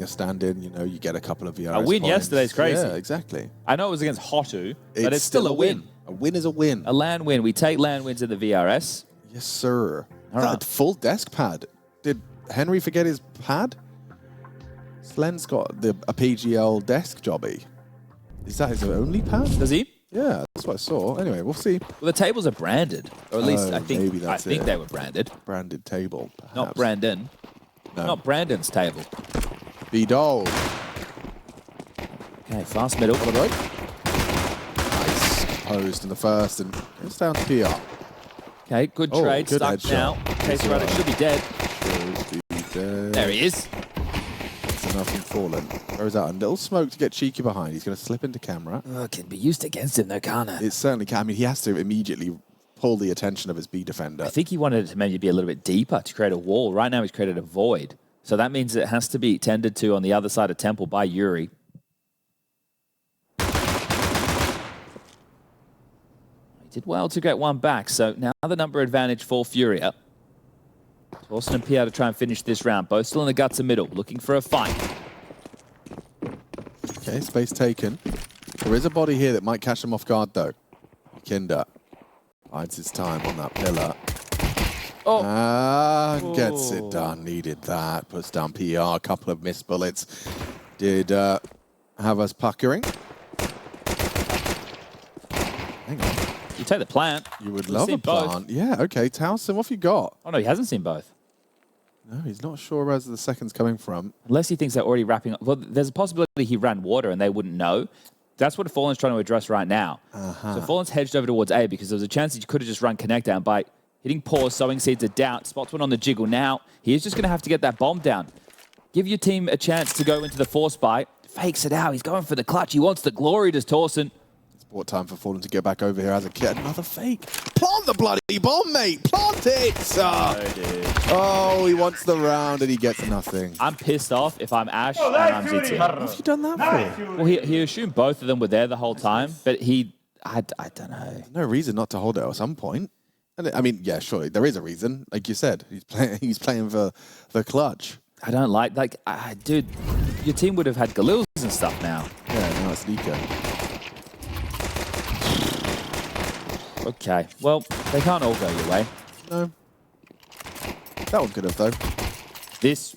a stand-in, you know, you get a couple of VRS A win points. yesterday's crazy. Yeah, exactly. I know it was against HOTU, but it's still a win. A win is a win. A LAN win. We take LAN wins in the VRS. Yes, sir. All right. Full desk pad. Did Henry forget his pad? Slen's got a PGL desk jobby. Is that his only pad? Does he? Yeah, that's what I saw. Anyway, we'll see. Well, the tables are branded, or at least I think they were branded. Branded table, perhaps. Not Brandon. No. Not Brandon's table. B-Dole. Okay, fast middle. Nice. Posed in the first and goes down to PR. Okay, good trade. Good Stuck now. Case runner should be dead. Should be dead. There he is. That's enough from Fallen. Throws out a little smoke to get cheeky behind. He's going to slip into camera. Oh, it can be used against him though, can't it? It certainly can. I mean, he has to immediately pull the attention of his B defender. I think he wanted it to maybe be a little bit deeper to create a wall. Right now he's created a void. So that means it has to be tended to on the other side of Temple by yuurih. He did well to get one back. So now the number advantage for FURIA. Torsten and Pierre to try and finish this round. Both still in the guts of middle, looking for a fight. Okay, space taken. There is a body here that might catch him off guard, though. Kinder hides his time on that pillar. Oh. Gets it done. Needed that. Puts down PR. A couple of missed bullets. Did have us puckering. Hang on. You take the plant. You would love a plant. Both. Yeah, okay. Towson, what have you got? Oh, no, he hasn't seen both. No, he's not sure where the second's coming from. Unless he thinks they're already wrapping up. Well, there's a possibility he ran water and they wouldn't know. That's what Fallen's trying to address right now. So Fallen's hedged over towards A because there was a chance he could have just run connector, and by hitting pause, sowing seeds of doubt, spots one on the jiggle. Now, he is just going to have to get that bomb down. Give your team a chance to go into the force buy. Fakes it out. He's going for the clutch. He wants the glory, does Torsten. What time for Fallen to get back over here as a kid? Another fake. Plant the bloody bomb, mate. Plant it. Oh, he wants the round and he gets nothing. I'm pissed off if I'm Ash and I'm ZT. What have you done that for? Well, he assumed both of them were there the whole time, but I don't know. No reason not to hold it at some point. And I mean, yeah, surely there is a reason. Like you said, he's playing for the clutch. I don't dude, your team would have had Galils and stuff now. Yeah, now it's Nico. Okay, well, they can't all go your way. No. That one could have, though. This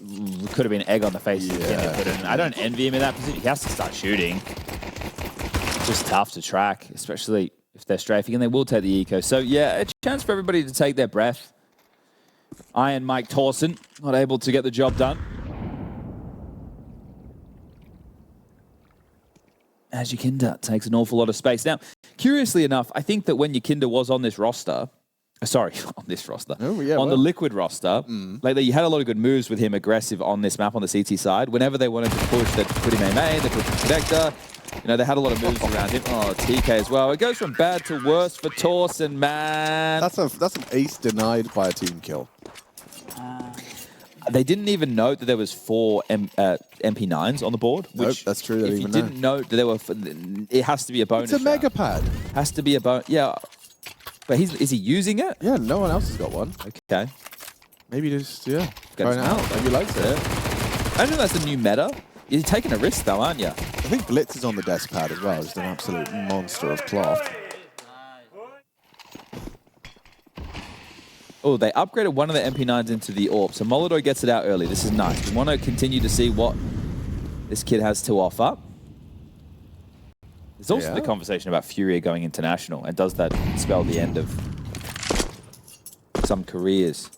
could have been egg on the face. Yeah. I don't envy him in that position. He has to start shooting. It's just tough to track, especially if they're strafing, and they will take the eco. So, yeah, a chance for everybody to take their breath. Iron Mike Torsten, not able to get the job done. As Yakinda takes an awful lot of space. Now, curiously enough, I think that when Yakinda was on this roster, on the Liquid roster, like you had a lot of good moves with him aggressive on this map on the CT side. Whenever they wanted to push, they'd put him in main, they put him connector. You know, they had a lot of moves around him. Oh, TK as well. It goes from bad to worse for Torsten, man. That's an ace denied by a team kill. They didn't even note that there was 4 MP9s on the board. Which, nope, that's true. If you didn't note that there were, it has to be a bonus. It's a mega pad. Has to be a bonus. Yeah, but is he using it? Yeah, no one else has got one. Okay, maybe just going out. Maybe he likes it. I know that's the new meta. You're taking a risk though, aren't you? I think Blitz is on the desk pad as well. He's an absolute monster of cloth. Oh, they upgraded one of the MP9s into the AWP, so MongolZ gets it out early. This is nice. We want to continue to see what this kid has to offer. There's also the conversation about FURIA going international, and does that spell the end of some careers?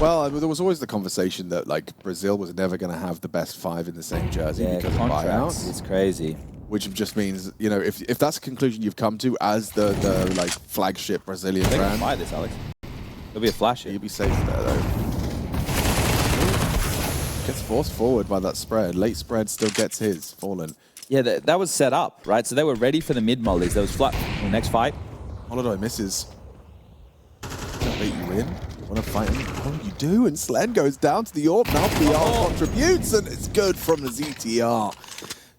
Well, there was always the conversation that like Brazil was never going to have the best 5 in the same jersey because of buyouts. It's crazy. Which just means, you know, if that's a conclusion you've come to as the like flagship Brazilian brand. They can buy this, Alex. There'll be a flash here. You'll be safe there, though. Gets forced forward by that spread. Late spread still gets his. Fallen. Yeah, that was set up, right? So they were ready for the mid-mollies. There was flat. The next fight. MongolZ misses. Can't beat you in. Want to fight him? Oh, you do. And Slen goes down to the AWP. Now PR contributes, and it's good from the ZTR.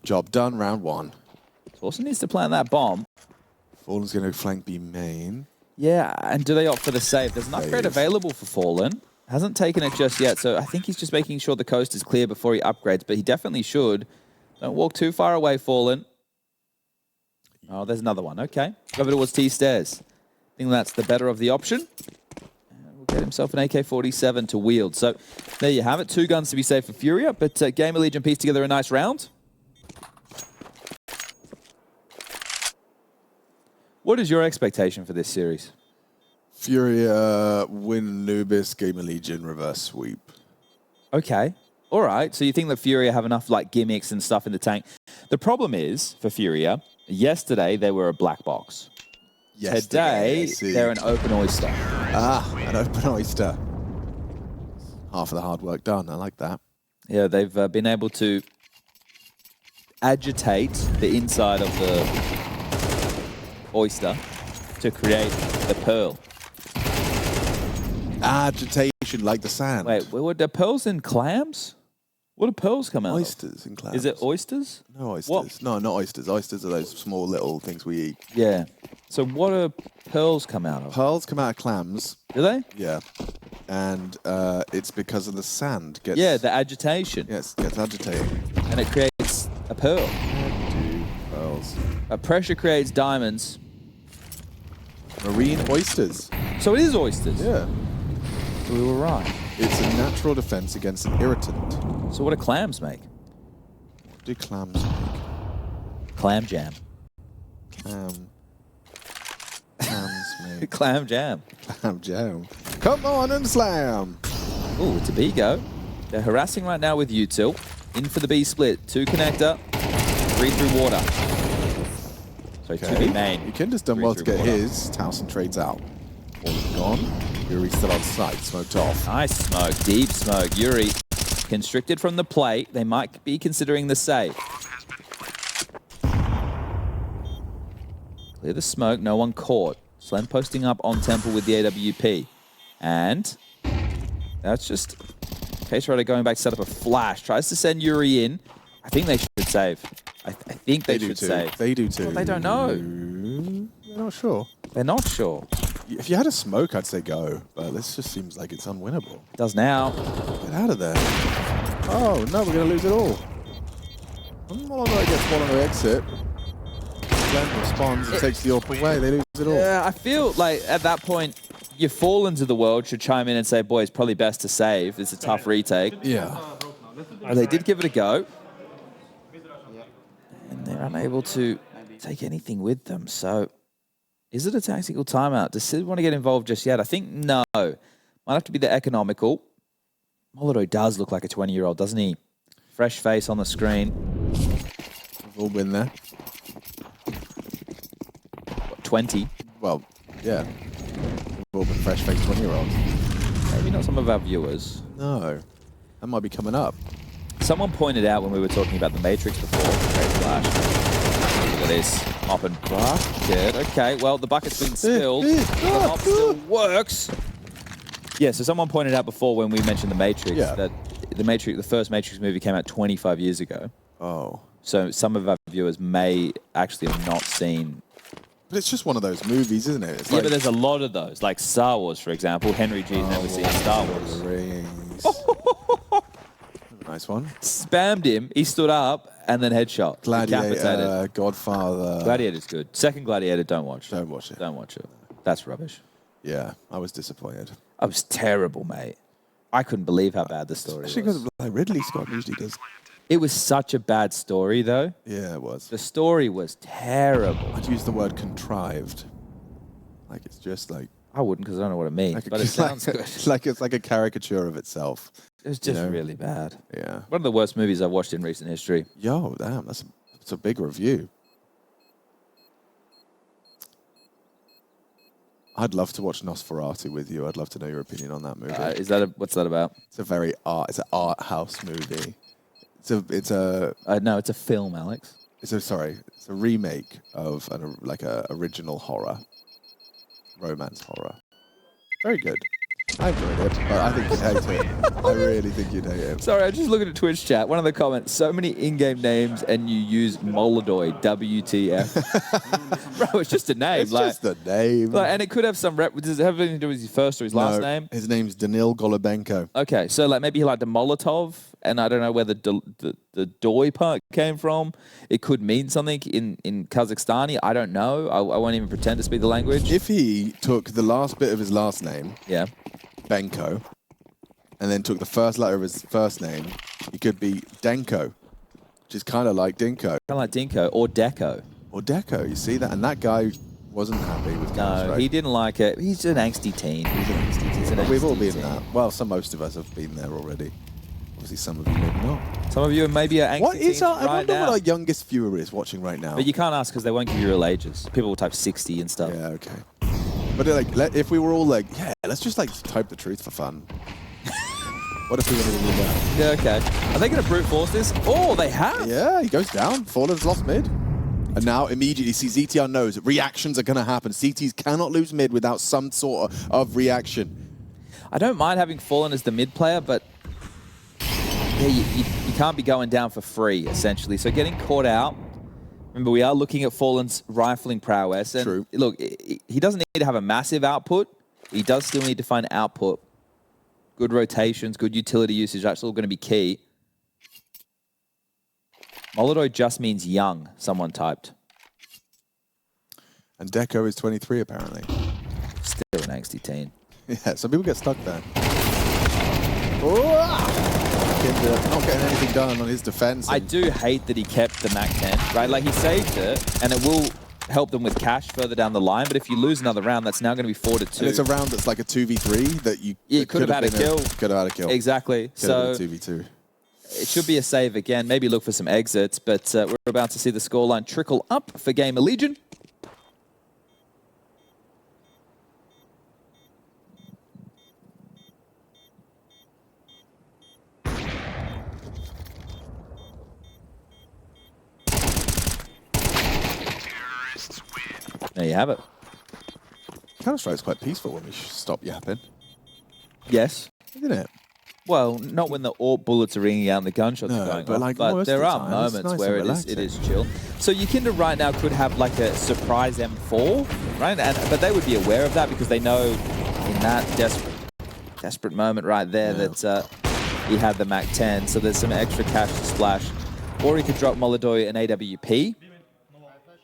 Job done, round 1. Torsten needs to plant that bomb. Fallen's going to flank B main. Yeah, and do they opt for the save? There's an upgrade available for Fallen. Hasn't taken it just yet, so I think he's just making sure the coast is clear before he upgrades, but he definitely should. Don't walk too far away, Fallen. Oh, there's another one. Okay. Over towards T-Stairs. I think that's the better of the option. And we'll get himself an AK-47 to wield. So there you have it. 2 guns to be saved for FURIA, but GamerLegion pieced together a nice round. What is your expectation for this series? FURIA win Anubis, GamerLegion reverse sweep. Okay. All right. So you think that FURIA have enough like gimmicks and stuff in the tank? The problem is, for FURIA, yesterday they were a black box. Today, they're an open oyster. Ah, an open oyster. Half of the hard work done. I like that. Yeah, they've been able to agitate the inside of the oyster to create the pearl. Agitation like the sand. Wait, what are pearls in clams? What do pearls come out of? Oysters and clams. Is it oysters? No oysters. What? No, not oysters. Oysters are those small little things we eat. Yeah. So what do pearls come out of? Pearls come out of clams. Do they? Yeah. And it's because of the sand. Yeah, the agitation. Yes, gets agitated. And it creates a pearl. Pearls. Pressure creates diamonds. Marine oysters. So it is oysters? Yeah. So we were right. It's a natural defense against an irritant. So what do clams make? What do clams make? Clam jam. Clams make. Clam jam. Clam jam. Come on and slam. Ooh, it's a B go. They're harassing right now with util. In for the B split. 2 connector. 3 through water. So 2 B main. Yukinda's done well to get his. Towson trades out. All is gone. yuurih still on site. Smoked off. Nice smoke. Deep smoke. yuurih constricted from the plate. They might be considering the save. Clear the smoke. No one caught. Slen posting up on Temple with the AWP. And that's just Case Rider going back to set up a flash. Tries to send yuurih in. I think they should save. I think they should save. They do too. Well, they don't know. They're not sure. They're not sure. If you had a smoke, I'd say go. But this just seems like it's unwinnable. It does now. Get out of there. Oh, no, we're going to lose it all. Multikill gets one on the exit. Glenn responds and takes the AWP away. They lose it all. Yeah, I feel like at that point, your Fallens of the world should chime in and say, boys, probably best to save. It's a tough retake. Yeah. They did give it a go. And they're unable to take anything with them. So is it a tactical timeout? Does Sid want to get involved just yet? I think no. Might have to be the economical. MongolZ does look like a 20-year-old, doesn't he? Fresh face on the screen. We've all been there. What, 20? Well, yeah. We've all been fresh-faced 20-year-olds. Maybe not some of our viewers. No. That might be coming up. Someone pointed out when we were talking about the Matrix before. Great flash. Look at this. Mop and bucket. Okay, well, the bucket's been spilled. The mop still works. Yeah, so someone pointed out before when we mentioned the Matrix that the first Matrix movie came out 25 years ago. Oh. So some of our viewers may actually have not seen. But it's just one of those movies, isn't it? It's but there's a lot of those. Like Star Wars, for example. Henry G's never seen Star Wars. Rings. Nice one. Spammed him. He stood up and then headshot. Gladiator, Godfather. Gladiator's good. Second Gladiator, don't watch. Don't watch it. Don't watch it. That's rubbish. Yeah, I was disappointed. I was terrible, mate. I couldn't believe how bad the story was. Especially because like Ridley Scott usually does. It was such a bad story, though. Yeah, it was. The story was terrible. I'd use the word contrived. Like it's just like... I wouldn't because I don't know what it means, but it sounds good. It's like a caricature of itself. It was just really bad. Yeah. One of the worst movies I've watched in recent history. Yo, damn, that's a big review. I'd love to watch Nosferatu with you. I'd love to know your opinion on that movie. What's that about? It's an art house movie. It's a no, it's a film, Alex. It's a remake of an original horror, romance horror. Very good. I enjoyed it, but I think you'd hate it. I really think you'd hate it. Sorry, I was just looking at Twitch chat. One of the comments, so many in-game names and you use MongolZ, WTF. Bro, it's just a name. It's just a name. And it could have some rep. Does it have anything to do with his first or his last name? His name's Danil Golubenko. Okay, so like maybe he liked the Molotov, and I don't know where the doi part came from. It could mean something in Kazakhstani. I don't know. I won't even pretend to speak the language. If he took the last bit of his last name, yeah, Benko, and then took the first letter of his first name, it could be Denko, which is kind of like Dinko. Kind of like Dinko or Deco. Or Deco, you see that? And that guy wasn't happy with No, he didn't like it. He's an angsty teen. He's an angsty teen. We've all been teen. that. Well, most of us have been there already. Obviously, some of you maybe not. Some of you maybe are angsty teens I wonder what our youngest viewer is watching right now. But you can't ask because they won't give you real ages. People will type 60 and stuff. Yeah, okay. But like, if we were all like, yeah, let's just like type the truth for fun. What if we wanted to do that? Yeah, okay. Are they going to brute force this? Oh, they have. Yeah, he goes down. Fallen's lost mid. And now immediately, ZTR knows reactions are going to happen. CTs cannot lose mid without some sort of reaction. I don't mind having Fallen as the mid player, but yeah, you can't be going down for free, essentially. So getting caught out. Remember, we are looking at Fallen's rifling prowess. And True. Look, he doesn't need to have a massive output. He does still need to find output. Good rotations, good utility usage. That's all going to be key. MongolZ just means young, someone typed. And Deco is 23, apparently. Still an angsty teen. Yeah, some people get stuck there. Not getting anything done on his defense. I do hate that he kept the Mac 10, right? Like, he saved it, and it will help them with cash further down the line, but if you lose another round, that's now going to be 4-2. And it's a round that's like a 2v3 that you could have had a kill. Could have had a kill. Exactly. Could have been a 2v2. It should be a save again. Maybe look for some exits, but we're about to see the scoreline trickle up for GamerLegion. There you have it. Counter-Strike's quite peaceful when we stop yapping. Yes. Isn't it? Well, not when the AWP bullets are ringing out and the gunshots are going off, like but there are time, moments nice where it is chill. So Yukinda right now could have like a surprise M4, right? But they would be aware of that because they know in that desperate moment right there that he had the Mac 10, so there's some extra cash to splash. Or he could drop MongolZ an AWP.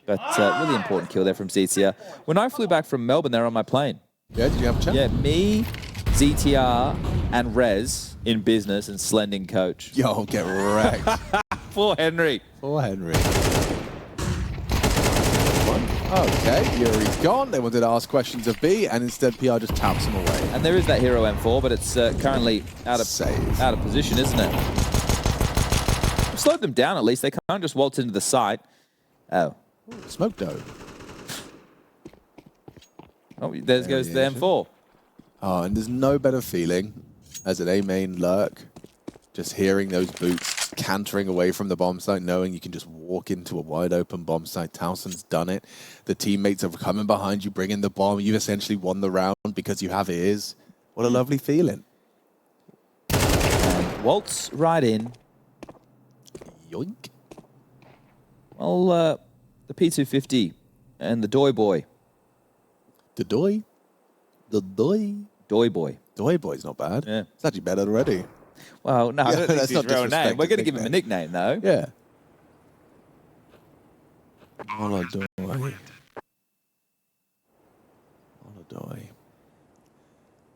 But really important kill there from ZTR. When I flew back from Melbourne, they were on my plane. Yeah, did you have a chat? Yeah, me, ZTR, and Rez in business and Slending coach. Yo, get wrecked. Poor Henry. Poor Henry. Okay, yuurih's gone. They wanted to ask questions of B, and instead PR just taps him away. And there is that hero M4, but it's currently out of position, isn't it? We've slowed them down at least. They can't just waltz into the site. Oh. Smoke dough. Oh, there goes the M4. Oh, and there's no better feeling as an A-main lurk, just hearing those boots cantering away from the bomb site, knowing you can just walk into a wide open bomb site. Towson's done it. The teammates are coming behind you, bringing the bomb. You've essentially won the round because you have ears. What a lovely feeling. And waltz right in. Yoink. Well, the P250 and the Doi Boy. The Doi? The Doi? Doi Boy. Doi Boy's not bad. Yeah. It's actually better already. Well, no, I don't think that's it's his not real name. We're going to give him a nickname, though. Yeah. MongolZ. MongolZ.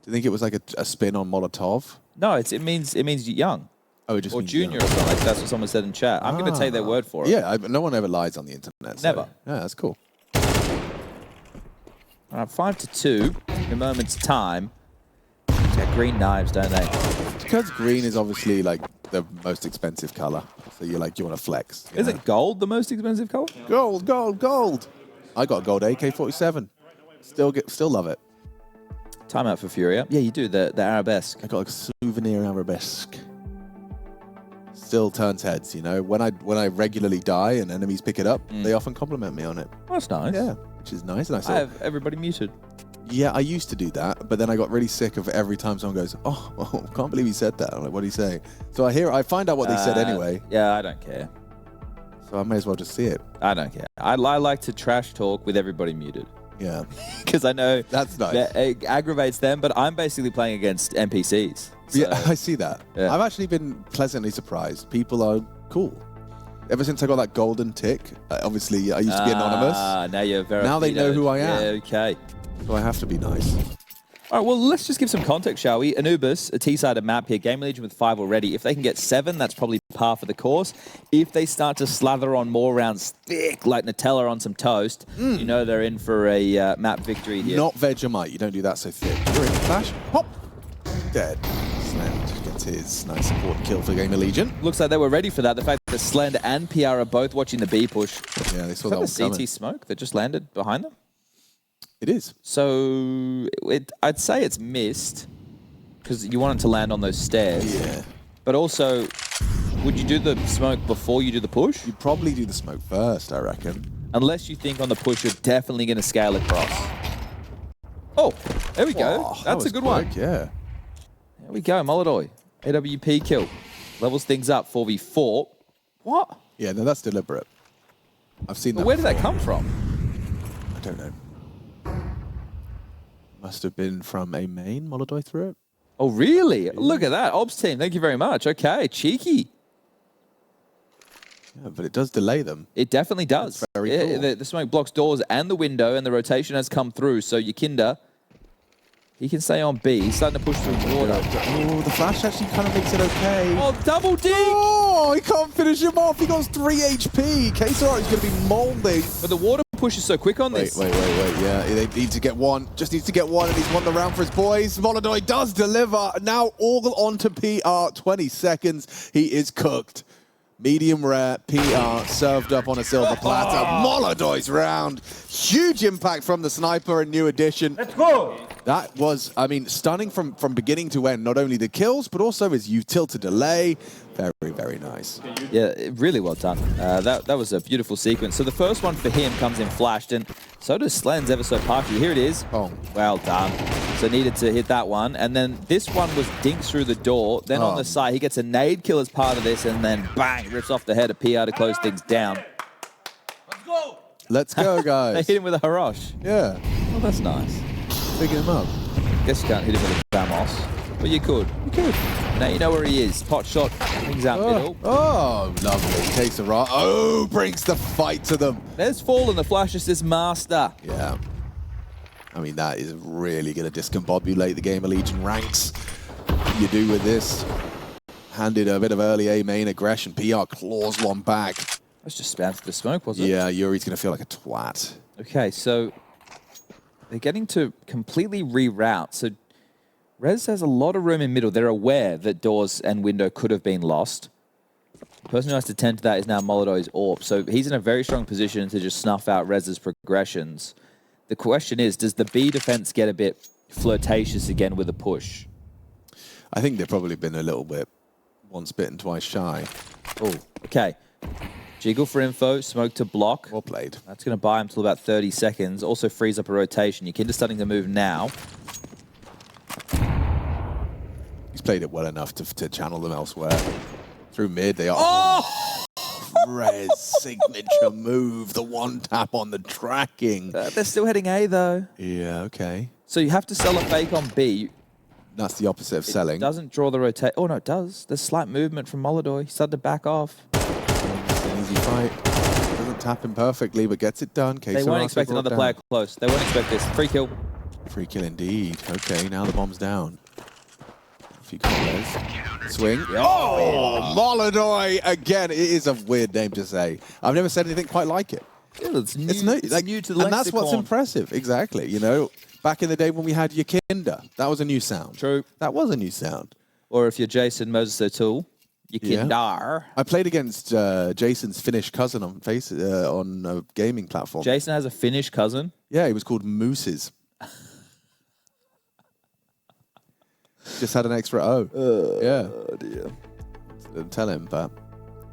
Do you think it was like a spin on Molotov? No, it means young. Oh, it just or means junior young. or something. Like that's what someone said in chat. I'm going to take their word for it. Yeah, no one ever lies on the internet. So. Never. Yeah, that's cool. All right, 5-2 in a moment's time. They got green knives, don't they? Because green is obviously like the most expensive color. So you want to flex. Is it gold the most expensive color? Gold, gold, gold. I got a gold AK-47. Still love it. Timeout for FURIA. Yeah, you do the arabesque. I got a souvenir arabesque. Still turns heads, you know. When I regularly die and enemies pick it up, they often compliment me on it. That's nice. Yeah, which is nice. And I have everybody muted. Yeah, I used to do that, but then I got really sick of every time someone goes, oh, can't believe he said that. I'm like, what did he say? So I find out what they said anyway. Yeah, I don't care. So I may as well just see it. I don't care. I like to trash talk with everybody muted. Yeah. Because I know that's nice. That it aggravates them, but I'm basically playing against NPCs. So. Yeah, I see that. Yeah. I've actually been pleasantly surprised. People are cool. Ever since I got that golden tick, obviously I used to be anonymous. Now you're very. Now they know who I am. Yeah, okay. So I have to be nice. All right, well, let's just give some context, shall we? Anubis, a T-sided map here. GamerLegion with 5 already. If they can get 7, that's probably par for the course. If they start to slather on more rounds thick, like Nutella on some toast, you know they're in for a map victory here. Not Vegemite. You don't do that so thick. You're in flash. Hop. Dead. Slend gets his nice support kill for GamerLegion. Looks like they were ready for that. The fact that Slend and PR are both watching the B push. Yeah, they saw that one coming. CT smoke that just landed behind them? It is. So I'd say it's missed because you want it to land on those stairs. Yeah. But also, would you do the smoke before you do the push? You'd probably do the smoke first, I reckon. Unless you think on the push you're definitely going to scale across. Oh, there we go. That's a good one. Yeah. There we go, MongolZ. AWP kill. Levels things up, 4v4. What? Yeah, no, that's deliberate. I've seen that. Where did that come from? I don't know. Must have been from a main. MongolZ threw it. Oh, really? Yeah. Look at that. Ops team, thank you very much. Okay, cheeky. Yeah, but it does delay them. It definitely does. That's very cool. The smoke blocks doors and the window, and the rotation has come through. So Yukinda, he can stay on B. He's starting to push through water. Oh, the flash actually kind of makes it okay. Oh, double D! Oh, he can't finish him off. He got 3 HP. Kazahstan is going to be molding. But the water push is so quick on this. Wait. Yeah, they need to get one. Just needs to get one, and he's won the round for his boys. MongolZ does deliver. Now all onto PR. 20 seconds. He is cooked. Medium rare, PR, served up on a silver platter. MongolZ's round. Huge impact from the sniper and new addition. Let's go! That was, I mean, stunning from beginning to end. Not only the kills, but also his utility delay. Very, very nice. Yeah, really well done. That was a beautiful sequence. So the first one for him comes in flashed, and so does Slend's ever so partially. Here it is. Oh. Well done. So needed to hit that one. And then this one was dinked through the door. Then on the side, he gets a nade kill as part of this, and then bang, rips off the head of PR to close things down. Let's go! Let's go, guys. They hit him with a Harosh. Yeah. Oh, that's nice. Picking him up. Guess you can't hit him with a Bamos, but you could. You could. Now you know where he is. Pot shot, brings out middle. Oh, lovely. Takes a rock. Oh, brings the fight to them. There's Fallen, the flash assist master. Yeah. I mean, that is really going to discombobulate the GamerLegion ranks. You do with this. Handed a bit of early A main aggression. PR claws one back. That's just spam through the smoke, wasn't it? Yeah, yuurih's going to feel like a twat. Okay, so they're getting to completely reroute. So Rez has a lot of room in middle. They're aware that doors and window could have been lost. The person who has to tend to that is now MongolZ's AWP. So he's in a very strong position to just snuff out Rez's progressions. The question is, does the B defense get a bit flirtatious again with a push? I think they've probably been a little bit once bitten, twice shy. Oh, okay. Jiggle for info, smoke to block. Well played. That's going to buy him till about 30 seconds. Also frees up a rotation. Yukinda's starting to move now. He's played it well enough to channel them elsewhere. Through mid, they are... Oh! Rez signature move, the one tap on the tracking. They're still heading A, though. Yeah, okay. So you have to sell a fake on B. That's the opposite of selling. It doesn't draw the rotate. Oh, no, it does. There's slight movement from MongolZ. He started to back off. It's an easy fight. Doesn't tap him perfectly, but gets it done. They won't expect another player close. They won't expect this. Free kill. Free kill indeed. Okay, now the bomb's down. If you can swing. Oh, MongolZ again. It is a weird name to say. I've never said anything quite like it. Yeah, it's new, it's new to the lexicon. And that's what's impressive. Exactly. You know, back in the day when we had Yukinda, that was a new sound. True. That was a new sound. Or if you're Jason Moses O'Toole, Yukindar. I played against Jason's Finnish cousin on on a gaming platform. Jason has a Finnish cousin? Yeah, he was called Mooses. Just had an extra O. Yeah. Oh, dear. Didn't tell him, but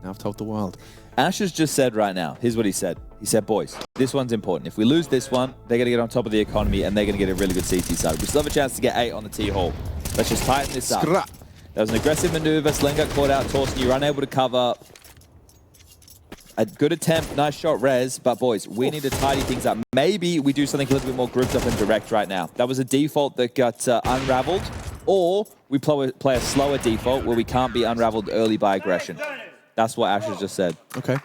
now I've told the world. Ash has just said right now, here's what he said. He said, boys, this one's important. If we lose this one, they're going to get on top of the economy and they're going to get a really good CT side. We still have a chance to get 8 on the T-Hall. Let's just tighten this up. That was an aggressive maneuver. Slen got caught out. Torsten, you were unable to cover. A good attempt. Nice shot, Rez. But boys, we need to tidy things up. Maybe we do something a little bit more grouped up and direct right now. That was a default that got unraveled. Or we play a slower default where we can't be unraveled early by aggression. That's what Asher just said. Okay.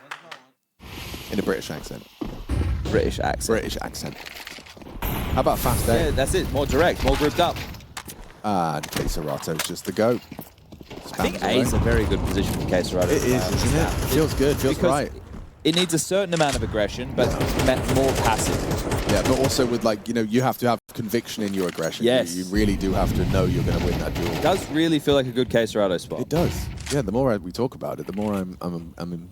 In a British accent. British accent. British accent. How about fast A? Yeah, that's it. More direct, more grouped up. And Kazahstan just the GOAT. I think A is a very good position for Kazahstan. It is, isn't it? Feels good, feels right. It needs a certain amount of aggression, but more passive. Yeah, but also with, like, you know, you have to have conviction in your aggression. Yes. You really do have to know you're going to win that duel. It does really feel like a good Kazahstan spot. It does. Yeah, the more we talk about it, the more I'm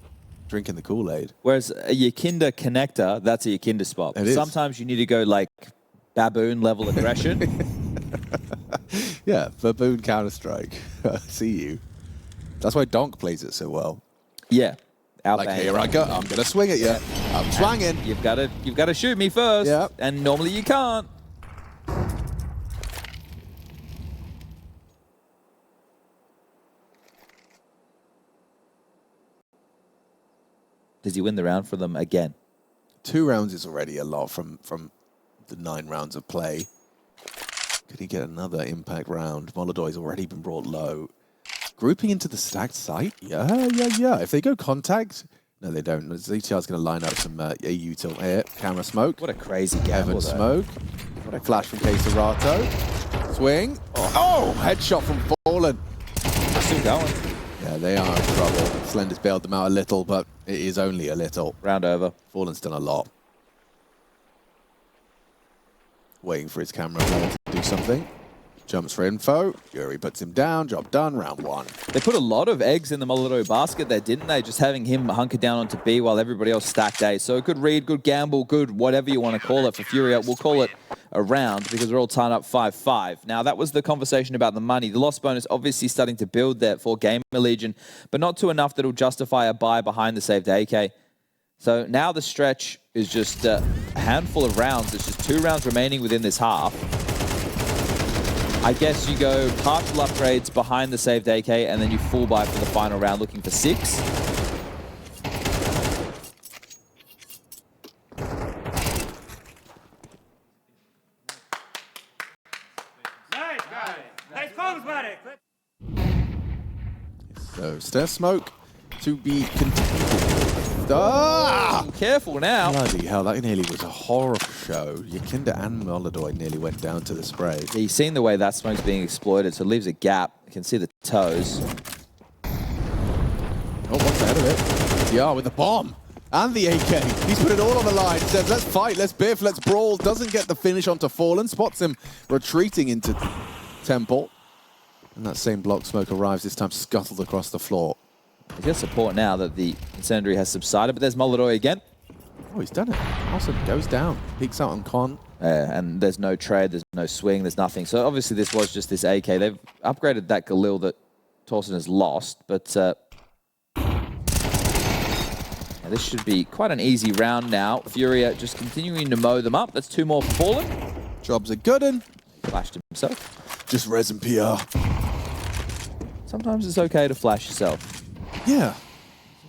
drinking the Kool-Aid. Whereas a Yakinda connector, that's a Yakinda spot. Sometimes you need to go, like, baboon level aggression. Yeah, baboon Counter-Strike. I see you. That's why Donk plays it so well. Yeah. Like, here I go. I'm gonna swing at you. I'm swinging. You've got to shoot me first. Yeah. And normally you can't. Does he win the round for them again? 2 rounds is already a lot from the 9 rounds of play. Could he get another impact round? MongolZ's already been brought low. Grouping into the stacked site? Yeah. If they go contact, no, they don't. ZTR's going to line up some AU tilt here. Camera smoke. What a crazy gamble, Evan smoke. What a flash from Kazahstan. Swing. Oh, headshot from Fallen. They're still going. Yeah, they are in trouble. Slender's bailed them out a little, but it is only a little. Round over. Fallen's done a lot. Waiting for his camera to do something. Jumps for info. yuurih puts him down. Job done. Round 1. They put a lot of eggs in the MongolZ basket there, didn't they? Just having him hunker down onto B while everybody else stacked A. So good read, good gamble, good whatever you want to call it for FURIA. We'll call it a round because we're all tied up 5-5. Now, that was the conversation about the money. The loss bonus obviously starting to build there for GamerLegion, but not to enough that will justify a buy behind the saved AK. So now the stretch is just a handful of rounds. There's just 2 rounds remaining within this half. I guess you go partial upgrades behind the saved AK and then you full buy for the final round looking for 6. Nice comms, buddy. So, Stare Smoke to be continued. Ah! Careful now. Bloody hell, that nearly was a horror show. Yakinda and MongolZ nearly went down to the spray. Yeah, you've seen the way that smoke's being exploited, so it leaves a gap. You can see the toes. Oh, what's ahead of it? Yeah, with the bomb and the AK. He's put it all on the line. Says, let's fight, let's biff, let's brawl. Doesn't get the finish onto Fallen. Spots him retreating into Temple. And that same block smoke arrives, this time scuttled across the floor. He's got support now that the incendiary has subsided, but there's MongolZ again. Oh, he's done it. Also goes down, peeks out on Con. And there's no trade, there's no swing, there's nothing. So obviously this was just this AK. They've upgraded that Galil that Torsten has lost, but this should be quite an easy round now. FURIA just continuing to mow them up. That's 2 more for Fallen. Job's a good one. Flashed himself. Just res and PR. Sometimes it's okay to flash yourself. Yeah.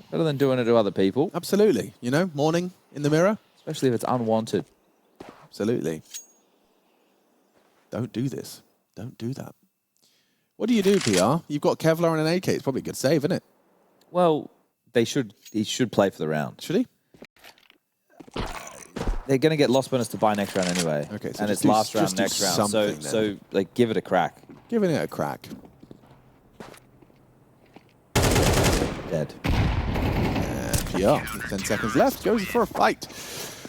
Better than doing it to other people. Absolutely. You know, morning in the mirror. Especially if it's unwanted. Absolutely. Don't do this. Don't do that. What do you do, PR? You've got Kevlar and an AK. It's probably a good save, isn't it? Well, he should play for the round. Should he? They're going to get lost bonus to buy next round anyway. Okay, so and it's last round, next round. So like, give it a crack. Giving it a crack. Dead. And PR, 10 seconds left, goes for a fight.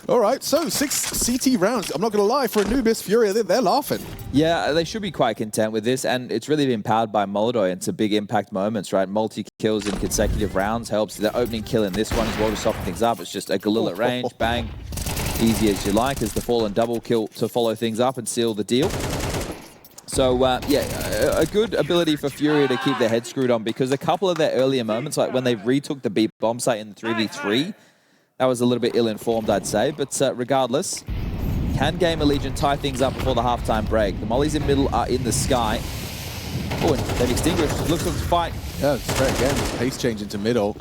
All right, so 6 CT rounds. I'm not going to lie, for Anubis, FURIA, they're laughing. Yeah, they should be quite content with this, and it's really been powered by MongolZ into big impact moments, right? Multi-kills in consecutive rounds helps. The opening kill in this one as well to soften things up. It's just a Galil at range, bang. Easy as you like, as the Fallen double kill to follow things up and seal the deal. So, yeah, a good ability for FURIA to keep their head screwed on, because a couple of their earlier moments, like when they retook the B bomb site in the 3v3, That was a little bit ill-informed, I'd say. But regardless, can GamerLegion tie things up before the halftime break? The mollies in middle are in the sky. Oh, and they've extinguished. Looks like a fight. Yeah, straight again. Pace change into middle.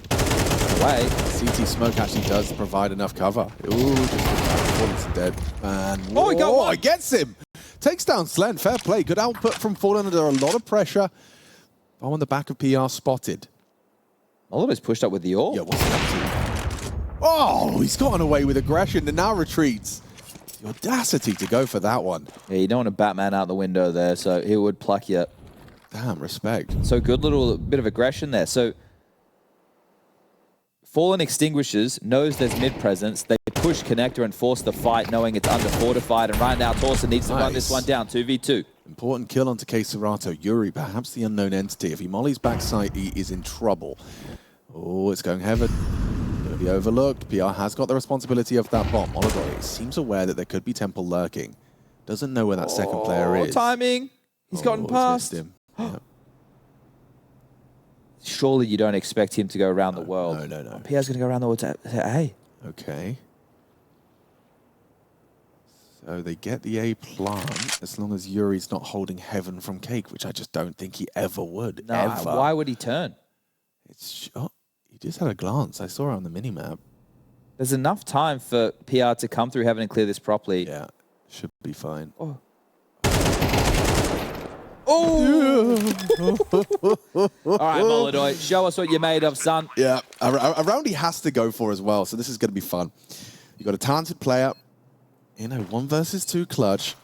Away. CT smoke actually does provide enough cover. Ooh, just Fallen's dead. And oh, he got one. It gets him. Takes down Slen. Fair play. Good output from Fallen under a lot of pressure. Bomb on the back of PR spotted. Oliver's pushed up with the AWP. Yeah, what's he up to? Oh, he's gotten away with aggression and now retreats. The audacity to go for that one. Yeah, you don't want to Batman out the window there, so he would pluck you. Damn, respect. So good little bit of aggression there. So Fallen extinguishes, knows there's mid presence. They push connector and force the fight, knowing it's under fortified. And right now, Torsen needs to run this one down, 2v2. Important kill onto Kazahstan. yuurih, perhaps the unknown entity. If he mollies backside, he is in trouble. Oh, it's going heaven. Going to be overlooked. PR has got the responsibility of that bomb. MongolZ seems aware that there could be Temple lurking. Doesn't know where that second player is. Timing. He's gotten past. Him. Yeah. Surely you don't expect him to go around the world. No. PR's going to go around the world to A. Okay. So they get the A plant as long as yuurih's not holding heaven from cake, which I just don't think he ever would. No, ever. Why would he turn? He just had a glance. I saw it on the minimap. There's enough time for PR to come through heaven and clear this properly. Yeah, should be fine. Oh. Oh! All right, MongolZ, show us what you're made of, son. Yeah, a round he has to go for as well, so this is going to be fun. You've got a talented player in a 1 versus 2 clutch,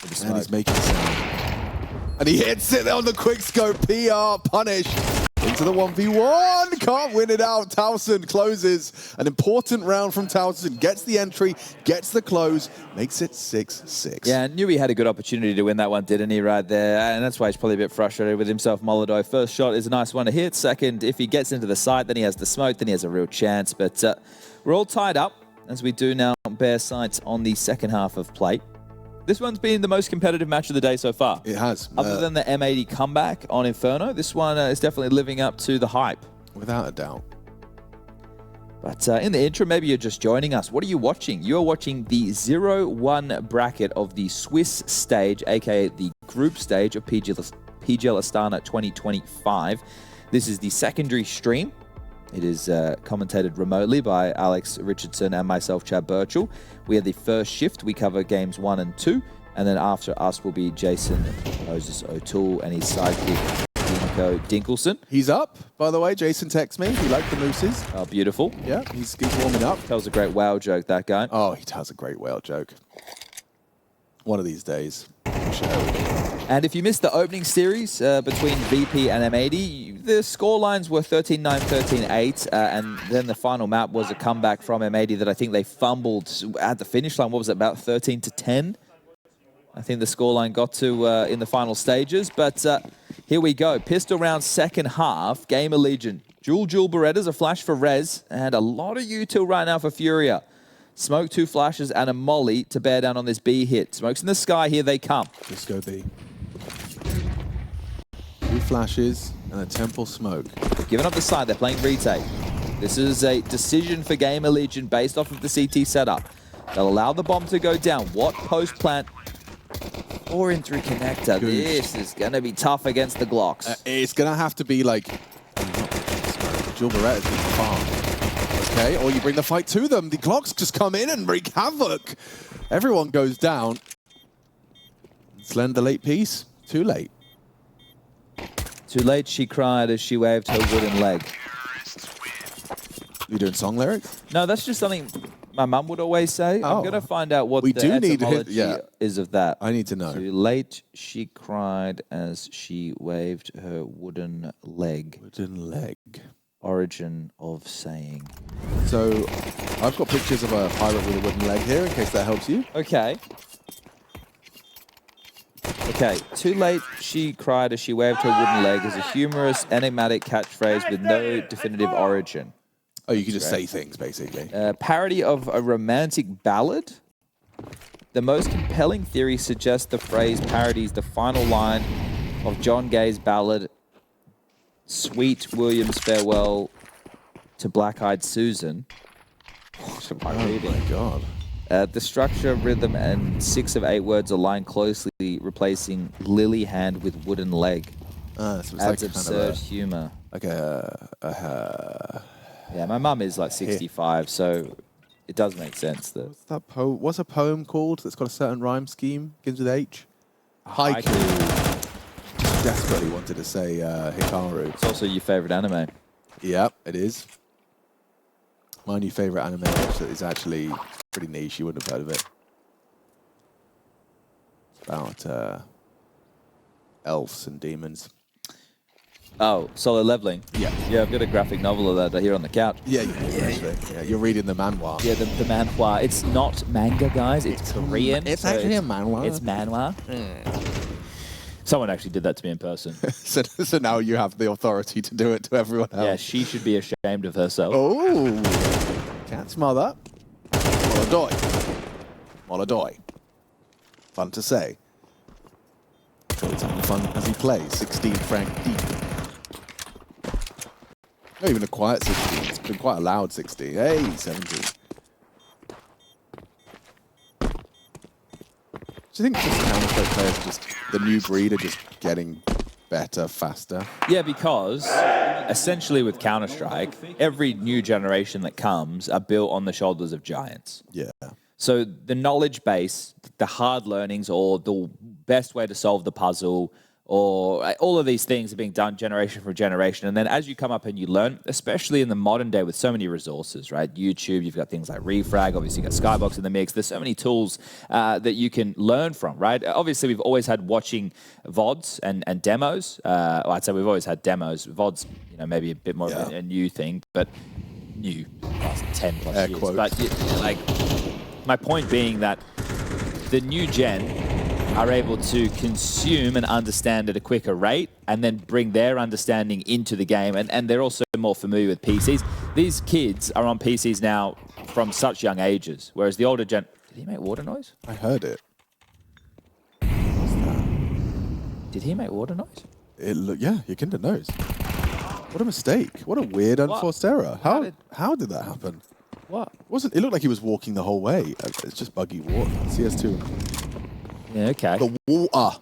and he's making sound. And he hits it on the quick scope. PR punish into the 1v1. Can't win it out. Towson closes. An important round from Towson. Gets the entry, gets the close, makes it 6-6. Yeah, knew he had a good opportunity to win that one, didn't he, right there? And that's why he's probably a bit frustrated with himself, MongolZ. First shot is a nice one to hit. Second, if he gets into the site, then he has the smoke, then he has a real chance. But we're all tied up, as we do now bear sights on the second half of play. This one's been the most competitive match of the day so far. It has. Other than the M80 comeback on Inferno, this one is definitely living up to the hype. Without a doubt. But in the intro, maybe you're just joining us. What are you watching? You're watching the 0-1 bracket of the Swiss stage, aka the group stage of PGL Astana 2025. This is the secondary stream. It is commentated remotely by Alex Richardson and myself, Chad Birchall. We are the first shift. We cover games 1 and 2. And then after us will be Jason Moses O'Toole and his sidekick, Dinko Dinkelson. He's up, by the way. Jason texts me. He liked the mooses. Oh, beautiful. Yeah, he's warming up. Tells a great whale joke, that guy. Oh, he tells a great whale joke. One of these days. And if you missed the opening series between VP and M80, the scorelines were 13-9, 13-8, and then the final map was a comeback from M80 that I think they fumbled at the finish line. What was it, about 13-10? I think the scoreline got to in the final stages, but here we go. Pistol round second half, GamerLegion. Dual Berettas, a flash for Rez, and a lot of util right now for FURIA. Smoke, 2 flashes, and a molly to bear down on this B hit. Smoke's in the sky, here they come. Just go B. 2 flashes and a temple smoke. They've given up the side, they're playing retake. This is a decision for GamerLegion based off of the CT setup. They'll allow the bomb to go down. What post plant? 4 in 3 connector. Good. This is going to be tough against the Glocks. It's going to have to be like... Dual Beretta's being farmed. Okay, or you bring the fight to them. The Glocks just come in and wreak havoc. Everyone goes down. Slend the late piece. Too late. Too late, she cried as she waved her wooden leg. You doing song lyrics? No, that's just something my mum would always say. Oh. I'm going to find out what We the do need etymology is of that. I need to know. Too late, she cried as she waved her wooden leg. Wooden leg. Origin of saying. So, I've got pictures of a pirate with a wooden leg here, in case that helps you. Okay. Okay, too late, she cried as she waved her wooden leg is a humorous, enigmatic catchphrase with no definitive origin. Oh, you can just say things, basically. Parody of a romantic ballad? The most compelling theory suggests the phrase parodies the final line of John Gay's ballad, Sweet William's Farewell to Black-Eyed Susan. Oh my god. The structure, rhythm, and 6 of 8 words align closely, replacing lily hand with wooden leg. So it's Adds like absurd humor. Like Yeah, my mum is like 65, so it does make sense that. What's a poem called that's got a certain rhyme scheme? Begins with H? Haiku. Just desperately wanted to say Hikaru. It's also your favorite anime. Yep, it is. My new favorite anime is actually pretty niche. You wouldn't have heard of it. It's about elves and demons. Oh, Solo Leveling. Yeah. Yeah, I've got a graphic novel of that here on the couch. Yeah, yeah, you're reading the manhwa. Yeah, the manhwa. It's not manga, guys. It's Korean. It's actually a manhwa. It's manhwa. Someone actually did that to me in person. so now you have the authority to do it to everyone else. Yeah, she should be ashamed of herself. Oh, cat's mother. Molodoi. Molodoi. Fun to say. But it's having fun as he plays. 16 franc deep. Not even a quiet 16. It's been quite a loud 16. Hey, 17. Do you think just Counter-Strike players, just the new breed, are just getting better, faster? Yeah, because essentially with Counter-Strike, every new generation that comes are built on the shoulders of giants. Yeah. So the knowledge base, the hard learnings, or the best way to solve the puzzle, or all of these things are being done generation for generation. And then as you come up and you learn, especially in the modern day with so many resources, right? YouTube, you've got things like Refrag, obviously you've got Skybox in the mix. There's so many tools that you can learn from, right? Obviously, we've always had watching VODs and demos. Well, I'd say we've always had demos. VODs, you know, maybe a bit more of a new thing, but new, last 10 plus years. Quotes. But like, my point being that the new gen are able to consume and understand at a quicker rate and then bring their understanding into the game. And they're also more familiar with PCs. These kids are on PCs now from such young ages, whereas the older gen... Did he make water noise? I heard it. Did he make water noise? Yeah, your kinder knows. What a mistake. What a weird, unforced error. How did that happen? What? It looked like he was walking the whole way. It's just buggy water. CS2. Yeah, okay. The water.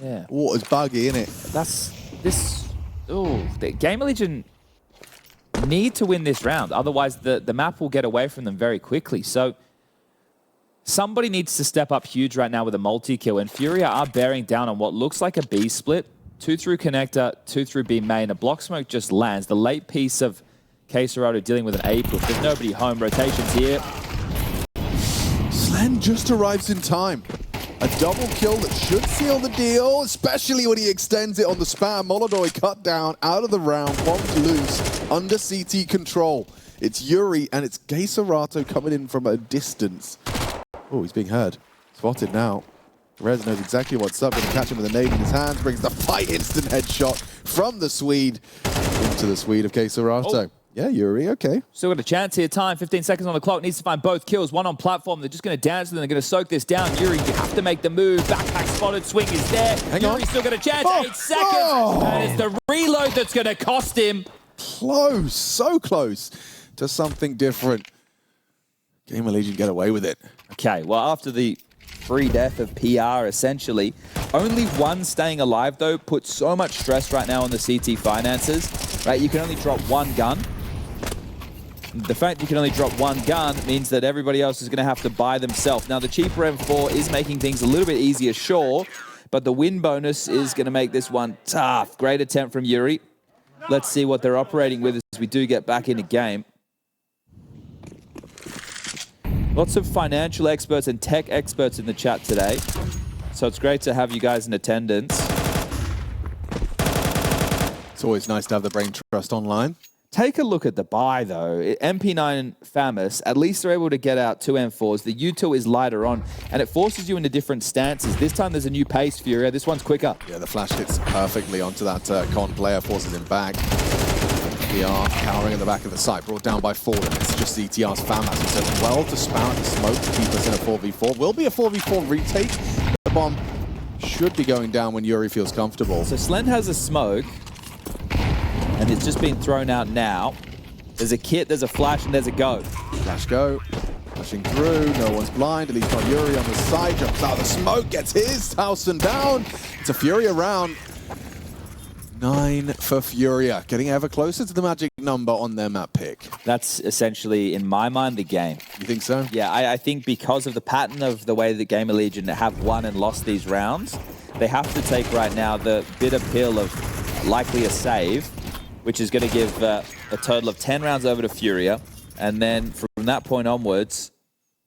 Yeah. Water's buggy, isn't it? That's... This... Oh, the GamerLegion need to win this round. Otherwise, the map will get away from them very quickly. So somebody needs to step up huge right now with a multi-kill. And FURIA are bearing down on what looks like a B split. 2 through connector, 2 through B main. A block smoke just lands. The late piece of Kazahstan dealing with an A push. There's nobody home. Rotations here. Slen just arrives in time. A double kill that should seal the deal, especially when he extends it on the spam. molodoi cut down, out of the round, bombed loose, under CT control. It's yuurih and it's Kazahstan coming in from a distance. Oh, he's being heard. Spotted now. Rez knows exactly what's up. Going to catch him with a nade in his hand. Brings the fight instant headshot from the Swede into the Swede of Kazahstan. Oh. Yeah, yuurih, okay. Still got a chance here. Time, 15 seconds on the clock. Needs to find both kills. One on platform. They're just going to dance and then they're going to soak this down. yuurih, you have to make the move. Backpack spotted. Swing is there. Hang on. yuurih still got a chance. Oh. 8 seconds. Oh. And it's the reload that's going to cost him. Close, so close to something different. GamerLegion get away with it. Okay, well, after the free death of PR, essentially, only one staying alive, though, puts so much stress right now on the CT finances. Right, you can only drop one gun. The fact you can only drop one gun means that everybody else is going to have to buy themselves. Now, the cheaper M4 is making things a little bit easier, sure, but the win bonus is going to make this one tough. Great attempt from yuurih. Let's see what they're operating with as we do get back into game. Lots of financial experts and tech experts in the chat today, so it's great to have you guys in attendance. It's always nice to have the brain trust online. Take a look at the buy, though. MP9 Famous, at least they're able to get out 2 M4s. The U2 is lighter on, and it forces you into different stances. This time there's a new pace, FURIA. This one's quicker. Yeah, the flash hits perfectly onto that con player, forces him back. PR cowering at the back of the site, brought down by Ford, and it's just ETR's Famas. He says, well, to spout and smoke to keep us in a 4v4. Will be a 4v4 retake. The bomb should be going down when yuurih feels comfortable. So Slend has a smoke, and it's just been thrown out now. There's a kit, there's a flash, and there's a go. Flash go. Pushing through. No one's blind. At least not yuurih on the side. Jumps out of the smoke. Gets his. Towson down. It's a FURIA round. 9 for FURIA. Getting ever closer to the magic number on their map pick. That's essentially, in my mind, the game. You think so? Yeah, I think because of the pattern of the way that GamerLegion have won and lost these rounds, they have to take right now the bitter pill of likely a save, which is going to give a total of 10 rounds over to FURIA. And then from that point onwards,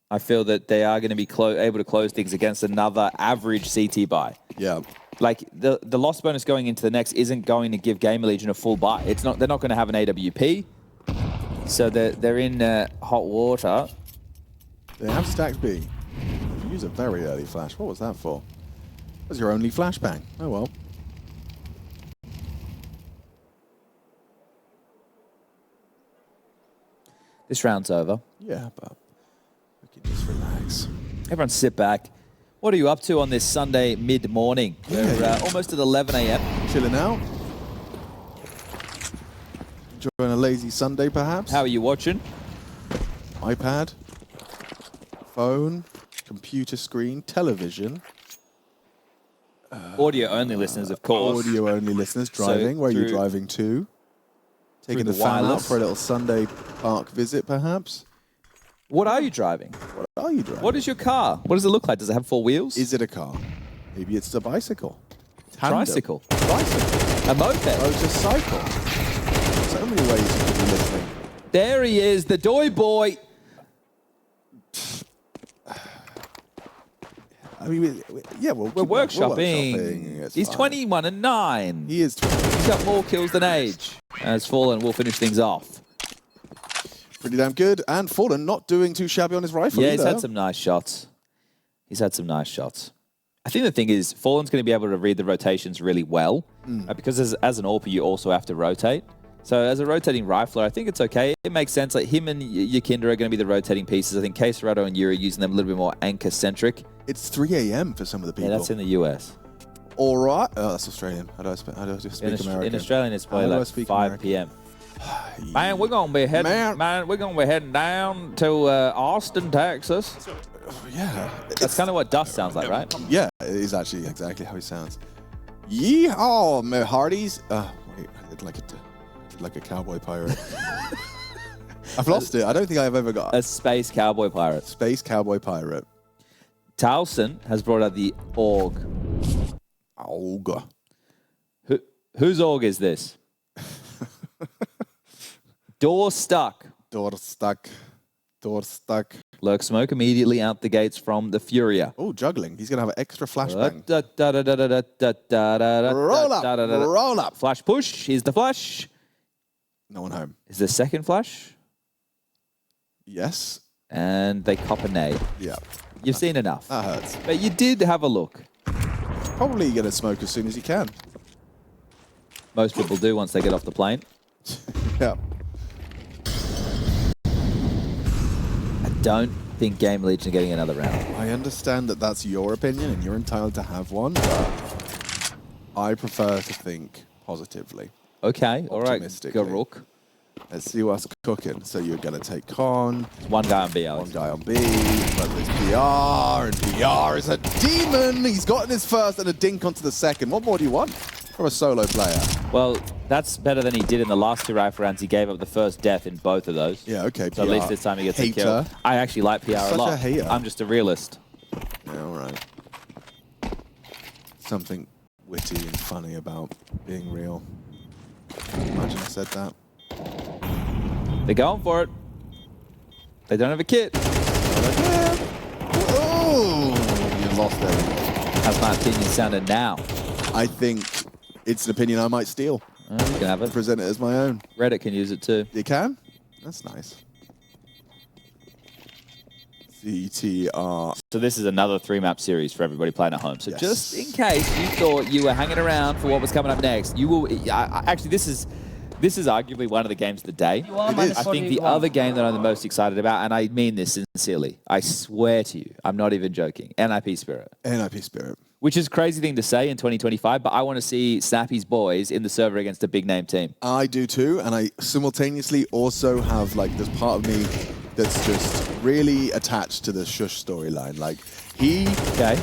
I feel that they are going to be able to close things against another average CT buy. Yeah. Like the loss bonus going into the next isn't going to give GamerLegion a full buy. It's not. They're not going to have an AWP, so they're in hot water. They have stacked B. Use a very early flash. What was that for? That was your only flashbang. Oh well. This round's over. Yeah, but we can just relax. Everyone sit back. What are you up to on this Sunday mid-morning? We're almost at 11 a.m. Chilling out. Enjoying a lazy Sunday, perhaps. How are you watching? iPad, phone, computer screen, television. Audio-only listeners, of course. Audio-only listeners driving. Where are you driving to? Taking the fam out for a little Sunday park visit, perhaps? What are you driving? What are you driving? What is your car? What does it look like? Does it have 4 wheels? Is it a car? Maybe it's a bicycle. Tricycle. Bicycle. A moped. Oh, it's a cycle. So many ways you could be listening. There he is, the Doy Boy. I mean, yeah, we're workshopping. He's 21 and 9. He is 20. He's got more kills than age. As Fallen will finish things off. Pretty damn good. And Fallen not doing too shabby on his rifle Yeah, either. he's had some nice shots. He's had some nice shots. I think the thing is, Fallen's going to be able to read the rotations really well. Because as an AWP, you also have to rotate. So as a rotating rifler, I think it's okay. It makes sense. Like him and Yakinda are going to be the rotating pieces. I think Kazahstan and yuurih using them a little bit more anchor-centric. It's 3 a.m. for some of the people. Yeah, that's in the US. All right. Oh, that's Australian. How do I speak American? In Australian, it's probably like 5 p.m. Man, we're gonna be heading. We're gonna be heading down to Austin, Texas. Yeah, that's kind of what Dust sounds like, right? Yeah, it is actually exactly how he sounds. Yeehaw, my hearties. Wait, I did like a cowboy pirate. I've lost it. I don't think I've ever got a space cowboy pirate. Space cowboy pirate. Towson has brought out the AUG. AUG. Whose AUG is this? Door stuck. Door stuck. Door stuck. Lurk smoke immediately out the gates from the FURIA. Oh, juggling. He's going to have an extra flashbang. Roll up. Roll up. Flash push. Here's the flash. No one home. Is there a second flash? Yes. And they cop a nade. Yeah. You've seen enough. That hurts. But you did have a look. Probably going to smoke as soon as you can. Most people do once they get off the plane. Yeah. I don't think GamerLegion are getting another round. I understand that that's your opinion and you're entitled to have one, but I prefer to think positively. Okay, all right, Garuk. Let's see what's cooking. So you're going to take Con. One guy on B, Alex. One guy on B. But there's PR, and PR is a demon. He's gotten his first and a dink onto the second. What more do you want from a solo player? Well, that's better than he did in the last 2 rifle rounds. He gave up the first death in both of those. Yeah, okay. So at least this time he gets a kill. I actually like PR a lot. I'm just a realist. Yeah, all right. Something witty and funny about being real. Imagine I said that. They're going for it. They don't have a kit. Oh, you lost everything. How's my opinion sounding now? I think it's an opinion I might steal. You can have it. Present it as my own. Reddit can use it too. You can? That's nice. CTR. So this is another 3-map series for everybody playing at home. So just in case you thought you were hanging around for what was coming up next, you will. Actually, this is arguably one of the games of the day. I think the other game that I'm the most excited about, and I mean this sincerely, I swear to you, I'm not even joking, NIP Spirit. NIP Spirit. Which is a crazy thing to say in 2025, but I want to see Snappy's boys in the server against a big name team. I do too, and I simultaneously also have, like, this part of me that's just really attached to the Shush storyline. Like, he got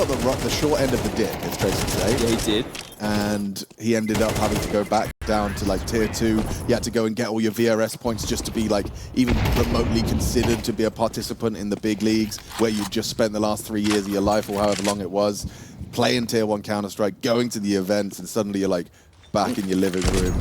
the short end of the dick, as Tracy would say. Yeah, he did. And he ended up having to go back down to, like, tier 2. You had to go and get all your VRS points just to be, like, even remotely considered to be a participant in the big leagues, where you just spent the last 3 years of your life, or however long it was, playing tier 1 Counter-Strike, going to the events, and suddenly you're, like, back in your living room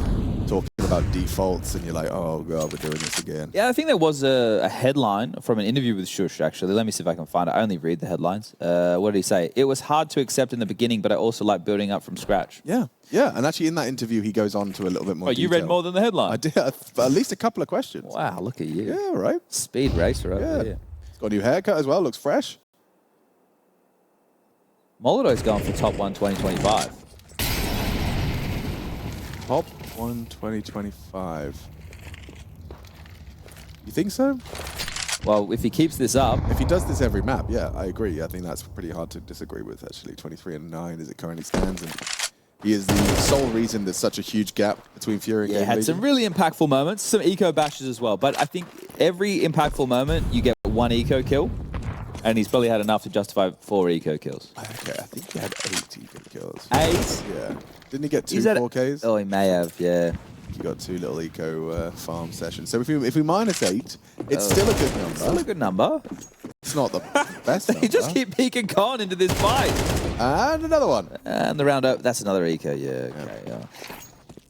talking about defaults, and you're like, oh god, we're doing this again. Yeah, I think there was a headline from an interview with Shush, actually. Let me see if I can find it. I only read the headlines. What did he say? It was hard to accept in the beginning, but I also like building up from scratch. Yeah, yeah, and actually in that interview he goes on to a little bit more detail. You read more than the headline? I did, at least a couple of questions. Wow, look at you. Yeah, right. Speed racer over here. He's got a new haircut as well, looks fresh. MongolZ's going for top 1 2025. Top 1 2025. You think so? Well, if he keeps this up... If he does this every map, yeah, I agree. I think that's pretty hard to disagree with, actually. 23-9 as it currently stands. And he is the sole reason there's such a huge gap between FURIA and GamerLegion. Had some really impactful moments, some eco bashes as well. But I think every impactful moment, you get 1 eco kill. And he's probably had enough to justify 4 eco kills. Okay, I think he had 8 eco kills. 8? Yeah. Didn't he get 2 4Ks? Oh, he may have, yeah. He got 2 little eco farm sessions. So if we minus 8, it's still a good number. Still a good number. It's not the best number. He just keep peeking Khan into this fight. And another one. And the round up, that's another eco, yeah. Okay, yeah.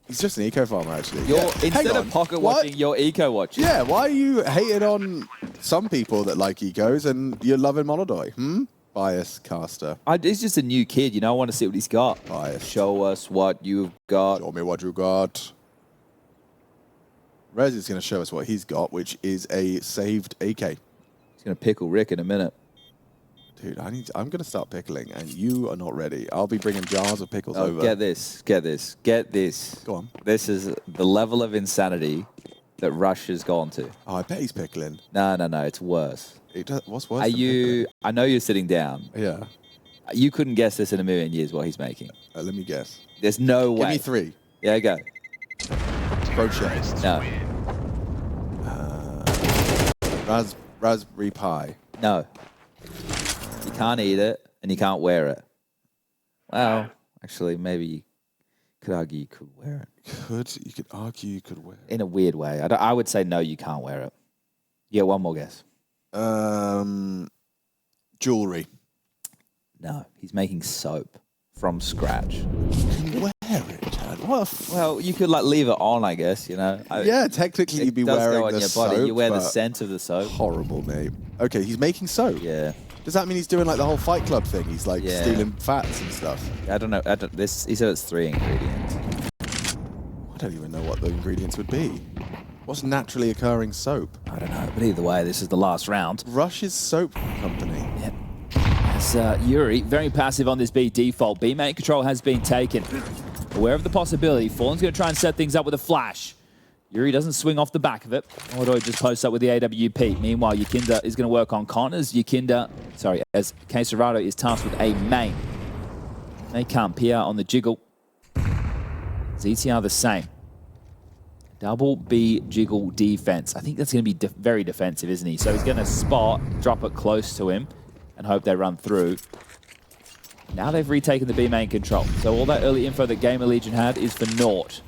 He's just an eco farmer, actually. Instead of pocket watching, you're eco watching. Yeah, why are you hating on some people that like ecos and you're loving MongolZ? Bias caster. He's just a new kid, you know. I want to see what he's got. Bias. Show us what you've got. Show me what you got. Rez is going to show us what he's got, which is a saved AK. He's going to pickle Rick in a minute. Dude, I'm going to start pickling, and you are not ready. I'll be bringing jars of pickles over. Get this. Get this. Get this. Go on. This is the level of insanity that Rush has gone to. Oh, I bet he's pickling. No. It's worse. What's worse? Are you? I know you're sitting down. Yeah. You couldn't guess this in a million years what he's making. Let me guess. There's no way. Give me 3. Yeah, go. Crochet. No. Raspberry Pi. No. You can't eat it, and you can't wear it. Well, actually, maybe you could argue you could wear it. You could argue you could wear it. In a weird way. I would say no, you can't wear it. Yeah, one more guess. Jewelry. No, he's making soap from scratch. Can you wear it, Chad? Well, you could like leave it on, I guess, you know. Yeah, technically you'd be wearing on the your soap. body. You wear the scent of the soap. Horrible, mate. Okay, he's making soap. Yeah. Does that mean he's doing like the whole Fight Club thing? He's like stealing fats and stuff. I don't know. He said it's 3 ingredients. I don't even know what the ingredients would be. What's naturally occurring soap? I don't know. But either way, this is the last round. Rush's soap company. Yep. As yuurih, very passive on this B default. B main control has been taken. Aware of the possibility, Fallen's going to try and set things up with a flash. yuurih doesn't swing off the back of it. Although just posts up with the AWP. Meanwhile, Yukinda is going to work on Connors. As Kazahstan is tasked with a main. They can't peer on the jiggle. ZTR the same. Double B jiggle defense. I think that's going to be very defensive, isn't he? So he's going to spot, drop it close to him, and hope they run through. Now they've retaken the B main control. So all that early info that GamerLegion had is for naught.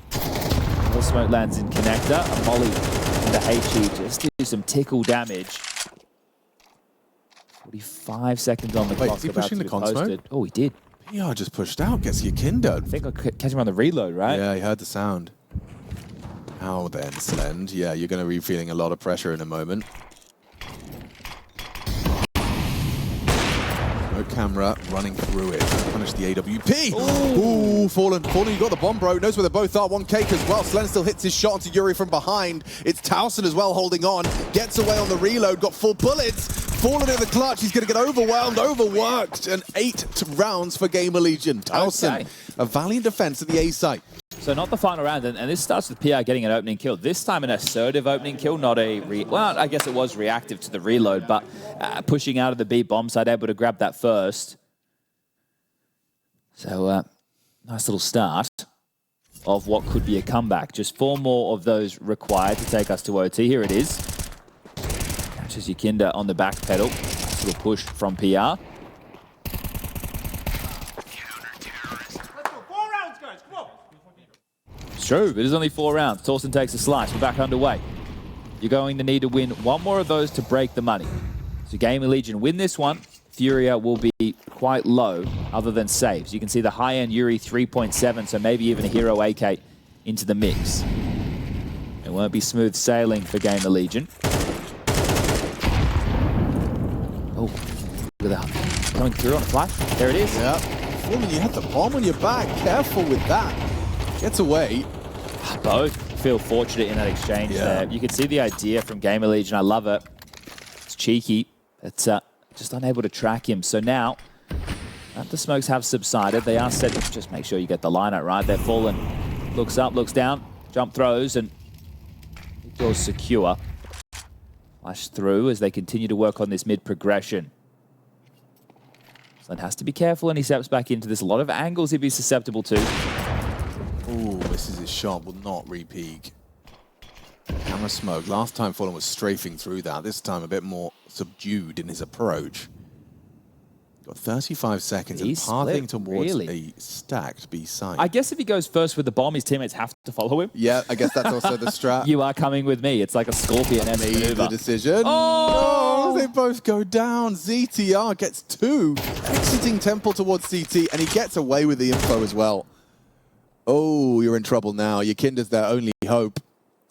All smoke lands in connector. A molly into HE just to do some tickle damage. 45 seconds on the clock. Is he pushing the con smoke? Oh, he did. PR just pushed out, gets Yukinda. I think I'll catch him on the reload, right? Yeah, he heard the sound. How then, Slend? Yeah, you're going to be feeling a lot of pressure in a moment. No camera, running through it. Punish the AWP. Ooh, Fallen, you got the bomb, bro. Knows where they both are. 1 cake as well. Slend still hits his shot onto yuurih from behind. It's Towson as well holding on. Gets away on the reload, got full bullets. Fallen in the clutch. He's going to get overwhelmed, overworked. And 8 rounds for GamerLegion. Towson, a valiant defense at the A site. So not the final round, and this starts with PR getting an opening kill. This time an assertive opening kill, not a well, I guess it was reactive to the reload, but pushing out of the B bomb side, able to grab that first. So, nice little start of what could be a comeback. Just 4 more of those required to take us to OT. Here it is. Catches yuurih on the back pedal. Nice little push from PR. It's true, but it is only 4 rounds. Torsten takes a slice. We're back underway. You're going to need to win 1 more of those to break the money. So GamerLegion win this one. FURIA will be quite low other than saves. You can see the high-end yuurih 3.7, so maybe even a hero AK into the mix. It won't be smooth sailing for GamerLegion. Oh, look at that. Coming through on a flash. There it is. Yeah. Foreman, you had the bomb on your back. Careful with that. Gets away. Both feel fortunate in that exchange there. You can see the idea from GamerLegion. I love it. It's cheeky. It's just unable to track him. So now that the smokes have subsided, they are set. Just make sure you get the lineup right. They're fallen. Looks up, looks down, jump throws, and doors secure. Flash through as they continue to work on this mid progression. Slend has to be careful, and he steps back into this. A lot of angles he'd be susceptible to. Ooh, misses his shot, will not re-peek. Camera smoke. Last time Fallen was strafing through that. This time a bit more subdued in his approach. Got 35 seconds and pathing towards a stacked B site. I guess if he goes first with the bomb, his teammates have to follow him. Yeah, I guess that's also the strat. You are coming with me. It's like a scorpion-esque Made maneuver. the decision. Oh! No, they both go down. ZTR gets 2. Exiting Temple towards CT, and he gets away with the info as well. Oh, you're in trouble now. yuurih's their only hope.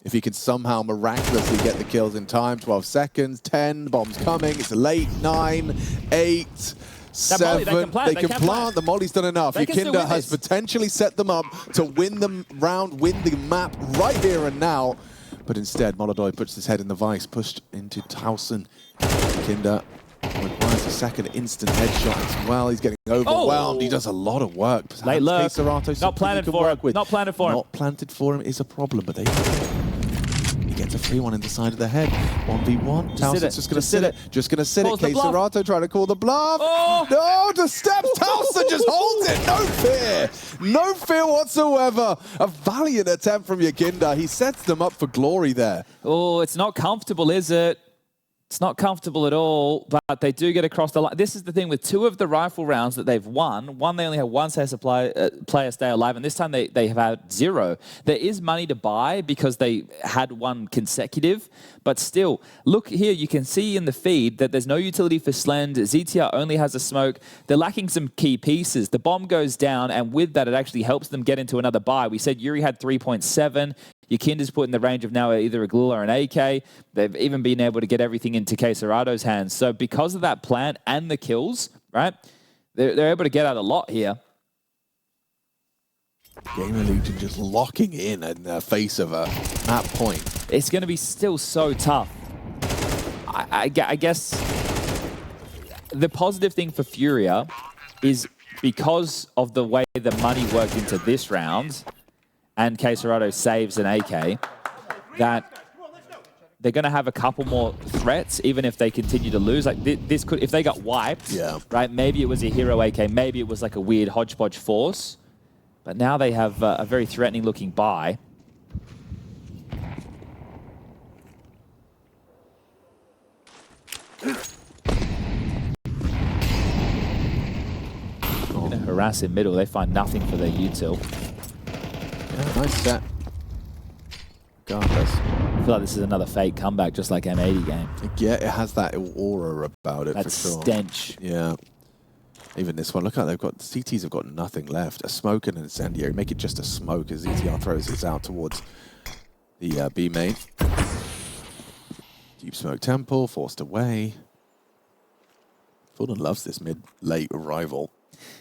If he can somehow miraculously get the kills in time. 12 seconds, 10, bombs coming. It's late, 9, 8, 7. They can plant. The molly's done enough. yuurih has potentially set them up to win the round, win the map right here and now. But instead, MongolZ puts his head in the vice, pushed into Towson. yuurih requires a second instant headshot as well. He's getting overwhelmed. He does a lot of work. Late lurk. Not planted for him. Not planted for him. Not planted for him is a problem, but he gets a free one in the side of the head. 1v1. Towson's just going to sit it. Just going to sit it. Kazahstan trying to call the bluff. Oh. No, to steps. Towson just holds it. No fear. No fear whatsoever. A valiant attempt from yuurih. He sets them up for glory there. Oh, it's not comfortable, is it? It's not comfortable at all, but they do get across the line. This is the thing with 2 of the rifle rounds that they've won. One, they only have 1 player stay alive, and this time they have had 0. There is money to buy because they had 1 consecutive, but still, look here, you can see in the feed that there's no utility for Slend. ZTR only has a smoke. They're lacking some key pieces. The bomb goes down, and with that, it actually helps them get into another buy. We said yuurih had 3.7. yuurih's put in the range of now either a glue or an AK. They've even been able to get everything into Kazahstan's hands. So because of that plant and the kills, right, they're able to get out a lot here. GamerLegion just locking in the face of a map point. It's going to be still so tough. I guess the positive thing for FURIA is because of the way the money worked into this round, and Kazahstan saves an AK, that they're going to have a couple more threats, even if they continue to lose. Like this could, if they got wiped, right? Maybe it was a hero AK, maybe it was like a weird hodgepodge force, but now they have a very threatening-looking buy. Going to harass in middle. They find nothing for their util. Nice set. Regardless. I feel like this is another fake comeback, just like M80 game. Yeah, it has that aura about it, that for sure. Stench. Yeah. Even this one, look how they've got, CTs have got nothing left. A smoke and an incendiary. Make it just a smoke as ZTR throws this out towards the B main. Deep smoke temple, forced away. Fulton loves this mid-late arrival.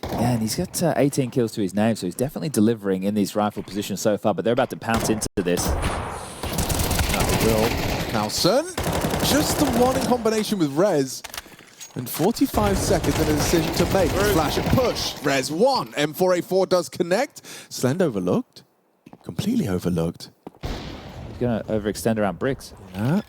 Yeah, and he's got 18 kills to his name, so he's definitely delivering in these rifle positions so far, but they're about to pounce into this. That will. Towson, just the one in combination with Rez. And 45 seconds and a decision to make. Flash and push. Rez 1. M4A4 does connect. Slend overlooked. Completely overlooked. He's going to overextend around bricks. Yeah.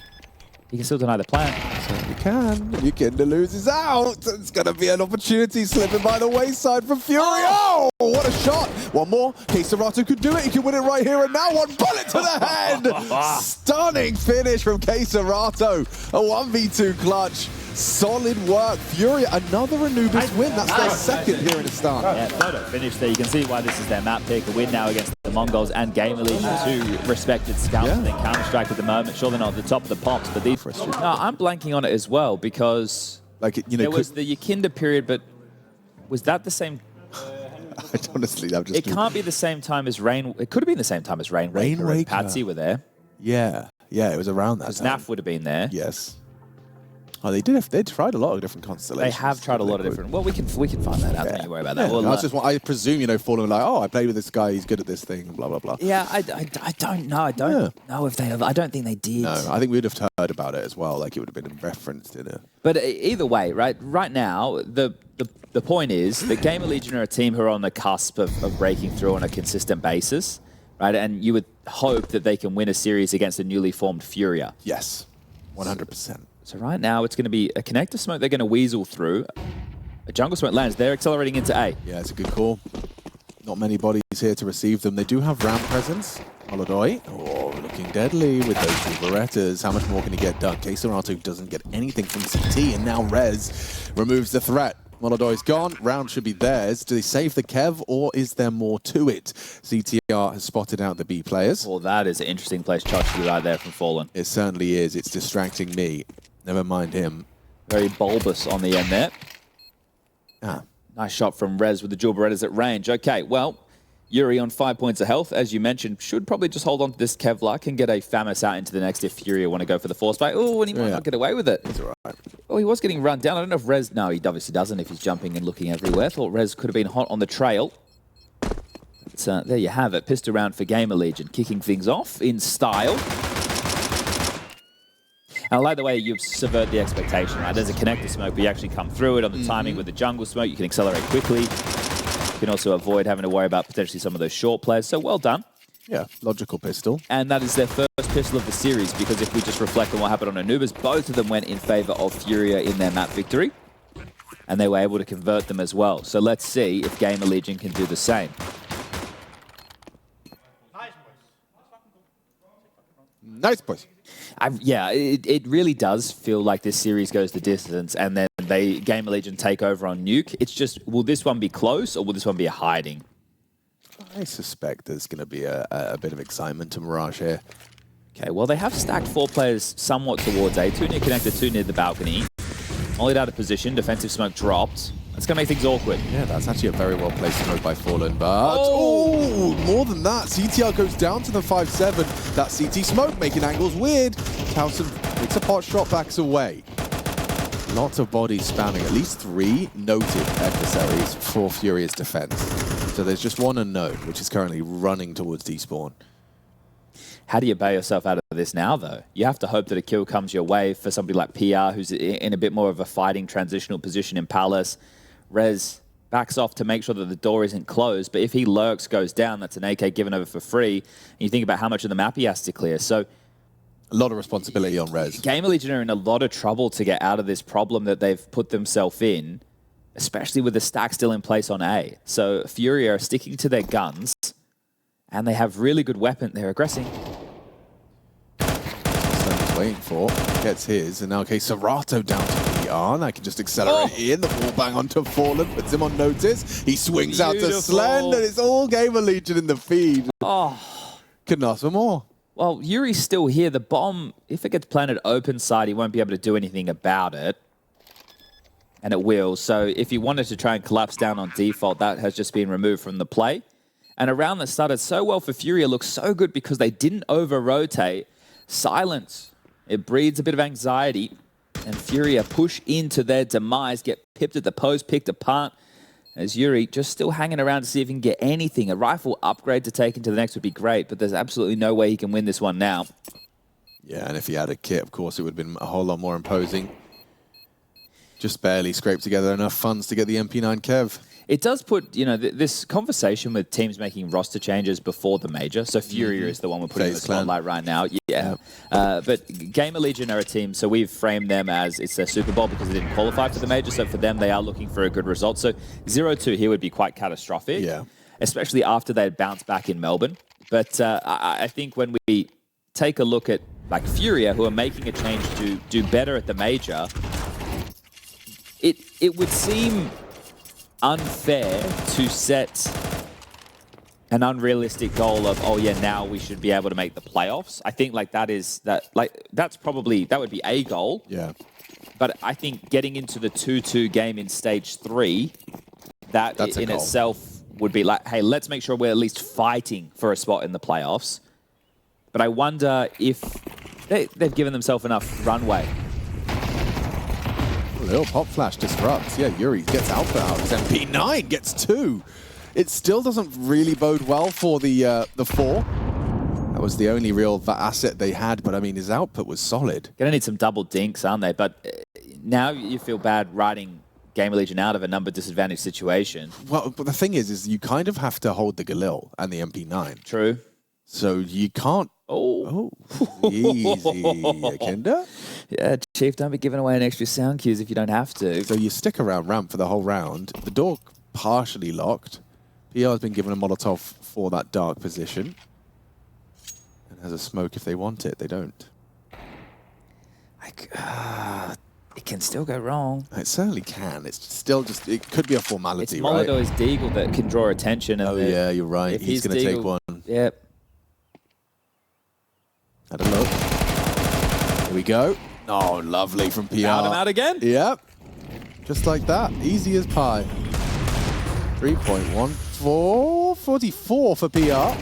He can still deny the plan. Certainly can. Yukinda loses out. It's going to be an opportunity slipping by the wayside from FURIA. Oh, what a shot. One more. Kazahstan could do it. He can win it right here and now. One bullet to the head. Stunning finish from Kazahstan. A 1v2 clutch. Solid work. FURIA, another Anubis win. That's their second here in Astana. Yeah, photo finish there. You can see why this is their map pick. A win now against the MongolZ and GamerLegion, two respected scouts in Counter-Strike at the moment. Sure, they're not at the top of the pops, but these... No, I'm blanking on it as well because there was the Yukinda period, but was that the same... Honestly, I'm just... It can't be the same time as Rain... It could have been the same time as Rainwaker and Patsy were there. Yeah, it was around that time. Because NAF would have been there. Yes. Oh, they tried a lot of different constellations. They have tried a lot of different... Well, we can find that out. Don't you worry about that. Well, I presume, Fallen like, oh, I played with this guy, he's good at this thing, blah, blah, blah. Yeah, I don't know. I don't know if they have... I don't think they did. No, I think we would have heard about it as well, like it would have been referenced in it. But either way, right now, the point is that GamerLegion are a team who are on the cusp of breaking through on a consistent basis, right? And you would hope that they can win a series against a newly formed FURIA. Yes, 100%. So right now, it's going to be a connector smoke they're going to weasel through. A jungle smoke lands. They're accelerating into A. Yeah, it's a good call. Not many bodies here to receive them. They do have round presence. MongolZ, looking deadly with those two Berettas. How much more can he get done? Kazahstan doesn't get anything from CT, and now Rez removes the threat. MongolZ's gone. Round should be theirs. Do they save the Kev, or is there more to it? CTR has spotted out the B players. Well, that is an interesting place charge to be right there from Fallen. It certainly is. It's distracting me. Never mind him. Very bulbous on the end there. Nice shot from Rez with the dual Berettas at range. Okay, well, yuurih on 5 points of health, as you mentioned, should probably just hold on to this Kevlar, can get a FAMAS out into the next if FURIA want to go for the force fight. Oh, and he might not get away with it. It's all right. Oh, he was getting run down. I don't know if Rez... No, he obviously doesn't if he's jumping and looking everywhere. Thought Rez could have been hot on the trail. But, there you have it. Pissed around for GamerLegion, kicking things off in style. And I like the way you subvert the expectation, right? There's a connector smoke, but you actually come through it on the timing with the jungle smoke. You can accelerate quickly. You can also avoid having to worry about potentially some of those short plays. So well done. Yeah, logical pistol. And that is their first pistol of the series, because if we just reflect on what happened on Anubis, both of them went in favor of FURIA in their map victory. And they were able to convert them as well. So let's see if GamerLegion can do the same. Nice, boys. Yeah, it really does feel like this series goes the distance, and then GamerLegion take over on Nuke. It's just, will this one be close, or will this one be a hiding? I suspect there's going to be a bit of excitement to Mirage here. Okay, well, they have stacked 4 players somewhat towards A. 2 near connector, 2 near the balcony. Ollied out of position, defensive smoke dropped. That's going to make things awkward. Yeah, that's actually a very well-placed smoke by Fallen, but... Oh, more than that. CTR goes down to the 5-7. That CT smoke making angles weird. Towson makes a pot shot, backs away. Lots of bodies spamming. At least 3 noted adversaries for FURIA's defense. So there's just one unknown, which is currently running towards despawn. How do you bail yourself out of this now, though? You have to hope that a kill comes your way for somebody like PR, who's in a bit more of a fighting transitional position in Palace. Rez backs off to make sure that the door isn't closed, but if he lurks, goes down, that's an AK given over for free. And you think about how much of the map he has to clear. So a lot of responsibility on Rez. GamerLegion are in a lot of trouble to get out of this problem that they've put themselves in, especially with the stack still in place on A. So FURIA are sticking to their guns, and they have really good weapon. They're aggressing. He's waiting for, gets his, and now Kazahstan down to PR, and I can just accelerate in. The ball bang onto Fallen, puts him on notice. He swings out to Slend, and it's all GamerLegion in the feed. Couldn't ask for more. Well, yuurih's still here. The bomb, if it gets planted open side, he won't be able to do anything about it. And it will. So if he wanted to try and collapse down on default, that has just been removed from the play. And a round that started so well for FURIA looks so good because they didn't over-rotate. Silence. It breeds a bit of anxiety. And FURIA push into their demise, get pipped at the post, picked apart. As yuurih just still hanging around to see if he can get anything. A rifle upgrade to take into the next would be great, but there's absolutely no way he can win this one now. Yeah, and if he had a kit, of course, it would have been a whole lot more imposing. Just barely scraped together enough funds to get the MP9 Kev. It does put, you know, this conversation with teams making roster changes before the major. So FURIA is the one we're putting in the spotlight right now. Yeah. But GamerLegion are a team, so we've framed them as it's their Super Bowl because they didn't qualify for the major. So for them, they are looking for a good result. So 0-2 here would be quite catastrophic, especially after they'd bounced back in Melbourne. But I think when we take a look at like FURIA, who are making a change to do better at the major, it would seem unfair to set an unrealistic goal of, oh yeah, now we should be able to make the playoffs. I think like that would be a goal. Yeah. But I think getting into the 2-2 game in stage 3, that's in itself would be like, hey, let's make sure we're at least fighting for a spot in the playoffs. But I wonder if they've given themselves enough runway. A little pop flash disrupts. Yeah, yuurih gets alpha out. His MP9 gets 2. It still doesn't really bode well for the 4. That was the only real asset they had, but I mean, his output was solid. Gonna need some double dinks, aren't they? But now you feel bad riding GamerLegion out of a number disadvantaged situation. Well, but the thing is you kind of have to hold the Galil and the MP9. True. So you can't. Oh, easy, Kinder. Yeah, Chief, don't be giving away an extra sound cues if you don't have to. So you stick around ramp for the whole round. The door partially locked. PR has been given a Molotov for that dark position. And has a smoke if they want it. They don't. It can still go wrong. It certainly can. It's still just, it could be a formality, it's right? MongolZ Deagle that can draw attention. And yeah, you're right. He's going to take one. Yep. Had a look. Here we go. Oh, lovely from PR. Out him out again? Yep. Just like that. Easy as pie. 3.1444 for PR.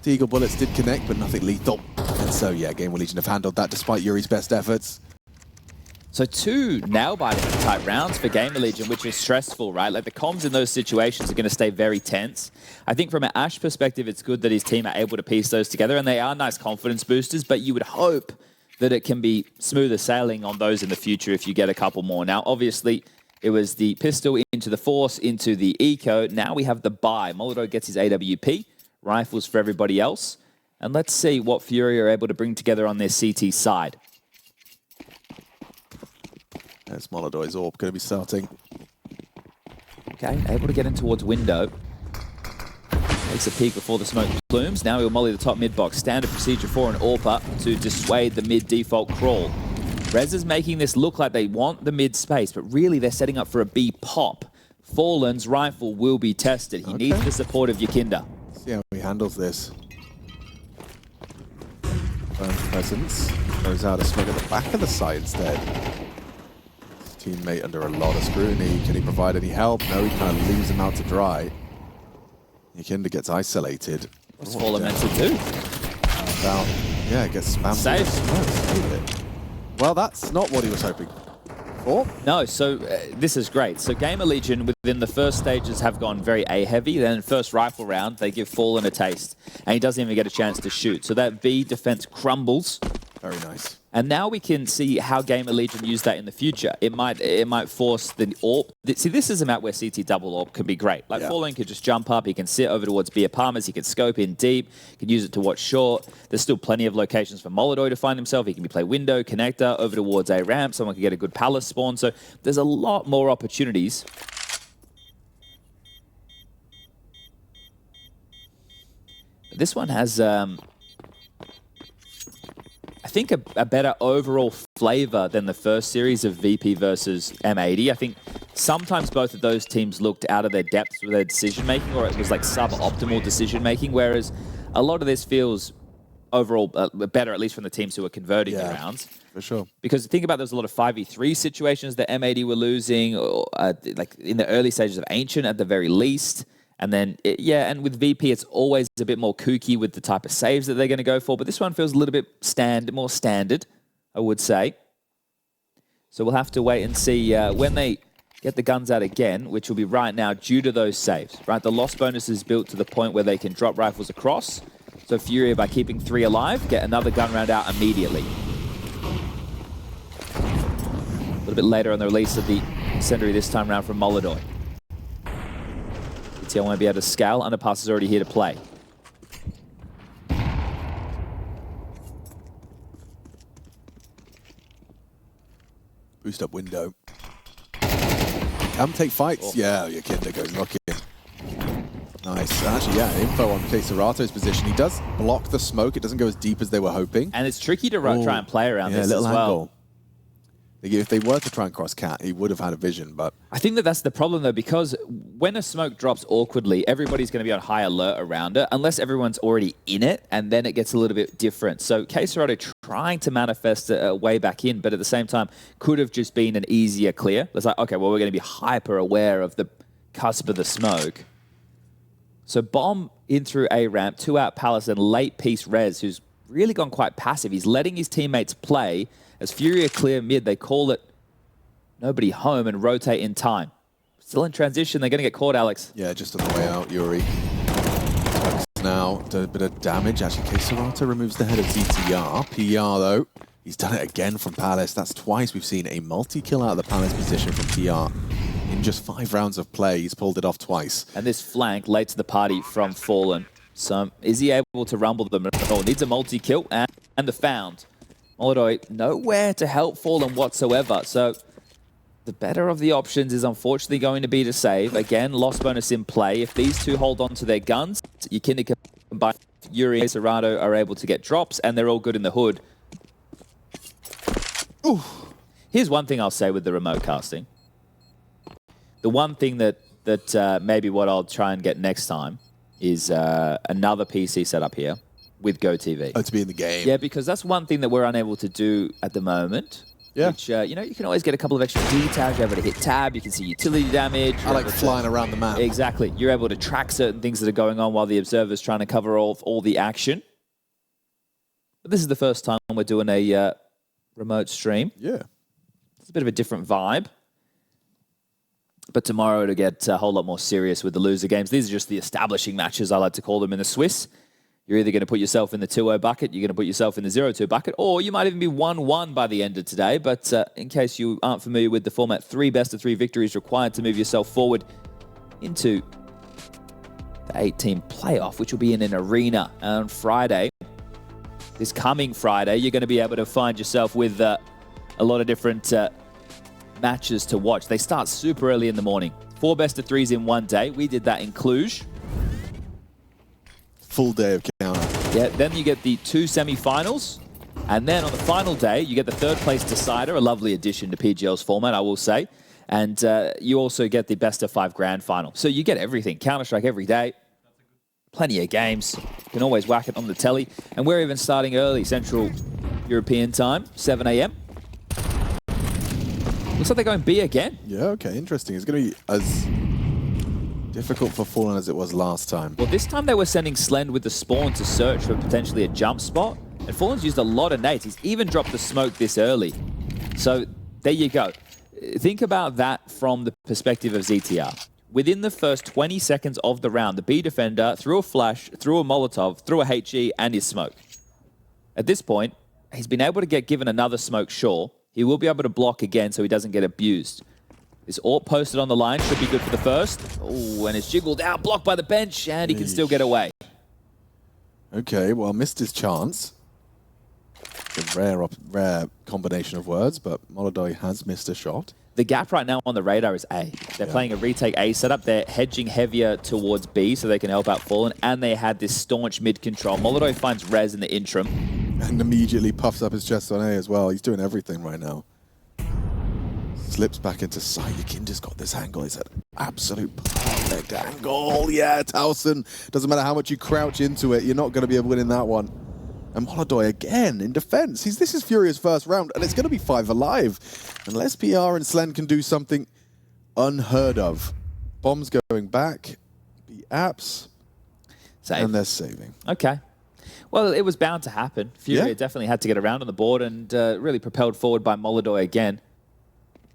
Deagle bullets did connect, but nothing lethal. And so, yeah, GamerLegion have handled that despite yuurih's best efforts. So 2 nail-biting type rounds for GamerLegion, which is stressful, right? Like the comms in those situations are going to stay very tense. I think from an Ash perspective, it's good that his team are able to piece those together, and they are nice confidence boosters, but you would hope that it can be smoother sailing on those in the future if you get a couple more. Now, obviously, it was the pistol into the Force, into the Eco. Now we have the buy. MongolZ gets his AWP, rifles for everybody else. And let's see what FURIA are able to bring together on their CT side. There's MongolZ's AWP going to be starting. Okay, able to get in towards window. Takes a peek before the smoke plumes. Now he'll molly the top mid box. Standard procedure for an AWP to dissuade the mid default crawl. Rez is making this look like they want the mid space, but really they're setting up for a B pop. Fallen's rifle will be tested. He needs the support of Yakinda. See how he handles this. Burn presence. Throws out a smoke at the back of the side instead. His teammate under a lot of scrutiny. Can he provide any help? No, he kind of leaves him out to dry. Yakinda gets isolated. What's Fallen meant to do? Yeah, gets spammed. Save. Well, that's not what he was hoping for. No, so this is great. So GamerLegion within the first stages have gone very A-heavy. Then first rifle round, they give Fallen a taste. And he doesn't even get a chance to shoot. So that B defense crumbles. Very nice. And now we can see how GamerLegion use that in the future. It might force the AWP. See, this is a map where CT double AWP can be great. Like Fallen could just jump up, he can sit over towards Pyjamas, he can scope in deep, he can use it to watch short. There's still plenty of locations for MongolZ to find himself. He can play window, connector, over towards A ramp. Someone can get a good palace spawn. So there's a lot more opportunities. This one has... I think a better overall flavor than the first series of VP versus M80. I think sometimes both of those teams looked out of their depths with their decision-making, or it was like suboptimal decision-making, whereas a lot of this feels overall better, at least from the teams who are converting the rounds. For sure. Because think about there's a lot of 5v3 situations that M80 were losing, or like in the early stages of Ancient at the very least. And then, and with VP, it's always a bit more kooky with the type of saves that they're going to go for. But this one feels a little bit more standard, I would say. So we'll have to wait and see when they get the guns out again, which will be right now due to those saves. Right, the loss bonus is built to the point where they can drop rifles across. So FURIA, by keeping 3 alive, get another gun round out immediately. A little bit later on the release of the incendiary this time round from MongolZ. ZTL won't be able to scale. Underpass is already here to play. Boost up window. Can take fights. Oh. Yeah, your Kinder goes knocking. Nice. Actually, yeah, info on Kazahstan's position. He does block the smoke. It doesn't go as deep as they were hoping. And it's tricky to try and play around this as well. Angle. If they were to try and cross Cat, he would have had a vision, but... I think that that's the problem, though, because when a smoke drops awkwardly, everybody's going to be on high alert around it, unless everyone's already in it, and then it gets a little bit different. So Kazahstan trying to manifest a way back in, but at the same time, could have just been an easier clear. It's like, okay, well, we're going to be hyper aware of the cusp of the smoke. So Bomb in through A ramp, 2 out Palace, and late piece Rez, who's really gone quite passive. He's letting his teammates play. As FURIA clear mid, they call it nobody home and rotate in time. Still in transition, they're going to get caught, Alex. Yeah, just on the way out, yuurih. Now, done a bit of damage. Actually, Kazahstan removes the head of ZTR. PR, though, he's done it again from Palace. That's twice we've seen a multi-kill out of the Palace position from PR. In just 5 rounds of play, he's pulled it off twice. And this flank late to the party from Fallen. So is he able to rumble them at all? Needs a multi-kill and the found. MongolZ nowhere to help Fallen whatsoever. So the better of the options is unfortunately going to be to save. Again, loss bonus in play. If these two hold on to their guns, you can combine. yuurih and Serrano are able to get drops, and they're all good in the hood. Ooh. Here's one thing I'll say with the remote casting. The one thing that maybe what I'll try and get next time is another PC setup here with GoTV. Oh, to be in the game. Yeah, because that's one thing that we're unable to do at the moment. Yeah. Which, you know, you can always get a couple of extra details. You're able to hit tab. You can see utility damage. I like flying around the map. Exactly. You're able to track certain things that are going on while the observer's trying to cover all the action. But this is the first time we're doing a remote stream. Yeah. It's a bit of a different vibe. But tomorrow it'll get a whole lot more serious with the loser games. These are just the establishing matches, I like to call them, in the Swiss. You're either going to put yourself in the 2-0 bucket, you're going to put yourself in the 0-2 bucket, or you might even be 1-1 by the end of today. But in case you aren't familiar with the format, 3 best-of-3 victories required to move yourself forward into the 8-team playoff, which will be in an arena on Friday. This coming Friday, you're going to be able to find yourself with a lot of different matches to watch. They start super early in the morning. 4 best-of-3s in one day. We did that in Cluj. Full day of counter. Yeah, then you get the 2 semi-finals. And then on the final day, you get the 3rd place decider, a lovely addition to PGL's format, I will say. And you also get the best-of-5 grand final. So you get everything. Counter-Strike every day. Plenty of games. You can always whack it on the telly. And we're even starting early, Central European time, 7 a.m. Looks like they're going B again. Yeah, okay, interesting. It's going to be as difficult for Fallen as it was last time. Well, this time they were sending Slend with the spawn to search for potentially a jump spot. And Fallen's used a lot of nades. He's even dropped the smoke this early. So there you go. Think about that from the perspective of ZTR. Within the first 20 seconds of the round, the B defender threw a flash, threw a Molotov, threw a HE, and his smoke. At this point, he's been able to get given another smoke, sure. He will be able to block again so he doesn't get abused. This AWP posted on the line should be good for the first. Oh, and it's jiggled out, blocked by the bench, and he can still get away. Okay, well, missed his chance. A rare combination of words, but MongolZ has missed a shot. The gap right now on the radar is A. They're playing a retake A setup. They're hedging heavier towards B so they can help out Fallen, and they had this staunch mid-control. MongolZ finds Rez in the interim. And immediately puffs up his chest on A as well. He's doing everything right now. Slips back into sight. Yakinda's got this angle. It's an absolute perfect angle. Yeah, Towson. Doesn't matter how much you crouch into it, you're not going to be able to win in that one. And MongolZ again in defense. This is FURIA's first round, and it's going to be 5 alive. Unless PR and Slend can do something unheard of. Bombs going back. The apps. Save. And they're saving. Okay. Well, it was bound to happen. FURIA definitely had to get around on the board and really propelled forward by MongolZ again.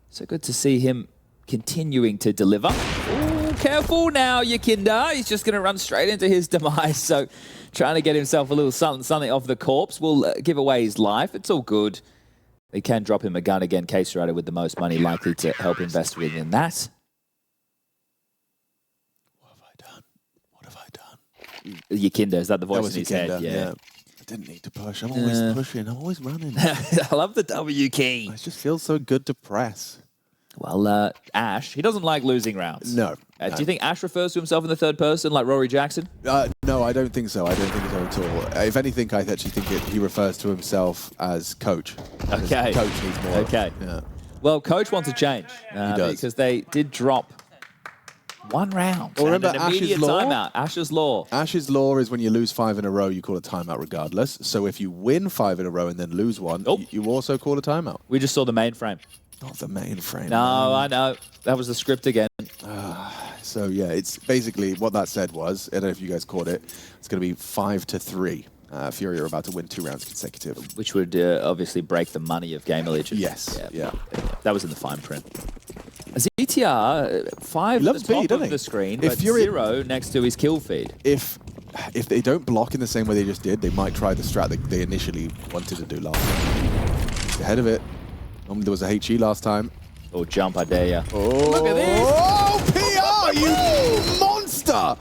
So good to see him continuing to deliver. Ooh, careful now, Yakinda. He's just going to run straight into his demise. So trying to get himself a little something off the corpse will give away his life. It's all good. They can drop him a gun again. Kazahstan with the most money likely to help invest within that. What have I done? Yakinda, is that the voice in his head? Yeah. I didn't need to push. I'm always pushing. I'm always running. I love the W key. It just feels so good to press. Well, Ash, he doesn't like losing rounds. No. Do you think Ash refers to himself in the third person like Rory Jackson? No, I don't think so. I don't think so at all. If anything, I actually think he refers to himself as coach. Okay. Coach needs more. Okay. Yeah. Well, coach wants a change. He does. Because they did drop one round. Well, remember an immediate Ash's law? timeout. Ash's law. Ash's law is when you lose 5 in a row, you call a timeout regardless. So if you win 5 in a row and then lose one, you also call a timeout. We just saw the mainframe. Not the mainframe. No, I know. That was the script again. So yeah, it's basically what that said was, I don't know if you guys caught it, it's going to be 5-3. FURIA are about to win 2 rounds consecutive. Which would obviously break the money of GamerLegion. Yes. Yeah. That was in the fine print. ZTR, 5 at the top of the screen, but 0 next to his kill feed. If they don't block in the same way they just did, they might try the strat that they initially wanted to do last time. Ahead of it. There was a HE last time. Oh, jump, I dare ya. Oh, look at this! Oh, PR, you monster!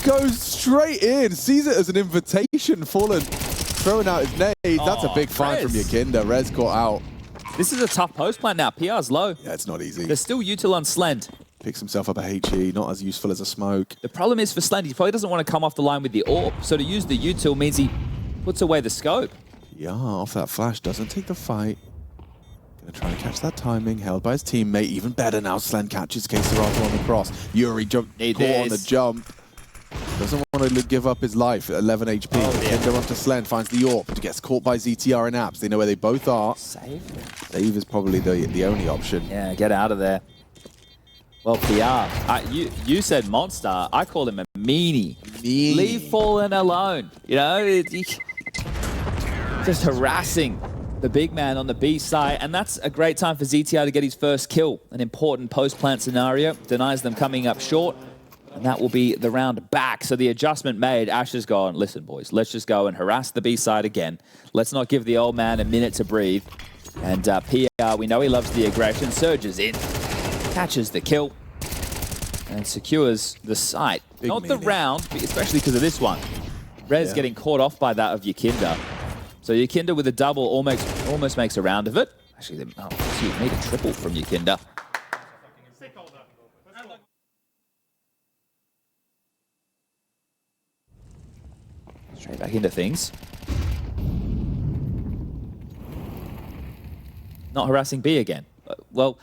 Goes straight in, sees it as an invitation, Fallen throwing out his nades. That's a big find from Yakinda. Rez caught out. This is a tough post plant now. PR's low. Yeah, it's not easy. There's still util on Slend. Picks himself up a HE, not as useful as a smoke. The problem is for Slend, he probably doesn't want to come off the line with the AWP. So to use the util means he puts away the scope. Yeah, off that flash, doesn't take the fight. Gonna try and catch that timing, held by his teammate. Even better now, Slend catches Kazahstan on the cross. yuurih caught on the jump. Doesn't want to give up his life at 11 HP. Yakinda onto Slend, finds the AWP, gets caught by ZTR and Apps. They know where they both are. Save is probably the only option. Yeah, get out of there. Well, PR, you said monster. I call him a meanie. Leave Fallen alone. You know, just harassing the big man on the B side, and that's a great time for ZTR to get his first kill. An important post-plant scenario, denies them coming up short, and that will be the round back. So the adjustment made, Ash has gone, listen boys, let's just go and harass the B side again. Let's not give the old man a minute to breathe. And PR, we know he loves the aggression, surges in, catches the kill, and secures the site. Not the round, especially because of this one. Rez getting caught off by that of Yakinda. So Yakinda with a double almost makes a round of it. Actually, excuse me, a triple from Yakinda. Straight back into things. Not harassing B again. Well,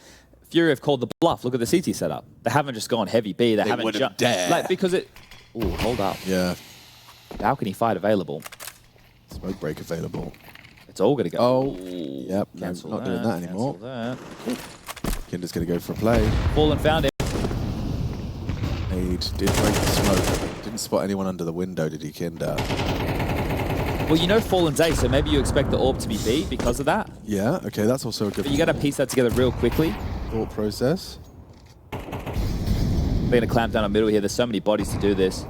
FURIA have called the bluff. Look at the CT setup. They haven't just gone heavy B. They haven't jumped. Like, because it... Oh, hold up. Yeah. Balcony fight available. Smoke break available. It's all going to go. Oh, yep. No, not doing that anymore. Yakinda's going to go for a play. Fallen found it. Nade did break the smoke. Didn't spot anyone under the window, did Yakinda? Well, you know Fallen's A, so maybe you expect the AWP to be B because of that. Yeah, okay, that's also a good... But you got to piece that together real quickly. Thought process. They're going to clamp down on middle here. There's so many bodies to do this.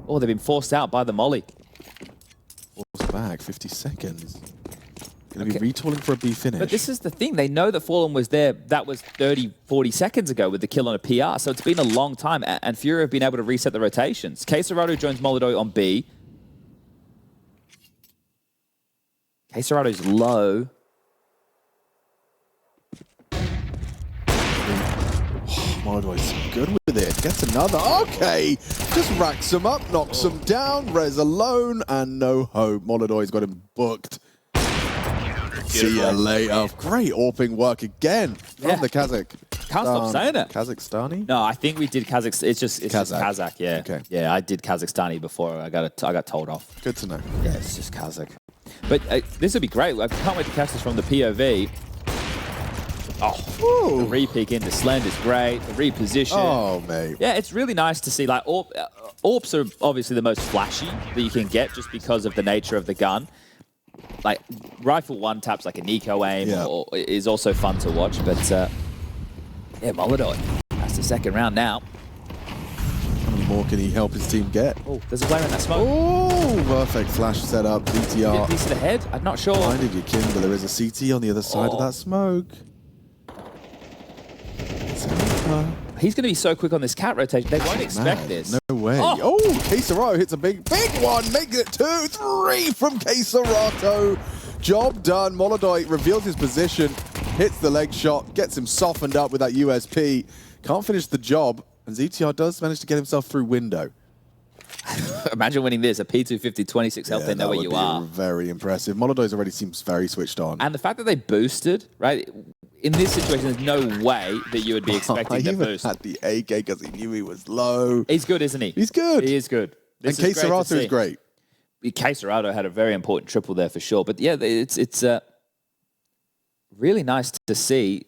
Oh, they've been forced out by the molly. Forced back, 50 seconds. Going to be retooling for a B finish. But this is the thing. They know that Fallen was there. That was 30, 40 seconds ago with the kill on a PR. So it's been a long time. And FURIA have been able to reset the rotations. Kazahstan joins MongolZ on B. Kazahstan's low. MongolZ's good with it. Gets another. Okay. Just racks him up, knocks him down. Rez alone and no hope. MongolZ's got him booked. See you later. Great AWPing work again from the Kazakh. Can't stop saying it. Kazakhstani? No, I think we did Kazakh. It's just Kazakh. Yeah. Okay. Yeah, I did Kazakhstani before. I got told off. Good to know. Yeah, it's just Kazakh. But this would be great. I can't wait to catch this from the POV. Oh, the re-peek into Slend is great. The reposition. Oh, mate. Yeah, it's really nice to see. Like, AWPs are obviously the most flashy that you can get just because of the nature of the gun. Like, rifle one taps like a Nico aim is also fun to watch. But, yeah, MongolZ. That's the second round now. How many more can he help his team get? Oh, there's a player in that smoke. Oh, perfect flash setup. DTR. Piece of the head? I'm not sure. Blinded Yakinda. There is a CT on the other side of that smoke. AWP. He's going to be so quick on this cat rotation. They won't expect this. No way. Oh, Kazahstan hits a big one. Makes it 2-3 from Kazahstan. Job done. MongolZ reveals his position, hits the leg shot, gets him softened up with that USP. Can't finish the job, and ZTR does manage to get himself through window. Imagine winning this, a P250, 26 health, they know where you are. Very impressive. MongolZ already seems very switched on. And the fact that they boosted, right? In this situation, there's no way that you would be expecting to boost. He even had the AK because he knew he was low. He's good, isn't he? He's good. He is good. And Kazahstan is great. Kazahstan had a very important triple there for sure. But yeah, it's really nice to see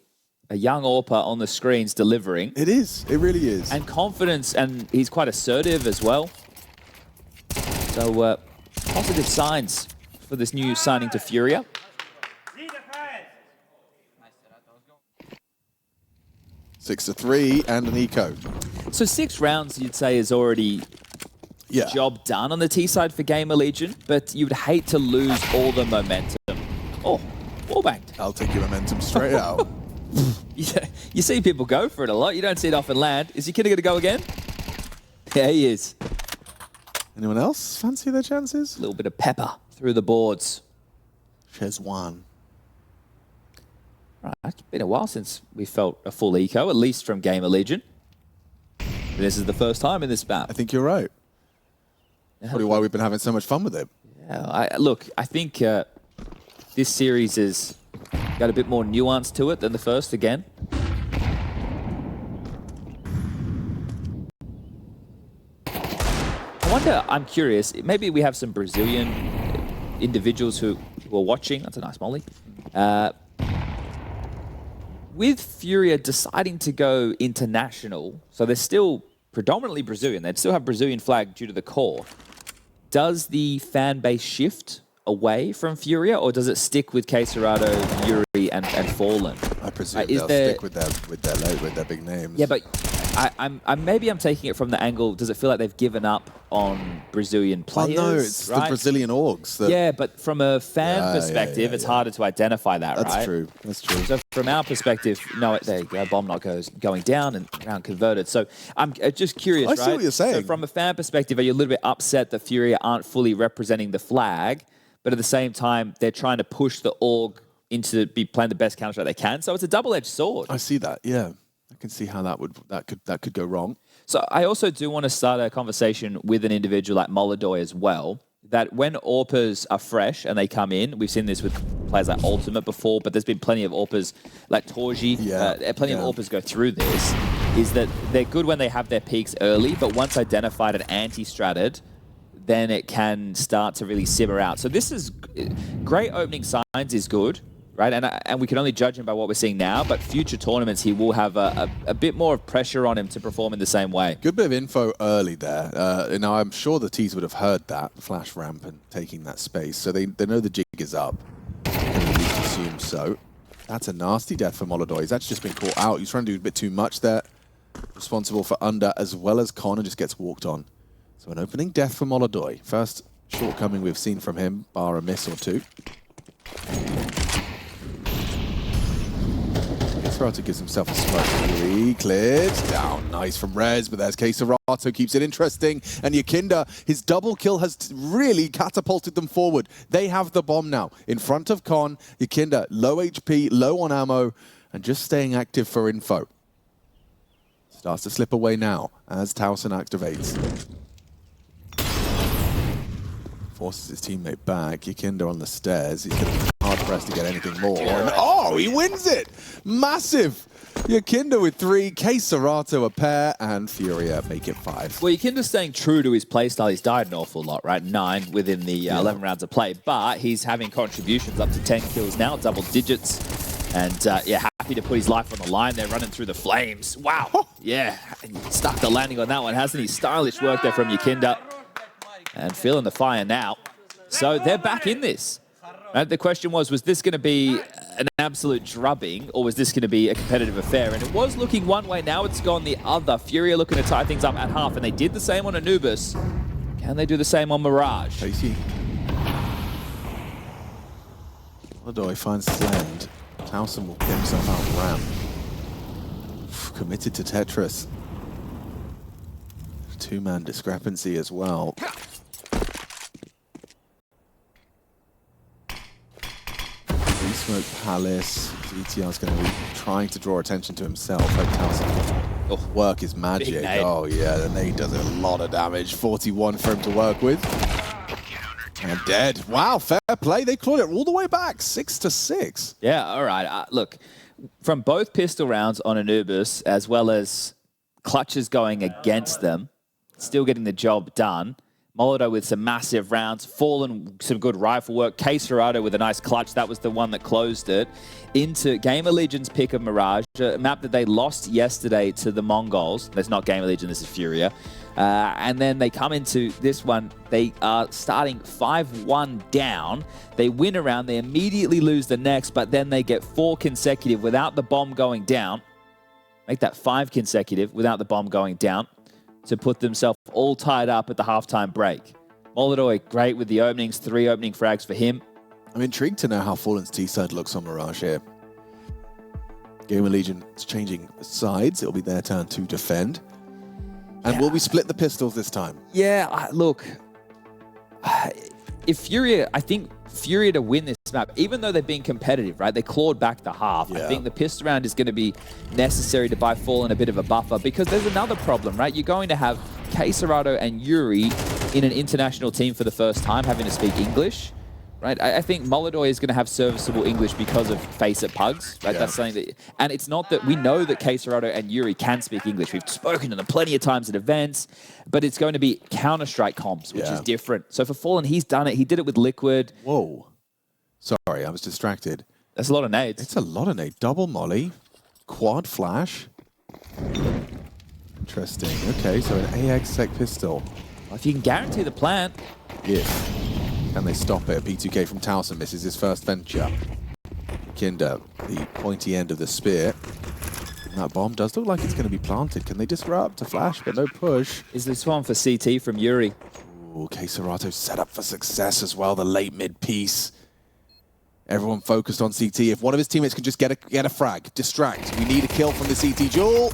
a young AWPer on the screens delivering. It is. It really is. And confidence, and he's quite assertive as well. So positive signs for this new signing to FURIA. 6-3 and an eco. So 6 rounds, you'd say, is already job done on the T side for GamerLegion, but you would hate to lose all the momentum. Oh, wallbanged. I'll take your momentum straight out. Yeah, you see people go for it a lot. You don't see it often land. Is your kid going to go again? Yeah, he is. Anyone else fancy their chances? A little bit of pepper through the boards. Chezwan. Right, it's been a while since we felt a full eco, at least from GamerLegion. This is the first time in this map. I think you're right. Probably why we've been having so much fun with it. Yeah, look, I think this series has got a bit more nuance to it than the first again. I wonder, I'm curious, maybe we have some Brazilian individuals who are watching. That's a nice molly. With FURIA deciding to go international, so they're still predominantly Brazilian, they'd still have Brazilian flag due to the core. Does the fan base shift away from FURIA, or does it stick with Kazahstan, yuurih, and Fallen? I presume they'll stick with their big names. Yeah, but maybe I'm taking it from the angle, does it feel like they've given up on Brazilian players? Oh, no, it's the Brazilian orgs. Yeah, but from a fan perspective, it's harder to identify that, right? That's true. That's true. So from our perspective, no, there you go, bomb not going down and round converted. So I'm just curious, right? I see what you're saying. So from a fan perspective, are you a little bit upset that FURIA aren't fully representing the flag, but at the same time, they're trying to push the org into be playing the best Counter-Strike they can? So it's a double-edged sword. I see that, yeah. I can see how that could go wrong. So I also do want to start a conversation with an individual like MongolZ as well, that when AWPers are fresh and they come in, we've seen this with players like Ultimate before, but there's been plenty of AWPers like Torji, plenty of AWPers go through this, is that they're good when they have their peaks early, but once identified and anti-stratted, then it can start to really simmer out. So this is great opening signs is good, right? And we can only judge him by what we're seeing now, but future tournaments, he will have a bit more of pressure on him to perform in the same way. Good bit of info early there. Now, I'm sure the T's would have heard that, flash ramp and taking that space, so they know the jig is up. I can at least assume so. That's a nasty death for MongolZ. He's actually just been caught out. He's trying to do a bit too much there. Responsible for under as well as Con, and just gets walked on. So an opening death for MongolZ. First shortcoming we've seen from him, bar a miss or two. Kazahstan gives himself a smoke. He cleared down. Nice from Rez, but there's Kazahstan, keeps it interesting. And yuurih, his double kill has really catapulted them forward. They have the bomb now. In front of Con, yuurih, low HP, low on ammo, and just staying active for info. Starts to slip away now as Towson activates. Forces his teammate back. yuurih on the stairs. He's going to be hard-pressed to get anything more. And, oh, he wins it! Massive! yuurih with 3, Kazahstan a pair, and FURIA make it 5. Well, yuurih's staying true to his playstyle. He's died an awful lot, right? 9 within the 11 rounds of play, but he's having contributions up to 10 kills now, double digits. And yeah, happy to put his life on the line. They're running through the flames. Wow. Yeah, stuck the landing on that one, hasn't he? Stylish work there from yuurih. And feeling the fire now. So they're back in this. Right? The question was this going to be an absolute drubbing, or was this going to be a competitive affair? And it was looking one way, now it's gone the other. FURIA looking to tie things up at half, and they did the same on Anubis. Can they do the same on Mirage? Tasty. MongolZ finds his land. Towson will get himself out ramp. Committed to Tetris. Two-man discrepancy as well. Smoke Palace. ETR's going to be trying to draw attention to himself. Work is magic. Oh yeah, the nade does a lot of damage. 41 for him to work with. And dead. Wow, fair play. They clawed it all the way back. 6-6. Yeah, all right. Look, from both pistol rounds on Anubis, as well as clutches going against them, still getting the job done. MongolZ with some massive rounds, Fallen some good rifle work, Kazahstan with a nice clutch, that was the one that closed it, into GamerLegion's pick of Mirage, a map that they lost yesterday to the MongolZ. That's not GamerLegion, this is FURIA. And then they come into this one, they are starting 5-1 down, they win a round, they immediately lose the next, but then they get 4 consecutive without the bomb going down. Make that 5 consecutive without the bomb going down, to put themselves all tied up at the halftime break. MongolZ great with the openings, 3 opening frags for him. I'm intrigued to know how Fallen's T-side looks on Mirage here. GamerLegion is changing sides. It'll be their turn to defend. And will we split the pistols this time? Yeah, look, if FURIA, I think FURIA to win this map, even though they've been competitive, right? They clawed back the half. Yeah. I think the pistol round is going to be necessary to buy Fallen a bit of a buffer, because there's another problem, right? You're going to have Kazahstan and yuurih in an international team for the first time, having to speak English, right? I think MongolZ is going to have serviceable English because of Face It Pugs, right? Yeah. That's something that, and it's not that we know that Kazahstan and yuurih can speak English. We've spoken to them plenty of times at events, but it's going to be Counter-Strike comps, which is different. So for Fallen, he's done it. He did it with Liquid. Whoa. Sorry, I was distracted. That's a lot of nades. It's a lot of nades. Double molly, quad flash. Interesting. Okay, so an AXEC pistol. Well, if you can guarantee the plant. If. Can they stop it? P2K from Towson misses his first venture. Kinder, the pointy end of the spear. And that bomb does look like it's going to be planted. Can they disrupt? A flash, but no push. Is this one for CT from yuurih? Ooh, Kazahstan set up for success as well. The late mid piece. Everyone focused on CT. If one of his teammates can just get a frag, distract. We need a kill from the CT duel.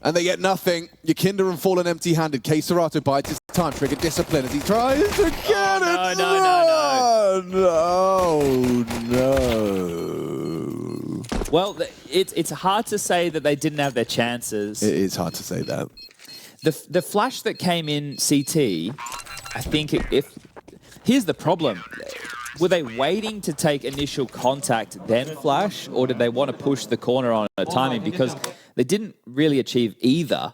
And they get nothing. Yakinder and Fallen empty-handed. Kazahstan bides his time. Trigger discipline as he tries to get it. No. Well, it's hard to say that they didn't have their chances. It is hard to say that. The flash that came in CT, I think here's the problem. Were they waiting to take initial contact, then flash, or did they want to push the corner on a timing? Because they didn't really achieve either.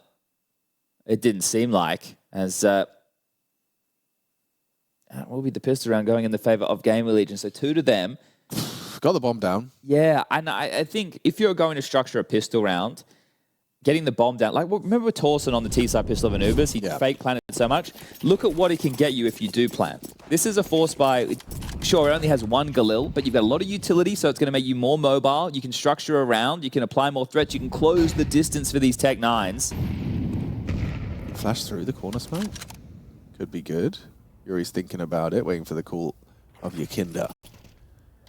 It didn't seem like, as what will be the pistol round going in the favor of GamerLegion. So 2 to them. Got the bomb down. Yeah, and I think if you're going to structure a pistol round, getting the bomb down, like remember with Torsen on the T-side pistol of Anubis, he fake planted so much. Look at what it can get you if you do plant. This is a force by, sure, it only has 1 Galil, but you've got a lot of utility, so it's going to make you more mobile. You can structure around, you can apply more threats, you can close the distance for these Tech 9s. Flash through the corner smoke. Could be good. yuurih's thinking about it, waiting for the call of Yakinder.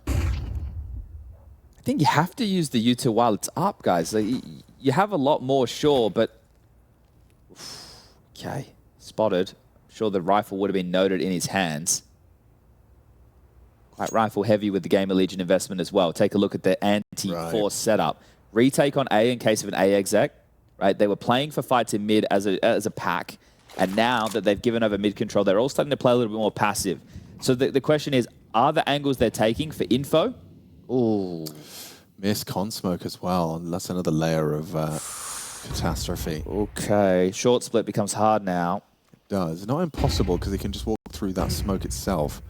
I think you have to use the U2 while it's up, guys. Like, you have a lot more, sure, but... Okay, spotted. I'm sure the rifle would have been noted in his hands. Quite rifle heavy with the GamerLegion investment as well. Take a look at the anti-force setup. Retake on A in case of an A exec, right? They were playing for fights in mid as a pack, and now that they've given over mid control, they're all starting to play a little bit more passive. So the question is, are the angles they're taking for info? Ooh. Miss con smoke as well, and that's another layer of catastrophe. Okay, short split becomes hard now. It does. Not impossible, because he can just walk through that smoke itself.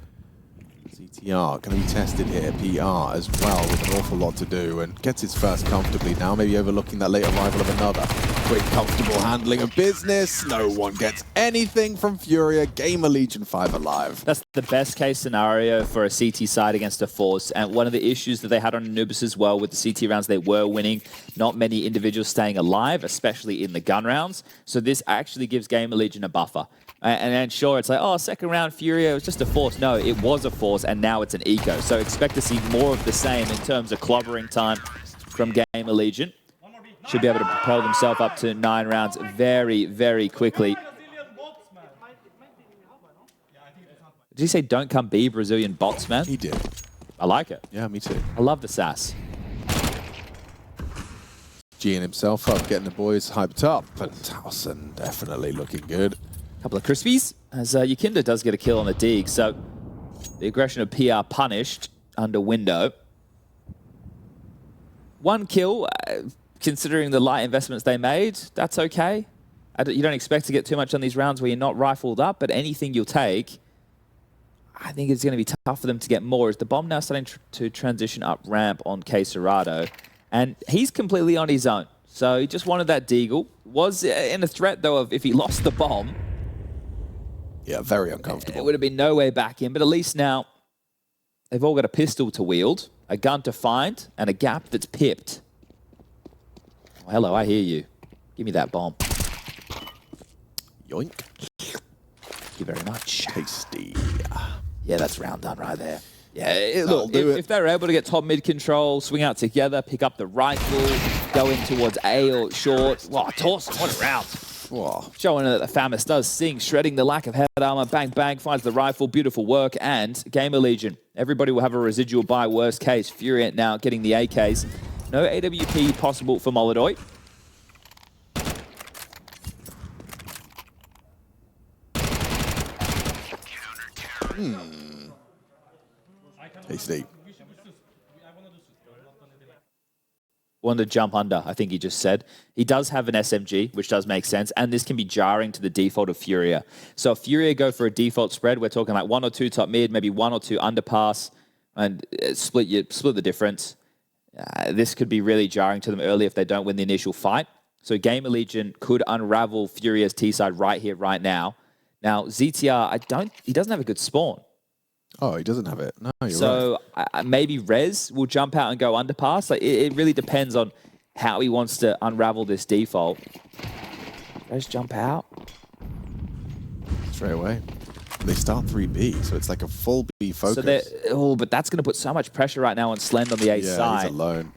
CTR going to be tested here. PR as well, with an awful lot to do, and gets his first comfortably now, maybe overlooking that late arrival of another. Quick, comfortable handling of business. No one gets anything from FURIA. GamerLegion 5 alive. That's the best case scenario for a CT side against a force, and one of the issues that they had on Anubis as well with the CT rounds, they were winning. Not many individuals staying alive, especially in the gun rounds. So this actually gives GamerLegion a buffer. And sure, it's like, oh, second round FURIA was just a force. No, it was a force, and now it's an eco. So expect to see more of the same in terms of clobbering time from GamerLegion. should be able to propel themselves up to 9 rounds very, very quickly. Did he say don't come be Brazilian bots, man? He did. I like it. Yeah, me too. I love the sass. G'ing himself up, getting the boys hyped up, but Towson definitely looking good. Couple of crispies, as yuurih does get a kill on the dig, so the aggression of PR punished under window. 1 kill, considering the light investments they made, that's okay. You don't expect to get too much on these rounds where you're not rifled up, but anything you'll take, I think it's going to be tough for them to get more. Is the bomb now starting to transition up ramp on Kazahstan? And he's completely on his own. So he just wanted that deagle. Was in a threat, though, of if he lost the bomb. Yeah, very uncomfortable. It would have been no way back in. But at least now, they've all got a pistol to wield, a gun to find, and a gap that's pipped. Oh, hello, I hear you. Give me that bomb. Yoink. Thank you very much. Tasty. Yeah, that's round done right there. Yeah, look, if they're able to get top mid control, swing out together, pick up the rifle, go in towards A or short. Wow, Towson, what a round. Whoa. Showing that the FAMAS does sing, shredding the lack of head armor, bang, bang, finds the rifle, beautiful work, and GamerLegion. Everybody will have a residual buy, worst case. FURIA now getting the AKs. No AWP possible for MongolZ. Tasty. Wanted to jump under, I think he just said. He does have an SMG, which does make sense, and this can be jarring to the default of FURIA. So if FURIA go for a default spread, we're talking like 1 or 2 top mid, maybe 1 or 2 underpass, and split the difference. This could be really jarring to them early if they don't win the initial fight. So GamerLegion could unravel FURIA's T-side right here, right now. Now, ZTR, he doesn't have a good spawn. Oh, he doesn't have it. No, you're right. So maybe Rez will jump out and go underpass. Like it really depends on how he wants to unravel this default. Rez jump out. Straight away. They start 3B, so it's like a full B focus. So but that's going to put so much pressure right now on Slend on the A side. Yeah, he's alone.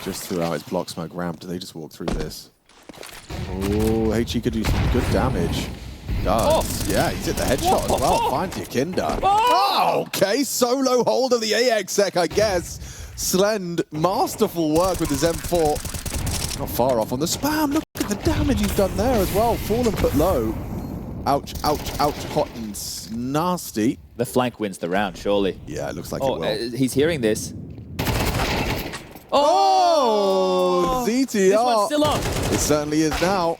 Just threw out his block smoke ramp. Do they just walk through this? Oh, HE could do some good damage. Does. Oh. Yeah, he's hit the headshot as well. Finds yuurih. Oh, okay. Solo hold of the AXEC, I guess. Slend, masterful work with his M4. Not far off on the spam. Look at the damage he's done there as well. Fallen put low. Ouch, ouch, ouch. Hot and nasty. The flank wins the round, surely. Yeah, it looks like it will. He's hearing this. Oh, ZTR. This one's still on. It certainly is now.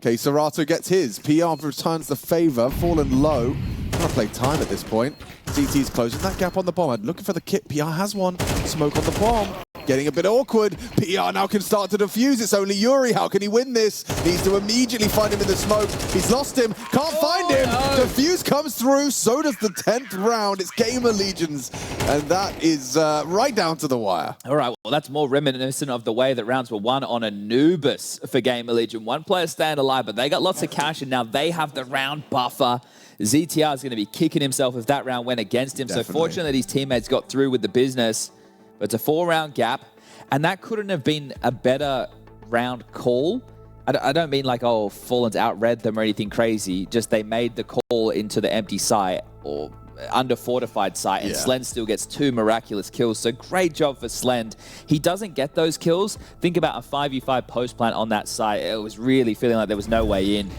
Kazahstan gets his. PR returns the favor. Fallen low. Trying to play time at this point. ZT's closing that gap on the bomb. Looking for the kit. PR has one. Smoke on the bomb. Getting a bit awkward. PR now can start to defuse. It's only yuurih. How can he win this? Needs to immediately find him in the smoke. He's lost him. Can't find him. No. Defuse comes through. So does the 10th round. It's GamerLegion's. And that is right down to the wire. All right. Well, that's more reminiscent of the way that rounds were won on Anubis for GamerLegion. One player staying alive, but they got lots of cash, and now they have the round buffer. ZTR is going to be kicking himself if that round went against him. Definitely. So fortunate that his teammates got through with the business. But it's a 4-round gap, and that couldn't have been a better round call. I don't mean like, oh, Fallen's outread them or anything crazy. Just they made the call into the empty site or under-fortified site, and Slend still gets 2 miraculous kills. So great job for Slend. He doesn't get those kills. Think about a 5v5 post-plant on that site. It was really feeling like there was no way in.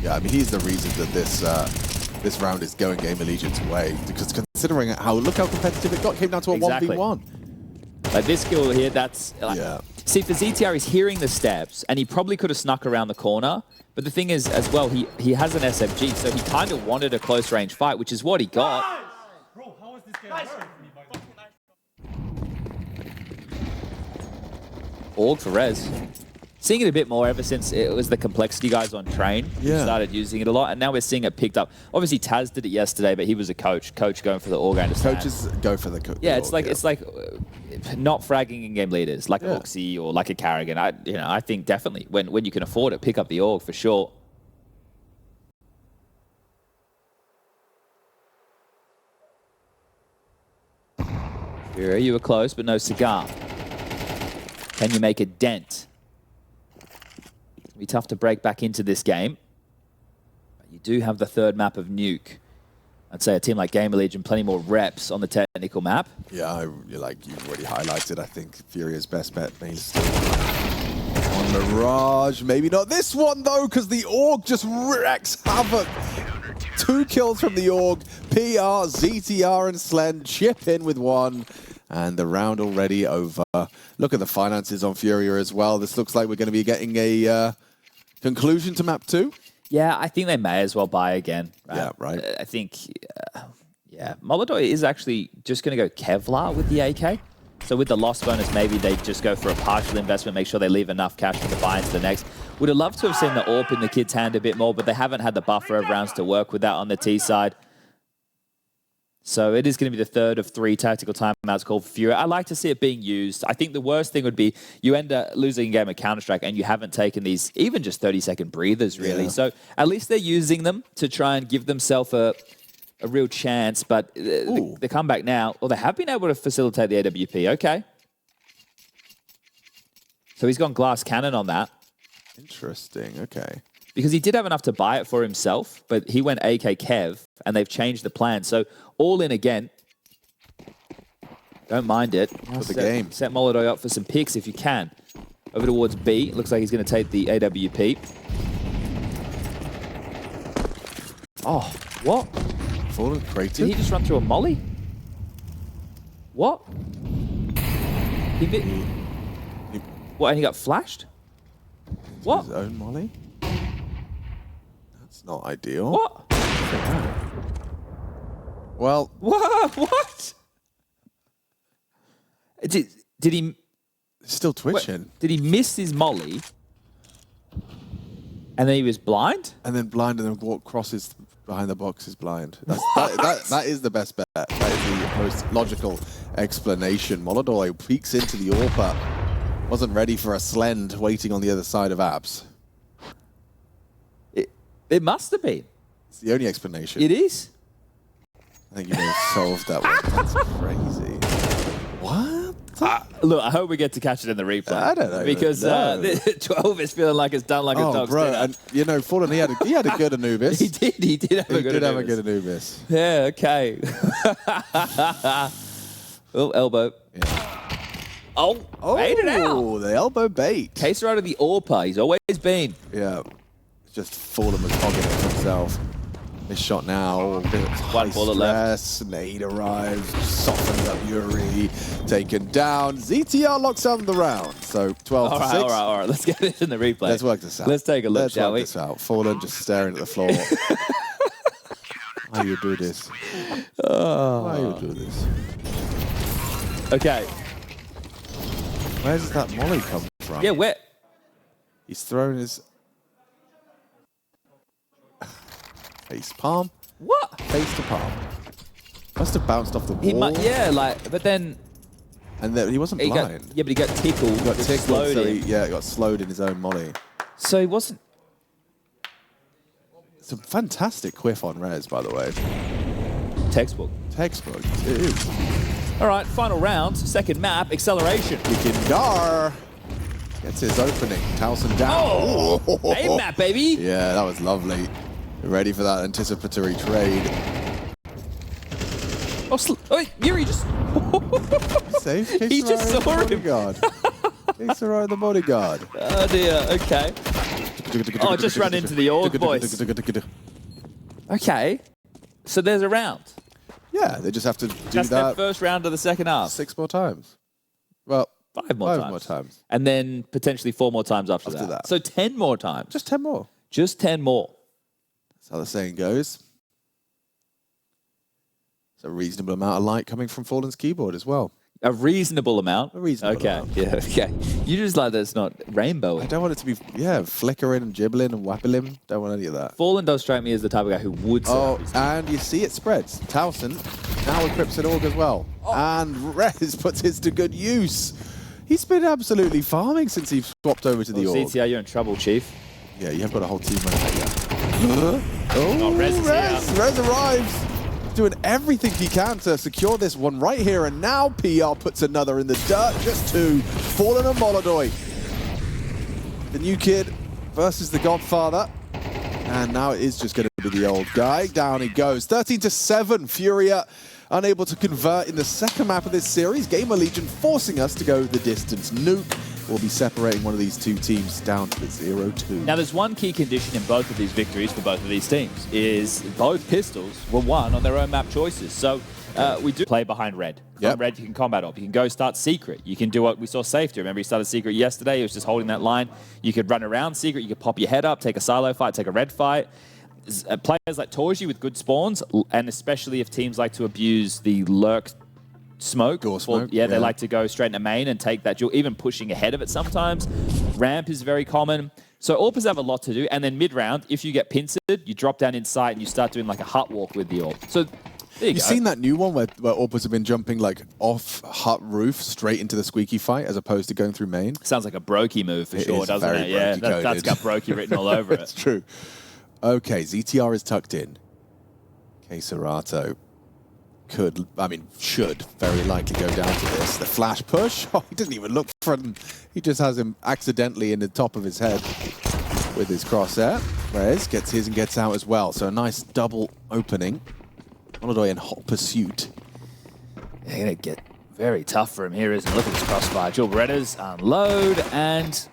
Yeah, I mean, he's the reason that this round is going GamerLegion's way, because considering look how competitive it got, came down to a 1v1. Like this kill here, that's like, see, for ZTR, he's hearing the steps, and he probably could have snuck around the corner. But the thing is, as well, he has an SMG, so he kind of wanted a close range fight, which is what he got. Bro, how is this game hurt me by Org for Rez. Seeing it a bit more ever since it was the complexity guys on train who started using it a lot, and now we're seeing it picked up. Obviously, Taz did it yesterday, but he was a coach going for the org. Coaches go for the coach. Yeah, it's like not fragging in-game leaders like a Oxy or like a Carrigan. I think definitely when you can afford it, pick up the org for sure. FURIA, you were close, but no cigar. Can you make a dent? It'll be tough to break back into this game. But you do have the third map of Nuke. I'd say a team like GamerLegion, plenty more reps on the technical map. Yeah, like you've already highlighted, I think FURIA's best bet may still on Mirage. Maybe not this one, though, because the Org just wrecks havoc. 2 kills from the Org. PR, ZTR, and Slen chip in with 1. And the round already over. Look at the finances on FURIA as well. This looks like we're going to be getting a conclusion to map 2. Yeah, I think they may as well buy again. Right? Yeah, right. I think, yeah. MongolZ is actually just going to go Kevlar with the AK. So with the loss bonus, maybe they just go for a partial investment, make sure they leave enough cash for the buy into the next. Would have loved to have seen the AWP in the kid's hand a bit more, but they haven't had the buffer of rounds to work with that on the T side. So it is going to be the third of 3 tactical timeouts called FURIA. I like to see it being used. I think the worst thing would be you end up losing a game of Counter-Strike and you haven't taken these even just 30-second breathers, really. Yeah. So at least they're using them to try and give themselves a real chance. But the comeback now, well, they have been able to facilitate the AWP. Okay. So he's gone glass cannon on that. Interesting. Okay. Because he did have enough to buy it for himself, but he went AK Kev, and they've changed the plan. So all in again. Don't mind it. For the game. Set MongolZ up for some picks if you can. Over towards B. Looks like he's going to take the AWP. Oh, what? Fallen creative. Did he just run through a molly? What? What, and he got flashed? What? His own molly? That's not ideal. What? Well... What? Did he... Still twitching. Did he miss his molly? And then he was blind? And then blind and then walk crosses behind the box is blind. That is the best bet. That is the most logical explanation. MongolZ peeks into the AWP. Wasn't ready for a Slend waiting on the other side of Abs. It must have been. It's the only explanation. It is? I think you may have solved that one. That's crazy. What? Look, I hope we get to catch it in the replay. I don't know. Because 12 is feeling like it's done like a dog's dinner. And, you know, Fallen, he had a good Anubis. He did have a good Anubis. Yeah, okay. Oh, elbow. Yeah. Oh, made it out. Oh, the elbow bait. Case right of the AWP. He's always been. Yeah. Just Fallen was hogging it himself. This shot now. One bullet left. Nade arrives. Softens up yuurih. Taken down. ZTR locks down the round. So 12 to 6. All right. Let's get it in the replay. Let's work this out. Let's take a look, shall we? Let's work this out. Fallen just staring at the floor. Why you do this? Why you do this? Okay. Where does that molly come from? Yeah, where? He's thrown his face palm. What? Face to palm. Must have bounced off the wall. But then... And then he wasn't blind. But he got tickled. He got tickled, so he got slowed in his own molly. So he wasn't... It's a fantastic quiff on Rez, by the way. Textbook. Textbook. It is. All right, final round, second map, acceleration. Gar gets his opening. Towson down. Oh, aim map, baby. Yeah, that was lovely. Ready for that anticipatory trade. yuurih just... Safe. He just saw him. Case the bodyguard. Oh, dear. Okay. Oh, just run into the org, boys. Okay. So there's a round. Yeah, they just have to do That's that. their first round of the second half. 6 more times. Well, 5 more times. And then potentially 4 more times after that. So 10 more times. Just 10 more. Just 10 more. That's how the saying goes. It's a reasonable amount of light coming from Fallen's keyboard as well. A reasonable amount? A reasonable amount. Yeah, okay. You just like that it's not rainbow. I don't want it to be, flickering and jibbling and wappling. Don't want any of that. Fallen does strike me as the type of guy who would and you see it spreads. Towson now equips an org as well. And Rez puts his to good use. He's been absolutely farming since he swapped over to the org. CTR, you're in trouble, Chief. Yeah, you have got a whole team right here. Rez arrives. doing everything he can to secure this one right here, and now PR puts another in the dirt, just two. Fallen on MongolZ. The new kid versus the Godfather. And now it is just going to be the old guy. Down he goes. 13-7, FURIA unable to convert in the second map of this series. GamerLegion forcing us to go the distance. Nuke will be separating one of these two teams down to the 0-2. Now there's one key condition in both of these victories for both of these teams, is both pistols were won on their own map choices. So we do play behind red. On red, you can combat op. You can go start secret. You can do what we saw Safety. Remember, he started secret yesterday. He was just holding that line. You could run around secret. You could pop your head up, take a silo fight, take a red fight. Players like Torji with good spawns, and especially if teams like to abuse the lurk smoke. They like to go straight into main and take that. You're even pushing ahead of it sometimes. Ramp is very common. So AWPers have a lot to do. And then mid-round, if you get pincered, you drop down in sight and you start doing like a hut walk with the AWP. So You've seen that new one where AWPers have been jumping like off hut roof straight into the squeaky fight as opposed to going through main? Sounds like a brokey move for sure, doesn't it? Yeah, that's got brokey written all over it. That's true. Okay, ZTR is tucked in. Kazahstan should very likely go down to this. The flash push. Oh, he doesn't even look for him. He just has him accidentally in the top of his head with his crosshair. Barys gets his and gets out as well. So a nice double opening. MongolZ in hot pursuit. They're going to get very tough for him here, isn't it? Look at this crossfire. Dual Berettas, unload, and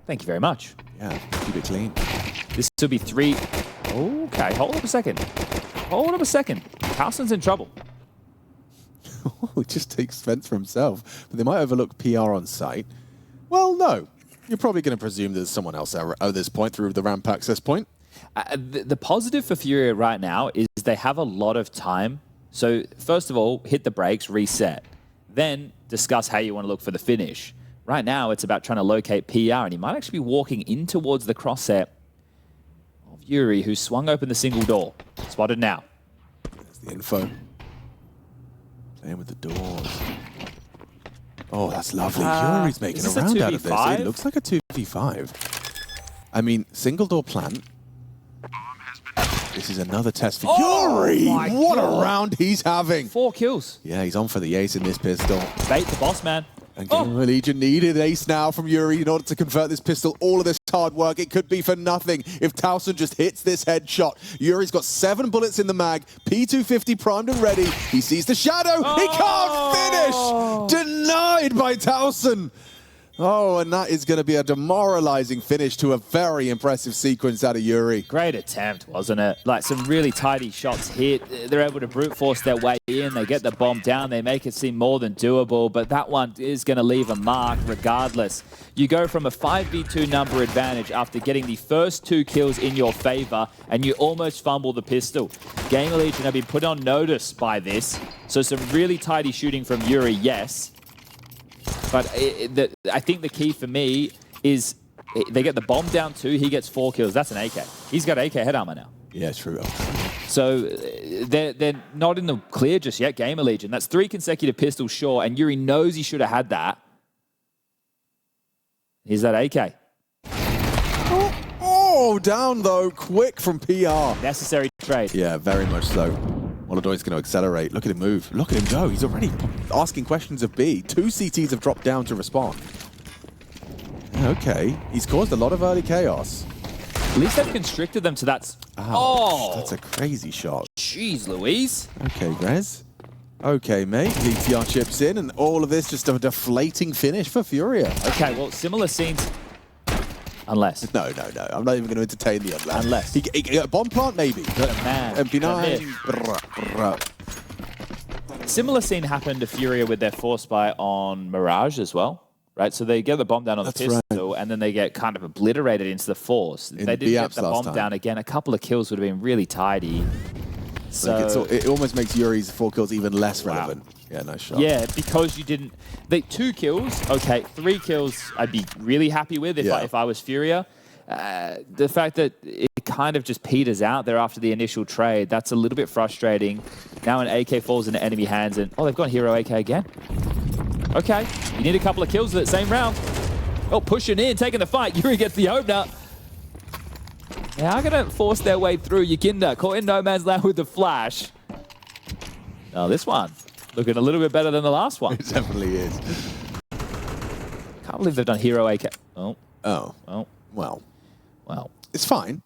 thank you very much. Yeah, keep it clean. This will be 3. Okay, hold up a second. Hold up a second. Carlson's in trouble. He just takes Spence for himself. But they might overlook PR on site. Well, no. You're probably going to presume there's someone else at this point through the ramp access point. The positive for FURIA right now is they have a lot of time. So first of all, hit the brakes, reset. Then discuss how you want to look for the finish. Right now, it's about trying to locate PR, and he might actually be walking in towards the crosshair of yuurih, who swung open the single door. Spotted now. There's the info. Playing with the doors. Oh, that's lovely. yuurih's making a round out of this. It looks like a 2v5. I mean, single door plant. This is another test for yuurih. What a round he's having. 4 kills. Yeah, he's on for the ace in this pistol. Bait the boss, man. And GamerLegion needed an ace now from yuurih in order to convert this pistol. All of this hard work, it could be for nothing if Towson just hits this headshot. yuurih's got 7 bullets in the mag. P250 primed and ready. He sees the shadow. He can't finish. Denied by Towson. Oh, and that is going to be a demoralizing finish to a very impressive sequence out of yuurih. Great attempt, wasn't it? Like some really tidy shots hit. They're able to brute force their way in. They get the bomb down. They make it seem more than doable, but that one is going to leave a mark regardless. You go from a 5v2 number advantage after getting the first 2 kills in your favor, and you almost fumble the pistol. GamerLegion have been put on notice by this, so some really tidy shooting from yuurih, yes. But I think the key for me is they get the bomb down 2, he gets 4 kills. That's an AK. He's got AK head armor now. Yeah, true. So they're not in the clear just yet, GamerLegion. That's 3 consecutive pistols short, and yuurih knows he should have had that. Here's that AK. Oh, down though, quick from PR. Necessary trade. Yeah, very much so. MongolZ's going to accelerate. Look at him move. Look at him go. He's already asking questions of B. 2 CTs have dropped down to respond. Okay. He's caused a lot of early chaos. At least they've constricted them to that. Oh, that's a crazy shot. Jeez, Louise. Okay, Rez. Okay, mate. DTR chips in, and all of this just a deflating finish for FURIA. Okay, well, similar scenes. Unless. No. I'm not even going to entertain the unless. He bomb plant, maybe. Man. MP9. Similar scene happened to FURIA with their force buy on Mirage as well, right? So they get the bomb down on the pistol, and then they get kind of obliterated into the force. They didn't get the bomb down again. A couple of kills would have been really tidy. So it almost makes yuurih's 4 kills even less relevant. Yeah, nice shot. Yeah, because you didn't... 2 kills, okay. 3 kills I'd be really happy with if I was FURIA. The fact that it kind of just peters out there after the initial trade, that's a little bit frustrating. Now an AK falls into enemy hands and... Oh, they've got Hero AK again. Okay, you need a couple of kills with that same round. Oh, pushing in, taking the fight. yuurih gets the opener. They are going to force their way through. Yakinda caught in no man's land with the flash. Now this one, looking a little bit better than the last one. It definitely is. Can't believe they've done Hero AK. Oh. Oh. Oh. Well. It's fine,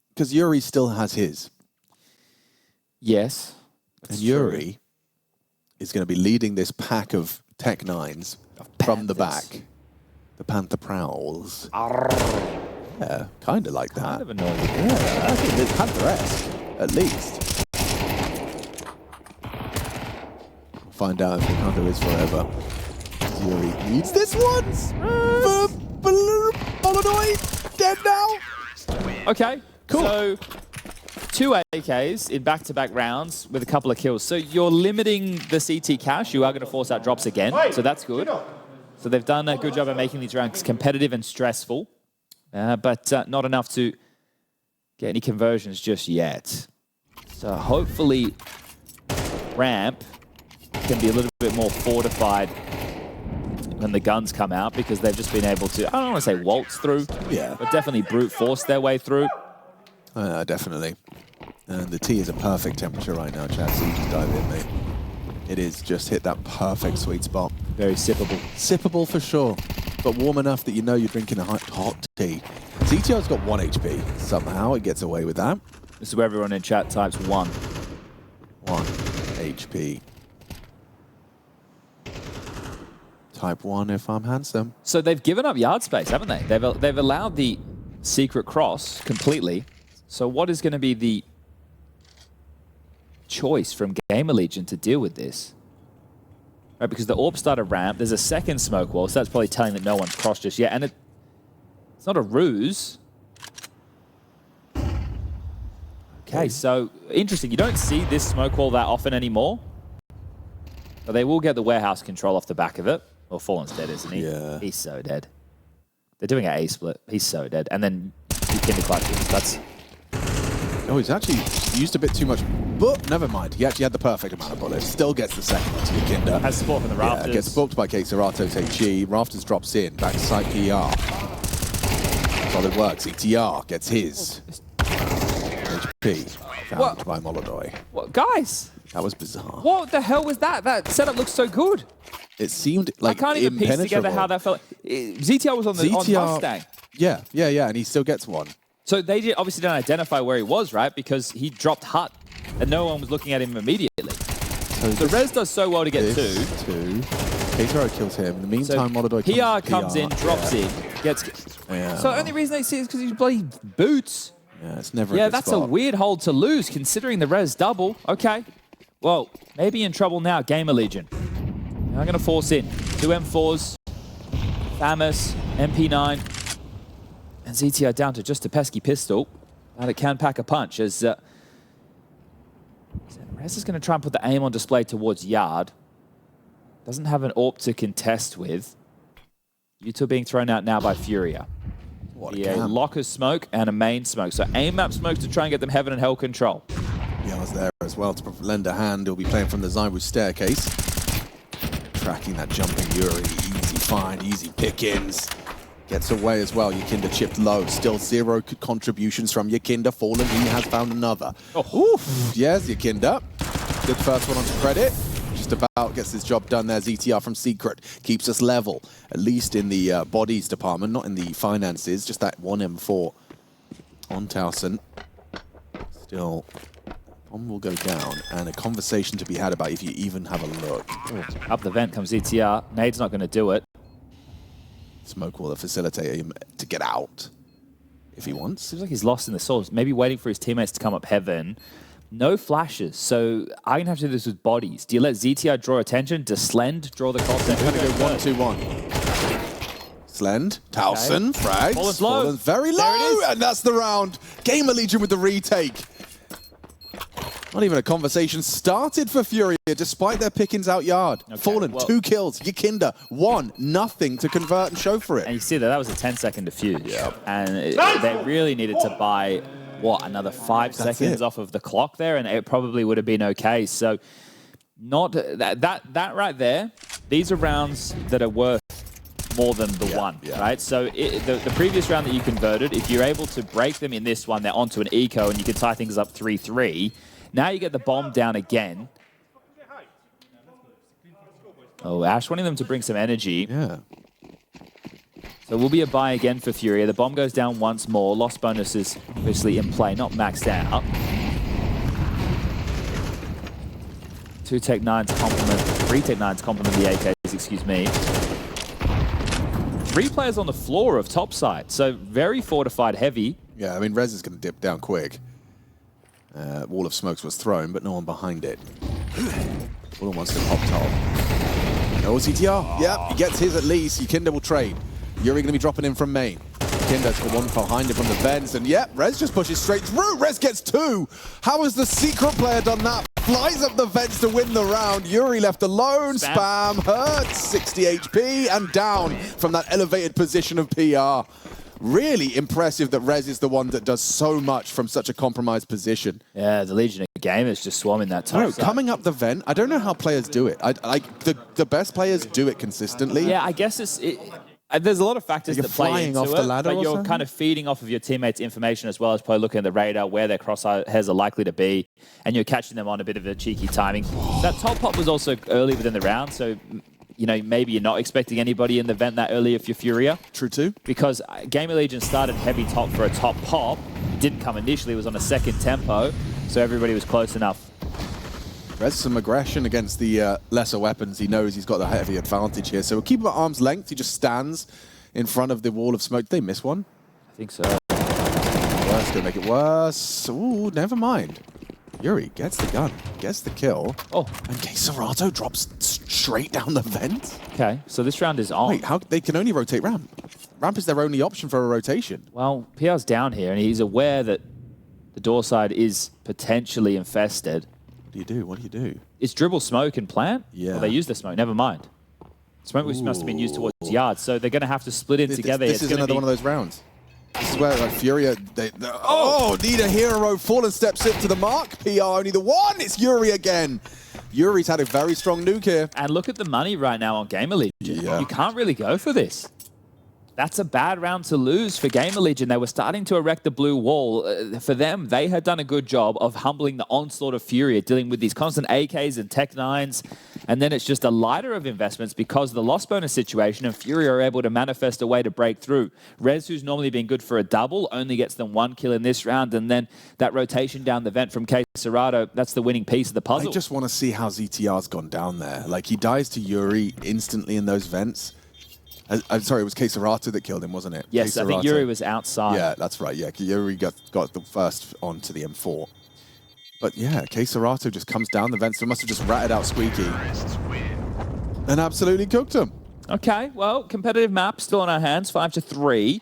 because yuurih still has his. Yes. And yuurih is going to be leading this pack of Tech 9s from the back. The Panther Prowls. Yeah, kind of like that. Kind of annoying. Yeah, I think it's Panther-esque, at least. We'll find out if the Panther is forever. yuurih needs this once! MongolZ dead now! Okay, cool. So, 2 AKs in back-to-back rounds with a couple of kills. So you're limiting the CT cash. You are going to force out drops again, so that's good. So they've done a good job of making these rounds competitive and stressful, but not enough to get any conversions just yet. So hopefully ramp can be a little bit more fortified when the guns come out, because they've just been able to, I don't want to say waltz through, but definitely brute force their way through. Definitely. And the tea is a perfect temperature right now, Chad, so you just dive in, mate. It is just hit that perfect sweet spot. Very sippable. Sippable for sure, but warm enough that you know you're drinking a hot tea. ZTR's got 1 HP. Somehow it gets away with that. This is where everyone in chat types 1. 1 HP. Type 1 if I'm handsome. So they've given up yard space, haven't they? They've allowed the secret cross completely. So what is going to be the choice from GamerLegion to deal with this? Right, because the AWP started ramp, there's a second smoke wall, so that's probably telling that no one's crossed just yet. And it's not a ruse. Okay, so interesting. You don't see this smoke wall that often anymore. But they will get the warehouse control off the back of it. Well, Fallen's dead, isn't he? Yeah. He's so dead. They're doing an A split. He's so dead. And then he kinder clutches. That's... Oh, he's actually used a bit too much, but never mind. He actually had the perfect amount of bullets. Still gets the second one to the Kinder. Has support from the Rafters. Yeah, gets booked by Kazahstan HE. Rafters drops in. Backside PR. Solid work. CTR gets his. HP. Found by MongolZ. What? Guys! That was bizarre. What the hell was that? That setup looks so good. It seemed like I can't even piece together how that felt. ZTR was on the on Mustang. Yeah, and he still gets one. So they obviously didn't identify where he was, right? Because he dropped HUT, and no one was looking at him immediately. So Rez does so well to get two. Kazahstan kills him. In the meantime, MongolZ comes in, drops in, gets... Yeah. So the only reason they see it is because he's bloody boots. Yeah, it's never a good that's spot. a weird hold to lose, considering the Rez double. Okay. Well, maybe in trouble now, GamerLegion. I'm going to force in. 2 M4s, Pyjamas, MP9, and ZTR down to just a pesky pistol. And it can pack a punch as Rez is going to try and put the aim on display towards Yard. Doesn't have an AWP to contest with. U2 being thrown out now by FURIA. A locker smoke and a main smoke. So aim map smoke to try and get them heaven and hell control. Yeah, I was there as well to lend a hand. He'll be playing from the Zywu staircase. Tracking that jumping yuurih. Easy find, easy pick-ins. Gets away as well. Yukinder chipped low. Still 0 contributions from Yukinder. Fallen, he has found another. Oof. Yes, Yukinder. Good first one onto credit. Just about gets this job done there. ZTR from Secret keeps us level, at least in the bodies department, not in the finances. Just that 1 M4 on Towson. Still, bomb will go down, and a conversation to be had about if you even have a look. Up the vent comes ZTR. Nade's not going to do it. Smoke will facilitate him to get out if he wants. Seems like he's lost in the souls. Maybe waiting for his teammates to come up heaven. No flashes, so I'm going to have to do this with bodies. Do you let ZTR draw attention? Does Slend draw the cross? They're going to go 1-2-1. Slend, Towson, frags. Fallen's low. Fallen's very low, and that's the round. GamerLegion with the retake. Not even a conversation started for FURIA, despite their pickings out yard. Okay, Fallen, 2 kills. Yukinder, 1, nothing to convert and show for it. And you see that was a 10-second defuse. Yep. And they really needed to buy... another 5 seconds off of the clock there, and it probably would have been okay. So, not that right there. These are rounds that are worth more than the one, right? So, the previous round that you converted, if you're able to break them in this one, they're onto an eco, and you can tie things up 3-3. Now you get the bomb down again. Oh, Ash wanting them to bring some energy. Yeah. So will be a buy again for FURIA. The bomb goes down once more. Lost bonus is obviously in play, not maxed out. 2 Tech 9s complement, 3 Tech 9s complement the AKs, excuse me. 3 players on the floor of topside, so very fortified heavy. Yeah, I mean, Rez is going to dip down quick. Wall of smokes was thrown, but no one behind it. Fulham wants to pop top. No CTR. Yep, he gets his at least. Yukinda will trade. yuurih going to be dropping in from main. Yukinda's got one behind him from the vents, and yep, Rez just pushes straight through. Rez gets 2. How has the secret player done that? Flies up the vents to win the round. yuurih left alone. Spam hurts. 60 HP and down from that elevated position of PR. Really impressive that Rez is the one that does so much from such a compromised position. Yeah, the Legion of Gamers just swarming that top side. Coming up the vent, I don't know how players do it. The best players do it consistently. Yeah, I guess there's a lot of factors that play into off it, the ladder but you're kind of feeding off of your teammates' information as well as probably looking at the radar, where their crosshairs are likely to be, and you're catching them on a bit of a cheeky timing. That top pop was also early within the round, so you know, maybe you're not expecting anybody in the vent that early if you're FURIA. True too. Because GamerLegion started heavy top for a top pop. It didn't come initially, it was on a second tempo, so everybody was close enough. Rez some aggression against the lesser weapons. He knows he's got the heavy advantage here, so we'll keep him at arm's length. He just stands in front of the wall of smoke. Did they miss one? I think so. Worse, gonna make it worse. Ooh, never mind. yuurih gets the gun, gets the kill. Oh. And Kazahstan drops straight down the vent. Okay, so this round is on. Wait, how they can only rotate ramp? Ramp is their only option for a rotation. Well, PR's down here, and he's aware that the door side is potentially infested. What do you do? What do you do? Is dribble smoke and plant? Yeah. Well, they use the smoke, never mind. Smoke must have been used towards yards, so they're going to have to split in together. This is another one of those rounds. This is where like FURIA, need a hero. Fallen steps it to the mark. PR only the one. It's yuurih again. yuurih's had a very strong nuke here. And look at the money right now on GamerLegion. Yeah. You can't really go for this. That's a bad round to lose for GamerLegion. They were starting to erect the blue wall. For them, they had done a good job of humbling the onslaught of FURIA, dealing with these constant AKs and Tech 9s. And then it's just a lighter of investments because of the loss bonus situation, and FURIA are able to manifest a way to break through. Rez, who's normally been good for a double, only gets them 1 kill in this round. And then that rotation down the vent from Kazahstan, that's the winning piece of the puzzle. I just want to see how ZTR's gone down there. Like, he dies to yuurih instantly in those vents. I'm sorry, it was Kazahstan that killed him, wasn't it? Yes, I think yuurih was outside. Yeah, that's right. Yeah, yuurih got the first onto the M4. But yeah, Kazahstan just comes down the vents. They must have just ratted out Squeaky and absolutely cooked him. Okay, well, competitive map still on our hands, 5-3.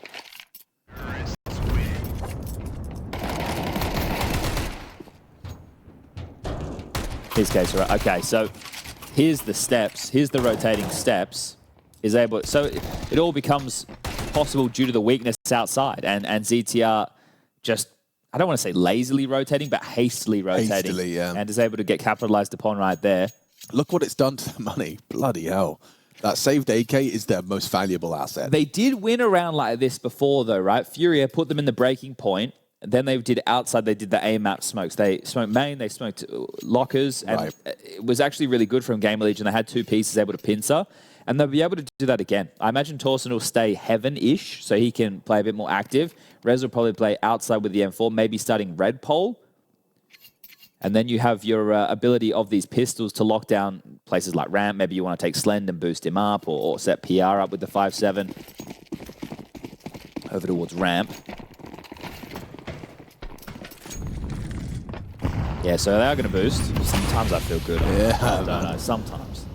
Here's Kazahstan. Okay, so here's the steps. Here's the rotating steps. So it all becomes possible due to the weakness outside, and ZTR just, I don't want to say lazily rotating, but hastily rotating. Hastily, yeah. And is able to get capitalized upon right there. Look what it's done to the money. Bloody hell. That saved AK is their most valuable asset. They did win a round like this before, though, right? FURIA put them in the breaking point. Then they did outside, they did the A-map smokes. They smoked main, they smoked lockers, and it was actually really good from GamerLegion. They had 2 pieces able to pincer. And they'll be able to do that again. I imagine Torsten will stay heaven-ish, so he can play a bit more active. Rez will probably play outside with the M4, maybe starting red pole. And then you have your ability of these pistols to lock down places like ramp. Maybe you want to take Slend and boost him up, or set PR up with the 5-7 over towards ramp. Yeah, so they are going to boost. Sometimes I feel good. Yeah, I don't know, sometimes.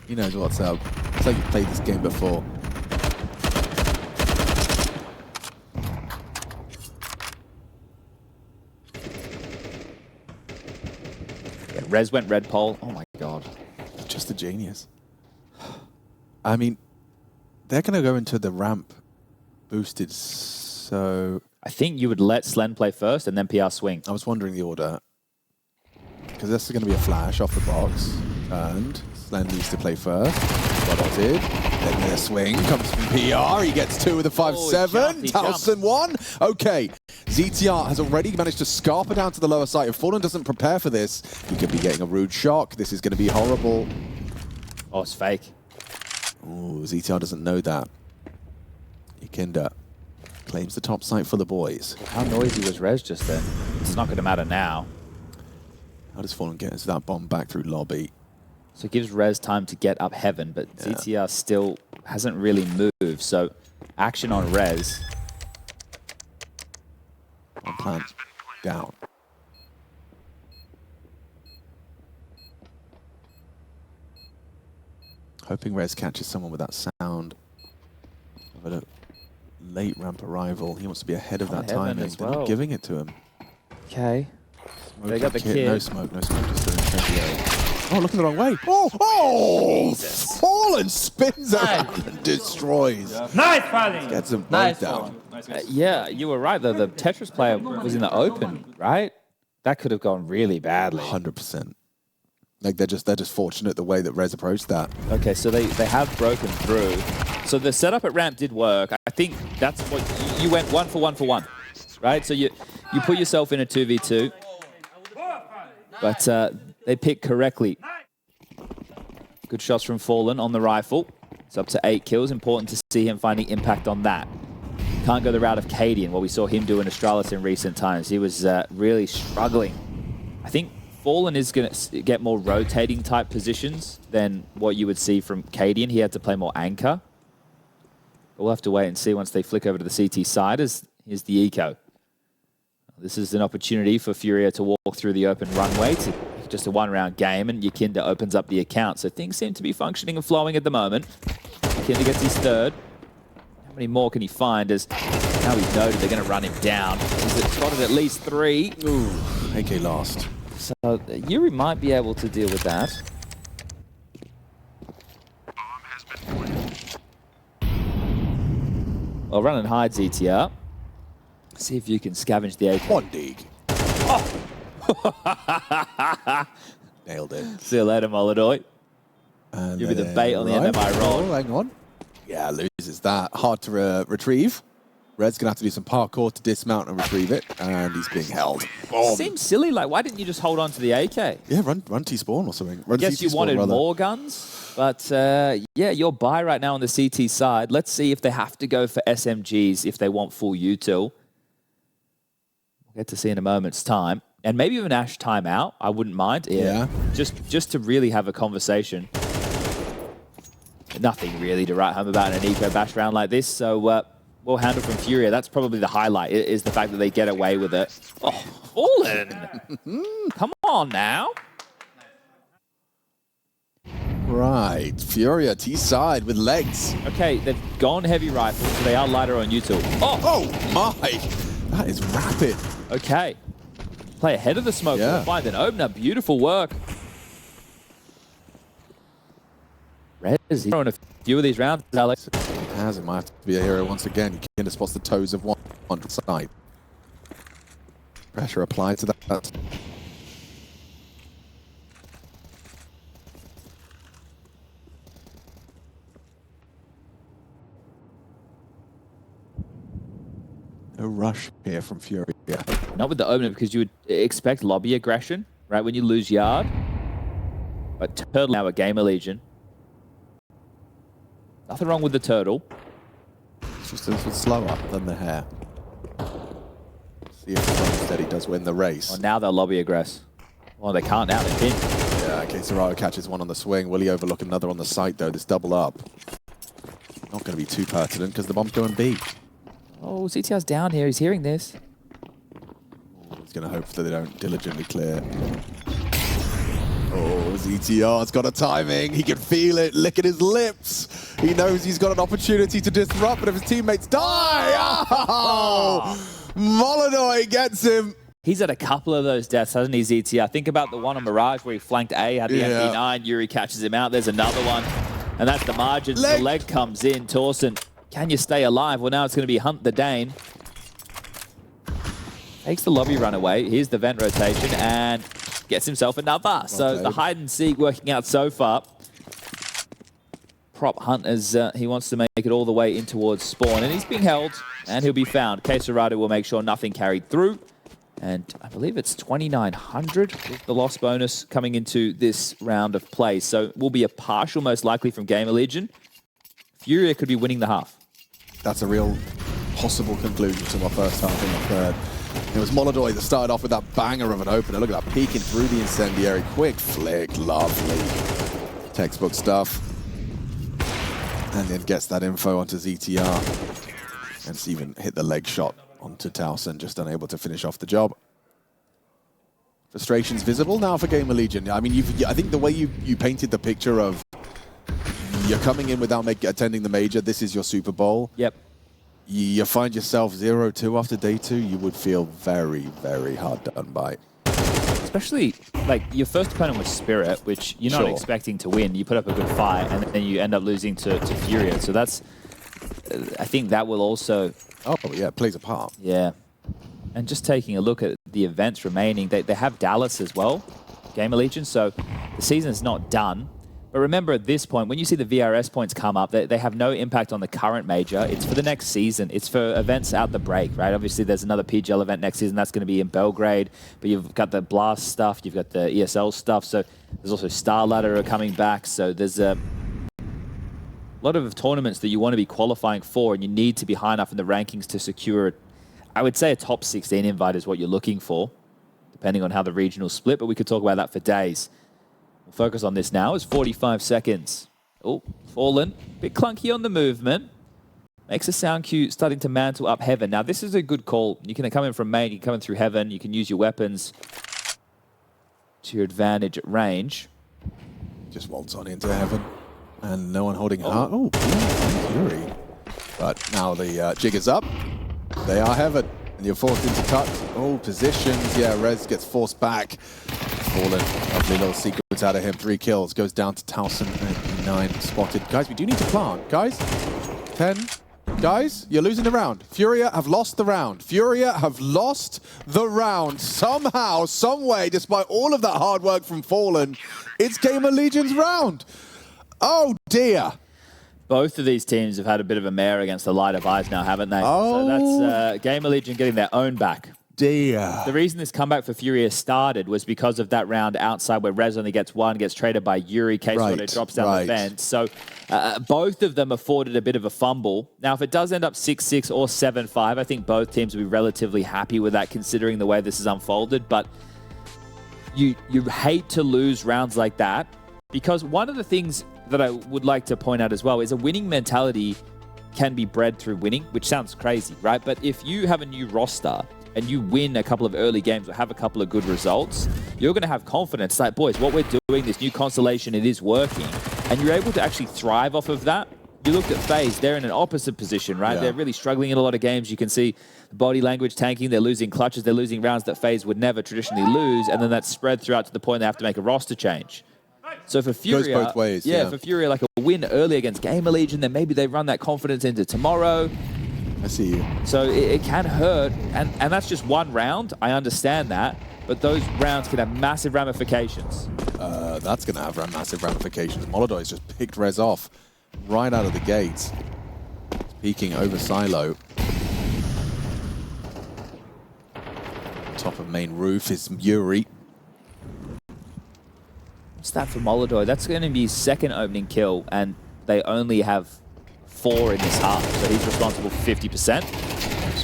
He knows what's up. It's like you've played this game before. Yeah, Rez went red pole. Oh my god. Just a genius. I mean, they're going to go into the ramp boosted, so... I think you would let Slend play first and then PR swing. I was wondering the order. Because this is going to be a flash off the box. And Slend needs to play first. Spotted. Then the swing comes from PR. He gets 2 with the 5-7. Towson 1. Okay. ZTR has already managed to scarper down to the lower side. If Fallen doesn't prepare for this, he could be getting a rude shock. This is going to be horrible. Oh, it's fake. Ooh, ZTR doesn't know that. Yukinda claims the top site for the boys. How noisy was Rez just then? It's not going to matter now. How does Fallen get that bomb back through lobby? So it gives Rez time to get up heaven, but ZTR still hasn't really moved. So action on Rez. One plant down. Hoping Rez catches someone with that sound of a late ramp arrival. He wants to be ahead of that timing. They're not giving it to him. Okay. They got the kid. No smoke, just an incendiary. Oh, looking the wrong way. Oh! Jesus. Fallen spins around and destroys. Nice fighting. Gets them both down. Yeah, you were right though. The Tetris player was in the open, right? That could have gone really badly. 100%. Like they're just fortunate the way that Rez approached that. Okay, so they have broken through. So the setup at ramp did work. I think that's what you went 1 for 1 for 1, right? So you put yourself in a 2v2, but they picked correctly. Good shots from Fallen on the rifle. It's up to 8 kills. Important to see him finding impact on that. Can't go the route of Cadian, what we saw him do in Astralis in recent times. He was really struggling. I think Fallen is going to get more rotating type positions than what you would see from Cadian. He had to play more anchor. But we'll have to wait and see once they flick over to the CT side. Here's the eco. This is an opportunity for FURIA to walk through the open runway to just a one-round game, and Yukinda opens up the account. So things seem to be functioning and flowing at the moment. Yukinda gets his third. How many more can he find as now he's noted they're going to run him down? He's spotted at least 3. Ooh, AK last. So yuurih might be able to deal with that. Well, run and hide, ZTR. See if you can scavenge the AK. ODDIK. Oh. Nailed it. See you later, MongolZ. You'll be the bait on the MMI roll. Oh, hang on. Yeah, loses that. Hard to retrieve. Red's going to have to do some parkour to dismount and retrieve it, and he's being held. Seems silly. Like, why didn't you just hold on to the AK? Yeah, run T-spawn or something. I guess you wanted more guns, but yeah, you're buy right now on the CT side. Let's see if they have to go for SMGs if they want full util. We'll get to see in a moment's time. And maybe even Ash timeout. I wouldn't mind. Yeah. Just to really have a conversation. Nothing really to write home about in an eco bash round like this. So we'll handle from FURIA. That's probably the highlight, is the fact that they get away with it. Oh, Fallen! Come on now. Right, FURIA T-side with legs. Okay, they've gone heavy rifle, so they are lighter on util. Oh my! That is rapid. Okay. Play ahead of the smoke. Yeah. Find an opener. Beautiful work. Rez, he's throwing a few of these rounds, Alex. He might have to be a hero once again. Yukinda spots the toes of one side. Pressure applied to that. No rush here from FURIA. Not with the opener, because you would expect lobby aggression, right, when you lose yard. But Turtle now a GamerLegion. Nothing wrong with the Turtle. It's just a little slower than the hair. See if Steady does win the race. Oh, now they'll lobby aggress. Well, they can't now, they're pinned. Yeah, Kazahstan catches one on the swing. Will he overlook another on the site, though? This double up. Not going to be too pertinent, because the bomb's going B. Oh, CTR's down here. He's hearing this. He's going to hope that they don't diligently clear. Oh, ZTR's got a timing. He can feel it, licking his lips. He knows he's got an opportunity to disrupt, but if his teammates die, oh! MongolZ gets him. He's had a couple of those deaths, hasn't he, ZTR? Think about the one on Mirage where he flanked A, had the MP9, yuurih catches him out. There's another one, and that's the margin. The leg comes in. Torsen, can you stay alive? Well, now it's going to be Hunt the Dane. Takes the lobby run away. Here's the vent rotation, and gets himself another. So the hide and seek working out so far. Prop Hunt as he wants to make it all the way in towards spawn, and he's being held, and he'll be found. Kazahstan will make sure nothing carried through. And I believe it's 2,900 with the loss bonus coming into this round of play. So it will be a partial, most likely, from GamerLegion. FURIA could be winning the half. That's a real possible conclusion to my first half in the third. It was MongolZ that started off with that banger of an opener. Look at that, peeking through the incendiary. Quick flick, lovely. Textbook stuff. And then gets that info onto ZTR. And it's even hit the leg shot onto Towson, just unable to finish off the job. Frustration's visible now for GamerLegion. I mean, I think the way you painted the picture of you're coming in without attending the major, this is your Super Bowl. Yep. You find yourself 0-2 after day 2, you would feel very, very hard done by. Especially, like, your first opponent was Spirit, which you're not expecting to win. You put up a good fight, and then you end up losing to FURIA. So that's, I think that will also... Oh, yeah, it plays a part. Yeah. And just taking a look at the events remaining, they have Dallas as well, GamerLegion, so the season's not done. But remember, at this point, when you see the VRS points come up, they have no impact on the current major. It's for the next season. It's for events out the break, right? Obviously, there's another PGL event next season. That's going to be in Belgrade. But you've got the Blast stuff. You've got the ESL stuff. So there's also Star Ladder coming back. So there's a lot of tournaments that you want to be qualifying for, and you need to be high enough in the rankings to secure, I would say, a top 16 invite is what you're looking for, depending on how the regionals split. But we could talk about that for days. We'll focus on this now. It's 45 seconds. Oh, Fallen. Bit clunky on the movement. Makes a sound cue starting to mantle up Heaven. Now, this is a good call. You can come in from main. You can come in through Heaven. You can use your weapons to your advantage at range. Just waltz on into Heaven. And no one holding heart. Oh, yuurih. But now the jig is up. They are Heaven. And you're forced into touch. Oh, positions. Yeah, Rez gets forced back. Fallen. Lovely little sequence out of him. 3 kills. Goes down to Towson. 9 spotted. Guys, we do need to plant. Guys, 10. Guys, you're losing the round. FURIA have lost the round. FURIA have lost the round. Somehow, some way, despite all of that hard work from Fallen, it's GamerLegion's round. Oh, dear. Both of these teams have had a bit of a mare against the light of eyes now, haven't they? Oh. So that's GamerLegion getting their own back. Dear. The reason this comeback for FURIA started was because of that round outside where Rez only gets 1, gets traded by yuurih, case order drops down the vent. So both of them afforded a bit of a fumble. Now, if it does end up 6-6 or 7-5, I think both teams will be relatively happy with that considering the way this is unfolded. But you hate to lose rounds like that because one of the things that I would like to point out as well is a winning mentality can be bred through winning, which sounds crazy, right? But if you have a new roster and you win a couple of early games or have a couple of good results, you're going to have confidence. Like, boys, what we're doing, this new constellation, it is working. And you're able to actually thrive off of that. You looked at FaZe, they're in an opposite position, right? Yeah. They're really struggling in a lot of games. You can see the body language tanking. They're losing clutches. They're losing rounds that FaZe would never traditionally lose. And then that's spread throughout to the point they have to make a roster change. So for FURIA, goes both ways, yeah, for FURIA, like a win early against GamerLegion, then maybe they run that confidence into tomorrow. I see you. So it can hurt, and that's just one round. I understand that, but those rounds can have massive ramifications. That's going to have massive ramifications. MongolZ has just picked Rez off right out of the gates. Peeking over silo. Top of main roof is yuurih. What's that for MongolZ? That's going to be his second opening kill, and they only have 4 in this half, so he's responsible for 50%.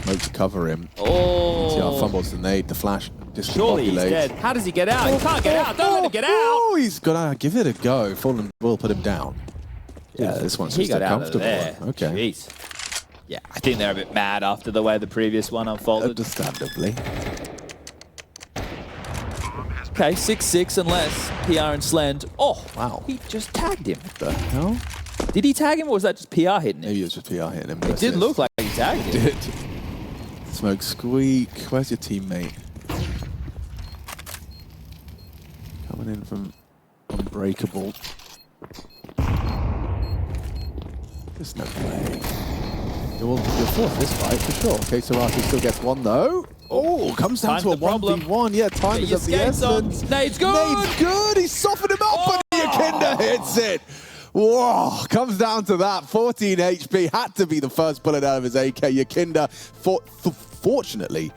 Smoke to cover him. Oh! TR fumbles the nade, the flash. Surely he's dead. How does he get out? He can't get out. Don't let him get out. Oh, he's got to give it a go. Fallen will put him down. Yeah, this one's just a comfortable one. Okay. Jeez. Yeah, I think they're a bit mad after the way the previous one unfolded. Understandably. Okay, 6-6 unless PR and Slend. Oh, wow. He just tagged him. What the hell? Did he tag him or was that just PR hitting him? Maybe it was just PR hitting him. It did look like he tagged him. It did. Smoke squeak. Where's your teammate? Coming in from Unbreakable. There's no way. You'll force this fight for sure. Okay, Saraki still gets 1 though. Oh, comes down to a 1v1. Yeah, time is of the essence. Nade's good. Nade's good. He's softened him up, but yuurih hits it. Whoa, comes down to that. 14 HP. Had to be the first bullet out of his AK. yuurih, fortunately,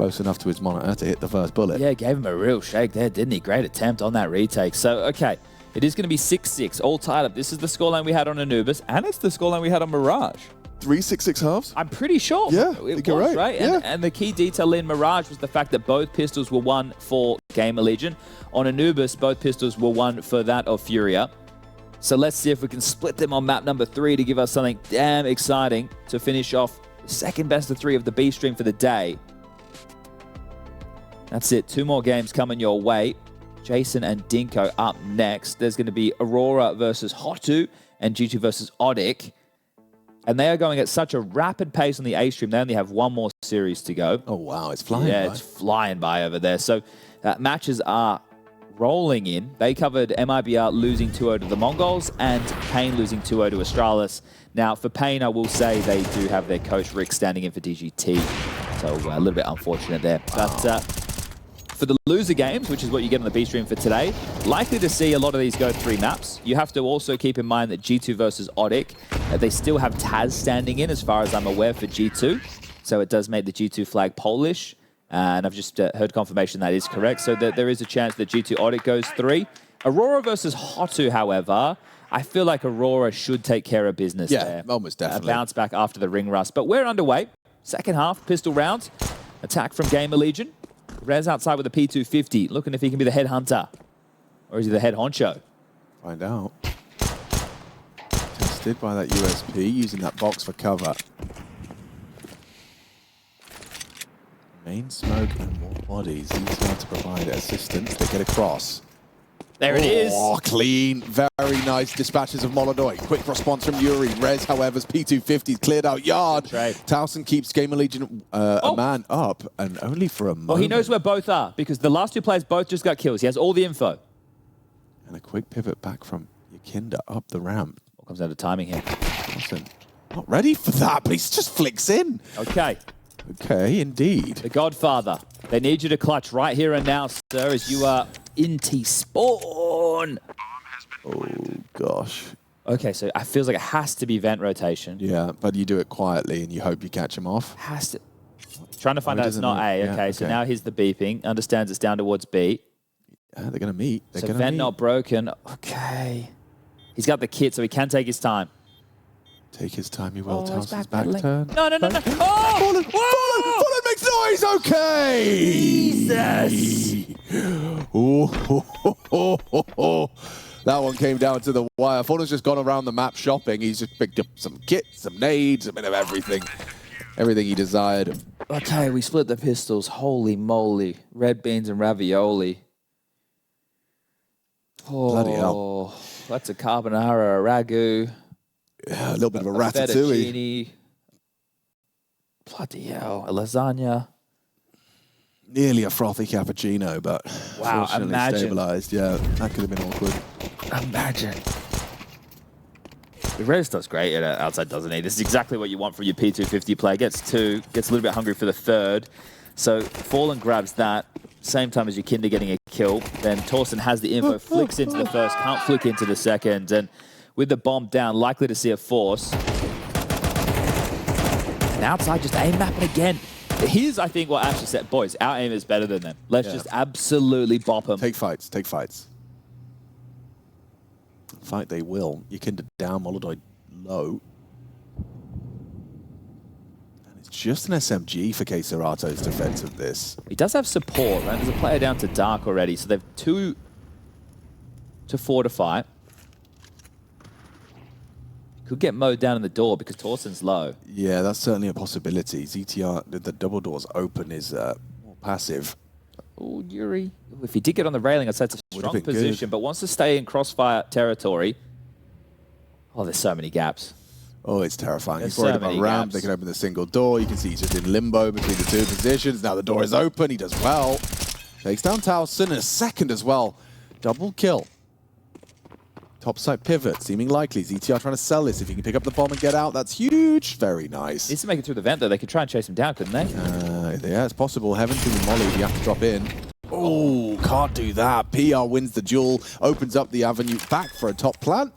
Close enough to his monitor to hit the first bullet. Yeah, gave him a real shake there, didn't he? Great attempt on that retake. So, okay, it is going to be 6-6, all tied up. This is the scoreline we had on Anubis, and it's the scoreline we had on Mirage. 3 6-6 halves? I'm pretty sure. Yeah, it you're was, right. And, Yeah. and the key detail in Mirage was the fact that both pistols were won for GamerLegion. On Anubis, both pistols were won for that of FURIA. So let's see if we can split them on map number 3 to give us something damn exciting to finish off the second best of 3 of the B stream for the day. That's it. 2 more games coming your way. Jason and Dinko up next. There's going to be Aurora versus HOTU and G2 versus ODDIK. And they are going at such a rapid pace on the A stream. They only have 1 more series to go. Oh, wow. It's flying Yeah, by. it's flying by over there. So matches are rolling in. They covered MIBR losing 2-0 to the MongolZ and Pain losing 2-0 to Astralis. Now, for Pain, I will say they do have their coach Rick standing in for DGT. So a little bit unfortunate there. But for the loser games, which is what you get on the B stream for today, likely to see a lot of these go 3 maps. You have to also keep in mind that G2 versus ODDIK, they still have Taz standing in, as far as I'm aware, for G2. So it does make the G2 flag Polish. And I've just heard confirmation that is correct. So there is a chance that G2 ODDIK goes 3. Aurora versus HOTU, however, I feel like Aurora should take care of business there. Yeah, almost definitely. Bounce back after the ring rust. But we're underway. Second half, pistol rounds. Attack from GamerLegion. Rez outside with a P250, looking if he can be the head hunter. Or is he the head honcho? Find out. Tested by that USP, using that box for cover. Main smoke and more bodies. Easier to provide assistance. They get across. There it is. Oh, clean. Very nice dispatches of MongolZ. Quick response from yuurih. Rez, however's P250 cleared out yard. Right. Towson keeps GamerLegion a man up, and only for a moment. Well, he knows where both are, because the last 2 players both just got kills. He has all the info. And a quick pivot back from Yakinda up the ramp. What comes down to timing here? Towson not ready for that, but he just flicks in. Okay. Okay, indeed. The Godfather. They need you to clutch right here and now, sir, as you are in T-spawn. Oh, gosh. Okay, so it feels like it has to be vent rotation. Yeah, but you do it quietly and you hope you catch him off. Has to. Trying to find out it's doesn't not know. A. Yeah, Okay, so now here's the beeping. Understands it's down towards B. Yeah, they're going to meet. They're So going to vent meet. not broken. Okay. He's got the kit, so he can take his time. Take his time, you will. Oh, he's Towson's back back turn. No. Oh! Fallen! Whoa! Fallen makes noise! Okay! Jesus! Ooh, that one came down to the wire. Fallen's just gone around the map shopping. He's just picked up some kits, some nades, a bit of everything. Everything he desired. Okay, we split the pistols. Holy moly. Red beans and ravioli. Oh, Bloody hell. That's a carbonara, a ragu. Yeah, a little bit of a ratatouille. Fettuccine. Bloody hell. A lasagna. Nearly a frothy cappuccino, but Wow, fortunately imagine. stabilized. Yeah, that could have been awkward. Imagine. The Rez does great at outside, doesn't he? This is exactly what you want from your P250 player. Gets 2, gets a little bit hungry for the 3rd. So Fallen grabs that, same time as Yakinda getting a kill. Then Torsten has the info, flicks into the 1st, can't flick into the 2nd. And with the bomb down, likely to see a force. And outside, just aim mapping again. Here's, I think, what Ash just said. Boys, our aim is better than them. Let's just absolutely bop them. Take fights, take fights. Fight they will. Yakinda down, MongolZ low. And it's just an SMG for Kazahstan's defense of this. He does have support, right? There's a player down to Dark already, so they've 2 to fortify. Could get mowed down in the door because Torsten's low. Yeah, that's certainly a possibility. ZTR, the double doors open is more passive. Oh, yuurih. If he did get on the railing, I'd say it's a strong been position, good. but wants to stay in crossfire territory. Oh, there's so many gaps. Oh, it's terrifying. There's He's worried so about many ramp. gaps. They can open the single door. You can see he's just in limbo between the 2 positions. Now the door is open. He does well. Takes down Towson in a 2nd as well. Double kill. Topside pivot, seeming likely. ZTR trying to sell this. If he can pick up the bomb and get out, that's huge. Very nice. Needs to make it through the vent, though. They could try and chase him down, couldn't they? Yeah, it's possible. Heaven to the molly. You have to drop in. Oh, can't do that. PR wins the duel. Opens up the avenue back for a top plant.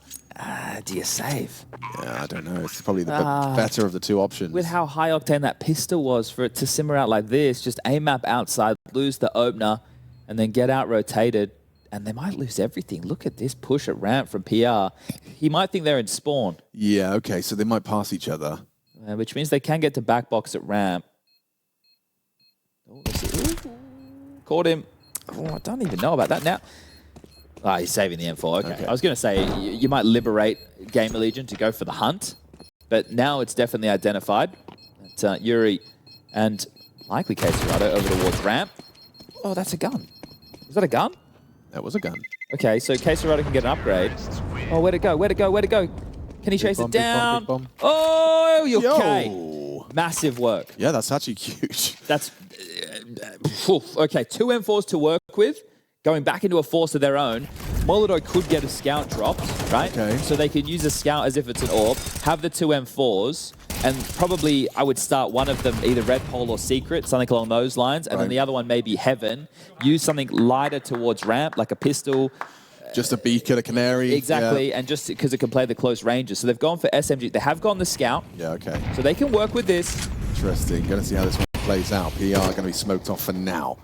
Do you save? Yeah, I don't know. It's probably the better of the two options. With how high octane that pistol was, for it to simmer out like this, just AMAP outside, lose the opener, and then get out rotated, and they might lose everything. Look at this push at ramp from PR. He might think they're in spawn. Yeah, okay, so they might pass each other. Which means they can get to back box at ramp. Oh, caught him. Oh, I don't even know about that now. Ah, he's saving the M4. Okay. I was going to say, you might liberate GamerLegion to go for the hunt, but now it's definitely identified. That yuurih and likely Kazahstan over towards ramp. Oh, that's a gun. Was that a gun? That was a gun. Okay, so Kazahstan can get an upgrade. Oh, where'd it go? Where'd it go? Where'd it go? Can he chase it down? Big bomb. Oh, you're okay. Massive work. Yeah, that's actually huge. That's... okay, 2 M4s to work with. Going back into a force of their own. MongolZ could get a scout dropped, right? Okay. So they could use a scout as if it's an AWP, have the 2 M4s, and probably I would start one of them either red pole or secret, something along those lines, and then the other one maybe heaven. Use something lighter towards ramp, like a pistol. Just a beacon, a canary. Exactly, and just because it can play the close ranges. So they've gone for SMG. They have gone the scout. Yeah, okay. So they can work with this. Interesting. Going to see how this one plays out. PR going to be smoked off for now.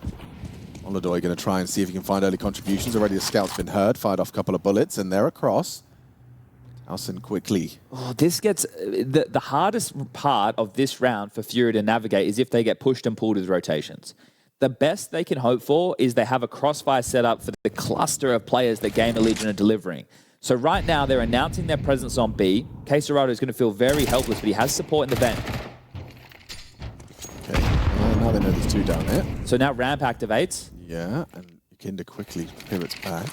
MongolZ going to try and see if he can find early contributions. Already the scout's been heard, fired off a couple of bullets, and they're across. Alson quickly. Oh, this gets... The hardest part of this round for FURIA to navigate is if they get pushed and pulled with rotations. The best they can hope for is they have a crossfire set up for the cluster of players that GamerLegion are delivering. So right now, they're announcing their presence on B. Kazahstan is going to feel very helpless, but he has support in the vent. Okay, now they know there's 2 down here. So now ramp activates. Yeah, and yuurih quickly pivots back.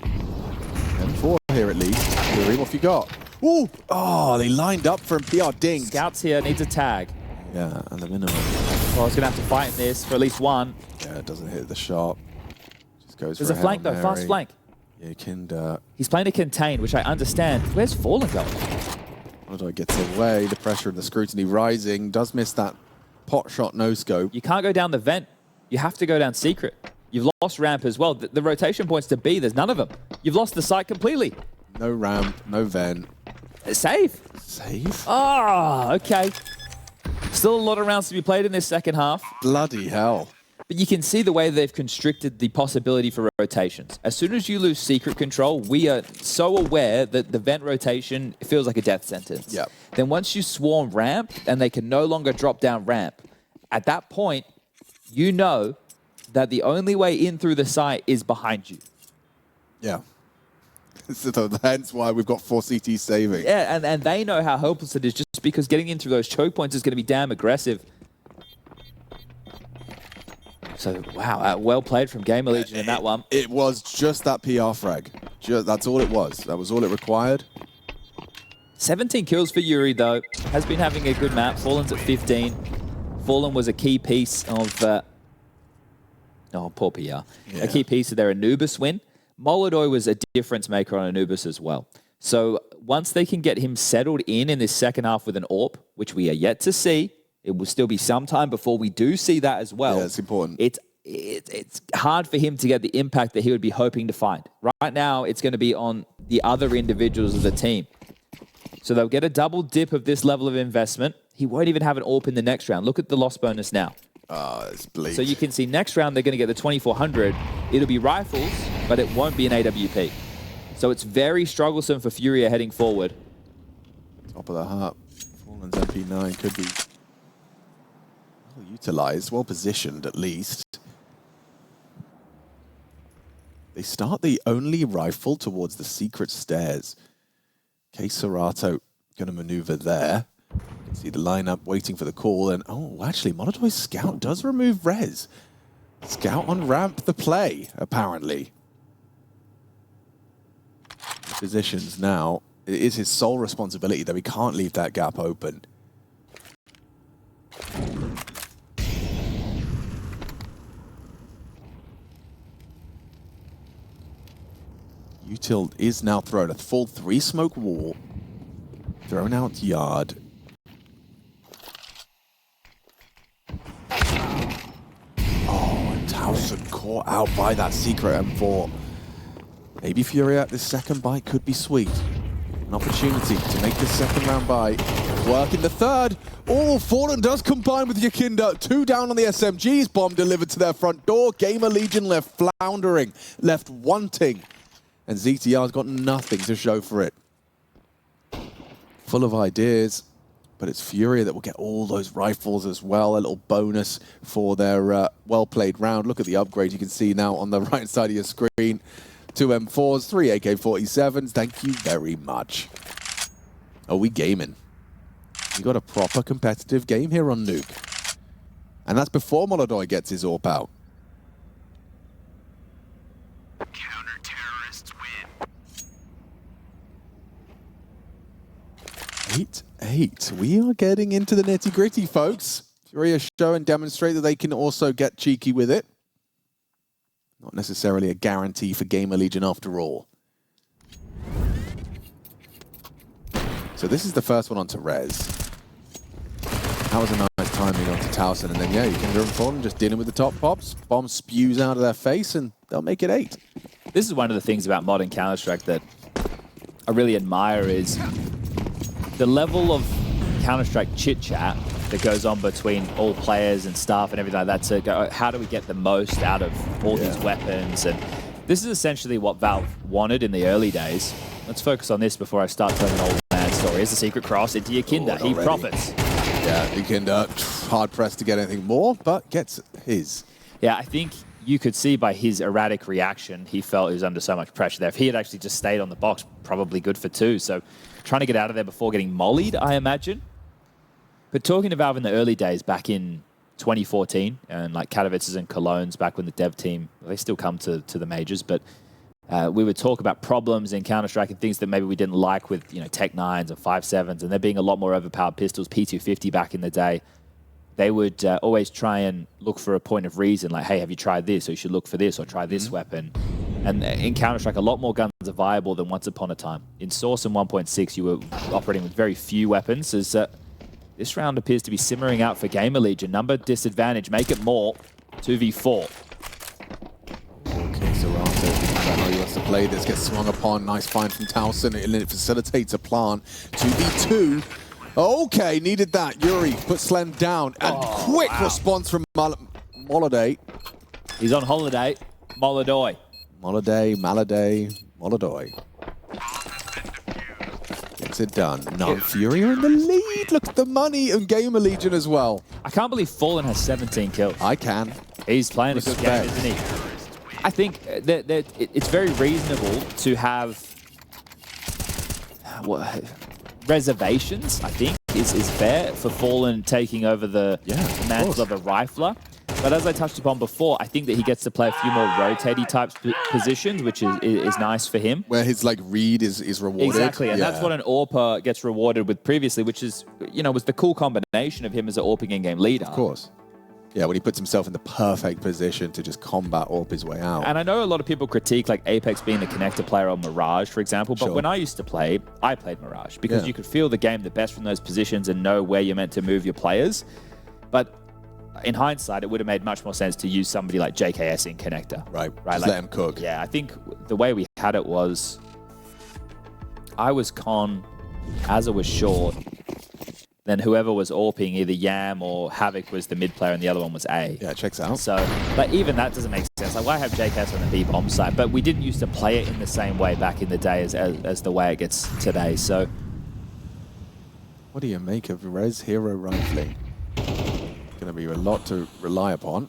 And 4 here at least. yuurih, what have you got? Ooh! Oh, they lined up for him. PR dinged. Scouts here, needs a tag. Yeah, and the minimum. Well, he's going to have to fight in this for at least one. Yeah, it doesn't hit the shot. Just goes There's for a flank, though. Fast flank. Yeah, Kinder. He's playing a contain, which I understand. Where's Fallen going? MongolZ gets away. The pressure and the scrutiny rising. Does miss that pot shot, no scope. You can't go down the vent. You have to go down secret. You've lost ramp as well. The rotation points to B, there's none of them. You've lost the site completely. No ramp, no vent. Save. Save? Ah, okay. Still a lot of rounds to be played in this second half. Bloody hell. But you can see the way they've constricted the possibility for rotations. As soon as you lose secret control, we are so aware that the vent rotation feels like a death sentence. Yep. Then once you swarm ramp, and they can no longer drop down ramp, at that point, you know that the only way in through the site is behind you. Yeah. So hence why we've got 4 CTs saving. Yeah, and they know how hopeless it is just because getting in through those choke points is going to be damn aggressive. So, wow, well played from GamerLegion in that one. It was just that PR frag. That's all it was. That was all it required. 17 kills for yuurih, though. Has been having a good map. Fallen's at 15. Fallen was a key piece of... oh, poor PR. Yeah. A key piece of their Anubis win. MongolZ was a difference maker on Anubis as well. So once they can get him settled in this second half with an AWP, which we are yet to see, it will still be some time before we do see that as well. Yeah, it's important. It's hard for him to get the impact that he would be hoping to find. Right now, it's going to be on the other individuals of the team. So they'll get a double dip of this level of investment. He won't even have an AWP in the next round. Look at the loss bonus now. It's bleak. So you can see next round they're going to get the 2400. It'll be rifles, but it won't be an AWP. So it's very strugglesome for FURIA heading forward. Top of the heart. Fallen's MP9 could be well utilized, well positioned at least. They start the only rifle towards the secret stairs. Kazahstan going to maneuver there. You can see the lineup waiting for the call, and oh, actually, MongolZ's scout does remove res. Scout on ramp the play, apparently. Positions now. It is his sole responsibility, though he can't leave that gap open. Util is now thrown. A full 3-smoke wall. Thrown out yard. Oh, and Towson caught out by that secret M4. Maybe FURIA at this second bite could be sweet. An opportunity to make the second round by work in the third. Oh, Fallen does combine with Yakinda. 2 down on the SMGs. Bomb delivered to their front door. GamerLegion left floundering, left wanting. And ZTR's got nothing to show for it. Full of ideas, but it's FURIA that will get all those rifles as well. A little bonus for their well-played round. Look at the upgrade you can see now on the right side of your screen. 2 M4s, 3 AK-47s. Thank you very much. Are we gaming? We got a proper competitive game here on Nuke. And that's before MongolZ gets his AWP out. Counter-terrorists win. 8-8. We are getting into the nitty-gritty, folks. FURIA show and demonstrate that they can also get cheeky with it. Not necessarily a guarantee for GamerLegion after all. So this is the first one onto Rez. That was a nice timing onto Towson, and then yeah, you can run forward and just dealing with the top pops. Bomb spews out of their face, and they'll make it 8. This is one of the things about modern Counter-Strike that I really admire is the level of Counter-Strike chit-chat that goes on between all players and staff and everything like that to go, how do we get the most out of all these weapons? And this is essentially what Valve wanted in the early days. Let's focus on this before I start telling an old man story. Here's the secret cross into Yakinda. He profits. Yeah, Yakinda, hard-pressed to get anything more, but gets his. Yeah, I think you could see by his erratic reaction, he felt he was under so much pressure there. If he had actually just stayed on the box, probably good for 2. So trying to get out of there before getting mollied, I imagine. But talking to Valve in the early days, back in 2014, and like Katowice's and Cologne's, back when the dev team, well, they still come to the majors, but we would talk about problems in Counter-Strike and things that maybe we didn't like with, you know, Tech 9s and 5.7s, and there being a lot more overpowered pistols, P250 back in the day. They would always try and look for a point of reason, like, hey, have you tried this? Or you should look for this, or try this weapon. And in Counter-Strike, a lot more guns are viable than once upon a time. In Source and 1.6, you were operating with very few weapons. As this round appears to be simmering out for GamerLegion. Number disadvantage, make it more. 2v4. Okay, so after how he wants to play this, gets swung upon. Nice find from Towson, and it facilitates a plant. 2v2. Okay, needed that. yuurih put Slen down, and quick response from MongolZ. He's on holiday. MongolZ. MongolZ. Gets it done. No, FURIA in the lead. Look at the money, and GamerLegion as well. I can't believe Fallen has 17 kills. I can. He's playing a good game, isn't he? I think that it's very reasonable to have reservations, I think, is fair for Fallen taking over the mantle of a rifler. But as I touched upon before, I think that he gets to play a few more rotaty type positions, which is nice for him. Where his like read is rewarded. Exactly, and that's what an AWPer gets rewarded with previously, which is, you know, was the cool combination of him as an AWPing in-game leader. Of course. Yeah, when he puts himself in the perfect position to just combat AWP his way out. And I know a lot of people critique like Apex being the connector player on Mirage, for example, but when I used to play, I played Mirage because you could feel the game the best from those positions and know where you're meant to move your players. But in hindsight, it would have made much more sense to use somebody like JKS in connector. Right, just like, let him cook. Yeah, I think the way we had it was I was con, Azza was short, then whoever was AWPing, either Yam or Havoc was the mid player and the other one was A. Yeah, it checks out. So, but even that doesn't make sense. Like, why have JKS on the B bomb side? But we didn't used to play it in the same way back in the day as the way it gets today. So, what do you make of Rez hero rifling? Going to be a lot to rely upon.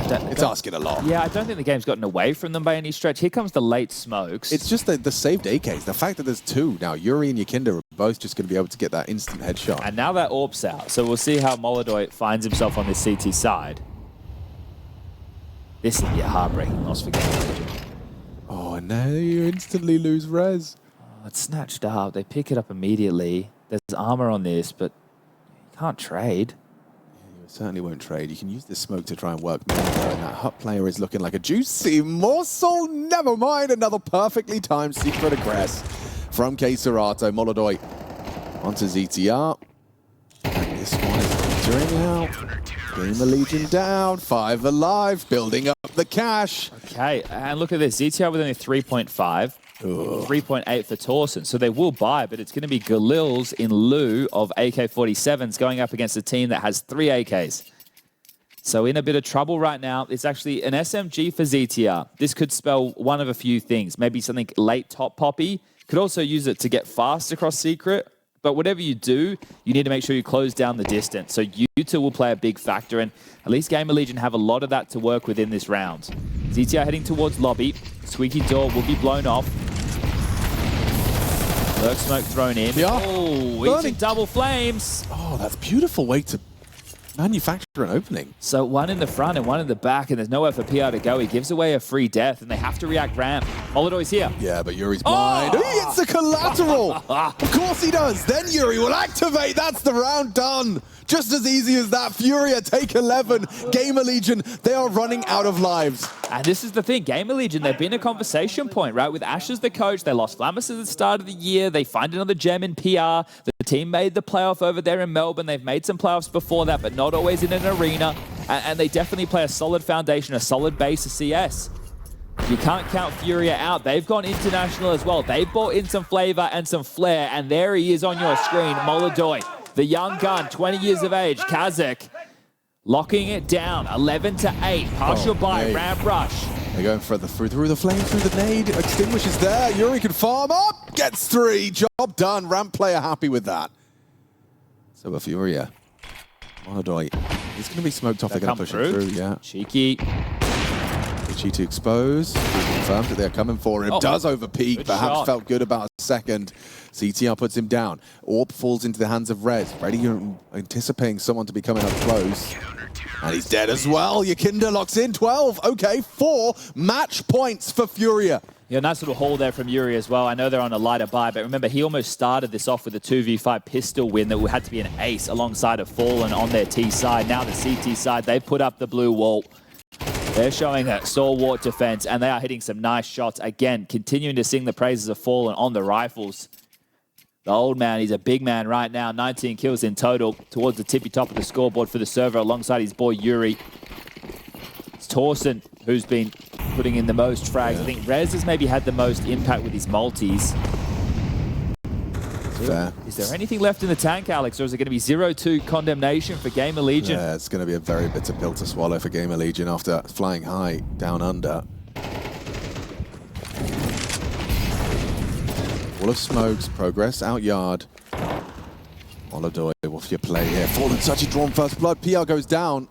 Yeah, it's asking a lot. Yeah, I don't think the game's gotten away from them by any stretch. Here comes the late smokes. It's just the saved AKs. The fact that there's 2 now. yuurih and Yakinda are both just going to be able to get that instant headshot. And now that AWP's out. So we'll see how MongolZ finds himself on this CT side. This would be a heartbreaking loss for GamerLegion. Oh, and now you instantly lose Rez. Oh, it's snatched up. They pick it up immediately. There's armor on this, but you can't trade. Certainly won't trade. You can use this smoke to try and work more, and that HUT player is looking like a juicy morsel. Never mind, another perfectly timed secret aggress from Kazahstan. MongolZ onto ZTR. And this one is entering out. GamerLegion down, 5 alive, building up the cash. Okay, and look at this. ZTR with only 3.5. 3.8 for Torsen. So they will buy, but it's going to be Galil's in lieu of AK-47s going up against a team that has 3 AKs. So in a bit of trouble right now. It's actually an SMG for ZTR. This could spell one of a few things. Maybe something late top poppy. Could also use it to get fast across secret. But whatever you do, you need to make sure you close down the distance. So U2 will play a big factor, and at least GamerLegion have a lot of that to work with in this round. ZTR heading towards lobby. Squeaky door will be blown off. Lurk smoke thrown in. Yeah. Oh, eating double flames. Oh, that's a beautiful way to manufacture an opening. So one in the front and one in the back, and there's nowhere for PR to go. He gives away a free death, and they have to react ramp. MongolZ's here. Yeah, but yuurih's blind. Oh, he hits the collateral. Of course he does. Then yuurih will activate. That's the round done. Just as easy as that. FURIA take 11. GamerLegion, they are running out of lives. And this is the thing. GamerLegion, they've been a conversation point, right? With Ash as the coach, they lost Flamus at the start of the year. They find another gem in PR. The team made the playoff over there in Melbourne. They've made some playoffs before that, but not always in an arena. And they definitely play a solid foundation, a solid base of CS. You can't count FURIA out. They've gone international as well. They've brought in some flavor and some flair, and there he is on your screen, MongolZ. The young gun, 20 years of age, Kazakh, locking it down, 11-8, partial buy, ramp rush. They're going further through the flame, through the nade, extinguishes there, yuurih can farm up, gets 3, job done, ramp player happy with that. So a FURIA, MongolZ, he's going to be smoked off, they're going to push him through, yeah. Cheeky. Cheeky to expose, confirmed that they're coming for him, does over peak, perhaps felt good about a second. ZTR puts him down. Orb falls into the hands of Rez. Ready, anticipating someone to be coming up close. And he's dead as well. Yakinda locks in 12. Okay, 4 match points for FURIA. Yeah, nice little haul there from yuurih as well. I know they're on a lighter buy, but remember, he almost started this off with a 2v5 pistol win that had to be an ace alongside of Fallen on their T side. Now the CT side, they've put up the blue wall. They're showing that stalwart defense, and they are hitting some nice shots. Again, continuing to sing the praises of Fallen on the rifles. The old man, he's a big man right now. 19 kills in total towards the tippy top of the scoreboard for the server alongside his boy yuurih. It's Torsen who's been putting in the most frags. Yeah. I think Rez has maybe had the most impact with his multis. Fair. Is there anything left in the tank, Alex, or is it going to be 0-2 condemnation for GamerLegion? Yeah, it's going to be a very bitter pill to swallow for GamerLegion after flying high down under. Wall of smokes, progress out yard. MongolZ, what's your play here? Fallen such a drawn first blood. PR goes down.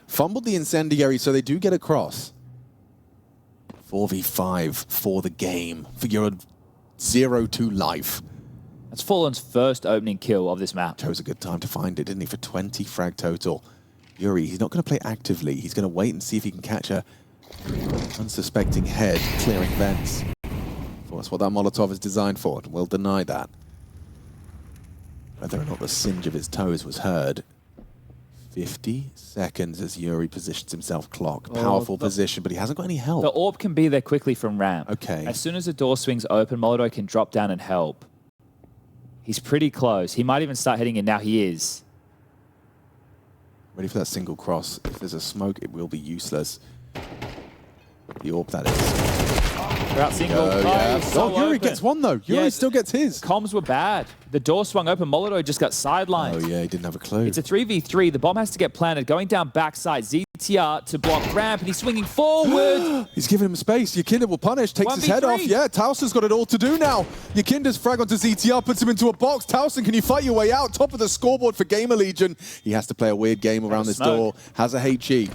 Fumbled the incendiary, so they do get across. 4v5 for the game, for your 0-2 life. That's Fallen's first opening kill of this map. Chose a good time to find it, didn't he? For 20 frag total. yuurih, he's not going to play actively. He's going to wait and see if he can catch a unsuspecting head clearing vents. That's what that Molotov is designed for, and we'll deny that. Whether or not the singe of his toes was heard. 50 seconds as yuurih positions himself clock. Powerful position, but he hasn't got any help. The orb can be there quickly from ramp. Okay. As soon as the door swings open, MongolZ can drop down and help. He's pretty close. He might even start heading in. Now he is. Ready for that single cross. If there's a smoke, it will be useless. The orb, that is. Out single. Yeah. So yuurih gets one though. yuurih still gets his. Comms were bad. The door swung open. MongolZ just got sidelined. Oh yeah, he didn't have a clue. It's a 3v3. The bomb has to get planted. Going down backside. ZTR to block ramp, and he's swinging forward. He's giving him space. Yakinda will punish. Takes his head off. Yeah, Towson's got it all to do now. Yakinda's frag onto ZTR, puts him into a box. Towson, can you fight your way out? Top of the scoreboard for GamerLegion. He has to play a weird game around this door. Has a HE.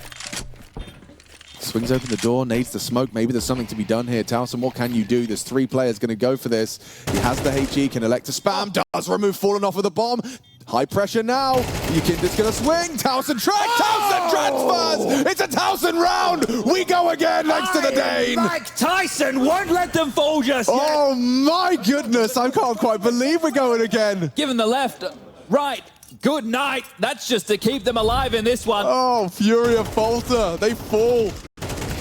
Swings open the door, nades the smoke. Maybe there's something to be done here. Towson, what can you do? There's 3 players going to go for this. He has the HE, can elect to spam. Does remove Fallen off with a bomb. High pressure now. Yakinda's going to swing. Towson track. Towson transfers. It's a Towson round. We go again next to the Dane. Mike Tyson won't let them fool just yet. Oh my goodness. I can't quite believe we're going again. Given the left, right. Good night. That's just to keep them alive in this one. Oh, FURIA falter. They fall.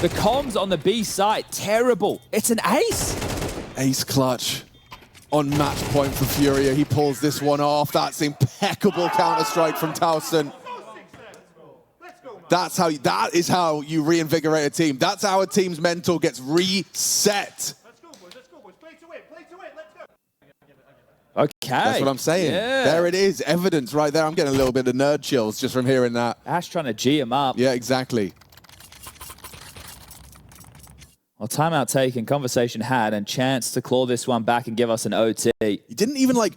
The comms on the B side, terrible. It's an ace. Ace clutch on match point for FURIA. He pulls this one off. That's impeccable counter-strike from Towson. That is how you reinvigorate a team. That's how a team's mental gets reset. Let's go, boys. Let's go, boys. Play to it. Play to it. Let's go. Okay. That's what I'm saying. Yeah. There it is. Evidence right there. I'm getting a little bit of nerd chills just from hearing that. Ash trying to G him up. Yeah, exactly. Well, timeout taken, conversation had, and chance to claw this one back and give us an OT. He didn't even, like,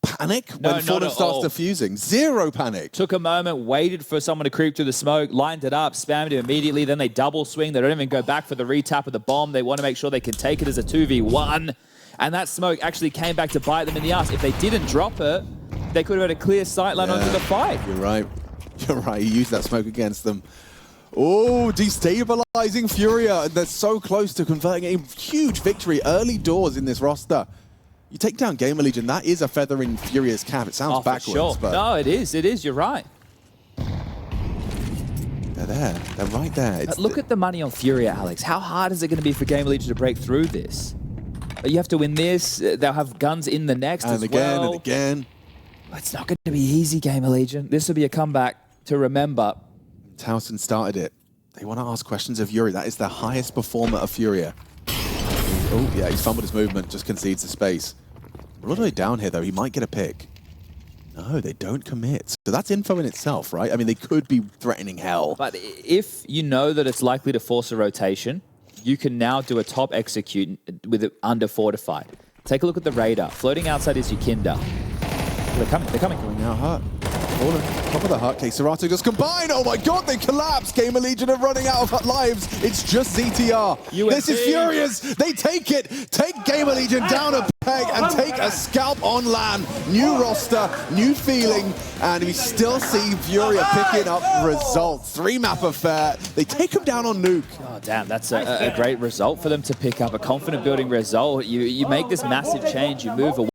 panic when Fortnite starts defusing. Zero panic. Took a moment, waited for someone to creep through the smoke, lined it up, spammed it immediately, then they double swing. They don't even go back for the retap of the bomb. They want to make sure they can take it as a 2v1. And that smoke actually came back to bite them in the ass. If they didn't drop it, they could have had a clear sightline onto the fight. You're right. You're right. He used that smoke against them. Oh, destabilizing FURIA. And they're so close to converting a huge victory early doors in this roster. You take down GamerLegion, that is a feather in FURIA's cap. It sounds backwards. Sure. But no, it is. It is. You're right. They're there. They're right there. Look at the money on FURIA, Alex. How hard is it going to be for GamerLegion to break through this? You have to win this. They'll have guns in the next as well. And again. It's not going to be easy, GamerLegion. This will be a comeback to remember. Towson started it. They want to ask questions of yuurih. That is the highest performer of FURIA. Oh, yeah, he's fumbled his movement, just concedes the space. We're all the way down here, though. He might get a pick. No, they don't commit. So that's info in itself, right? I mean, they could be threatening hell. But if you know that it's likely to force a rotation, you can now do a top execute with it under fortified. Take a look at the radar. Floating outside is Yukinda. They're coming. They're coming. Going out hut. Top of the hut. Serato just combine. Oh my god, they collapse. GamerLegion are running out of lives. It's just ZTR. This is Furious. They take it. Take GamerLegion down a peg and take a scalp on land. New roster, new feeling, and we still see FURIA picking up results. 3-map affair. They take them down on Nuke. Oh, damn. That's a great result for them to pick up. A confident building result. You make this massive change. You move away.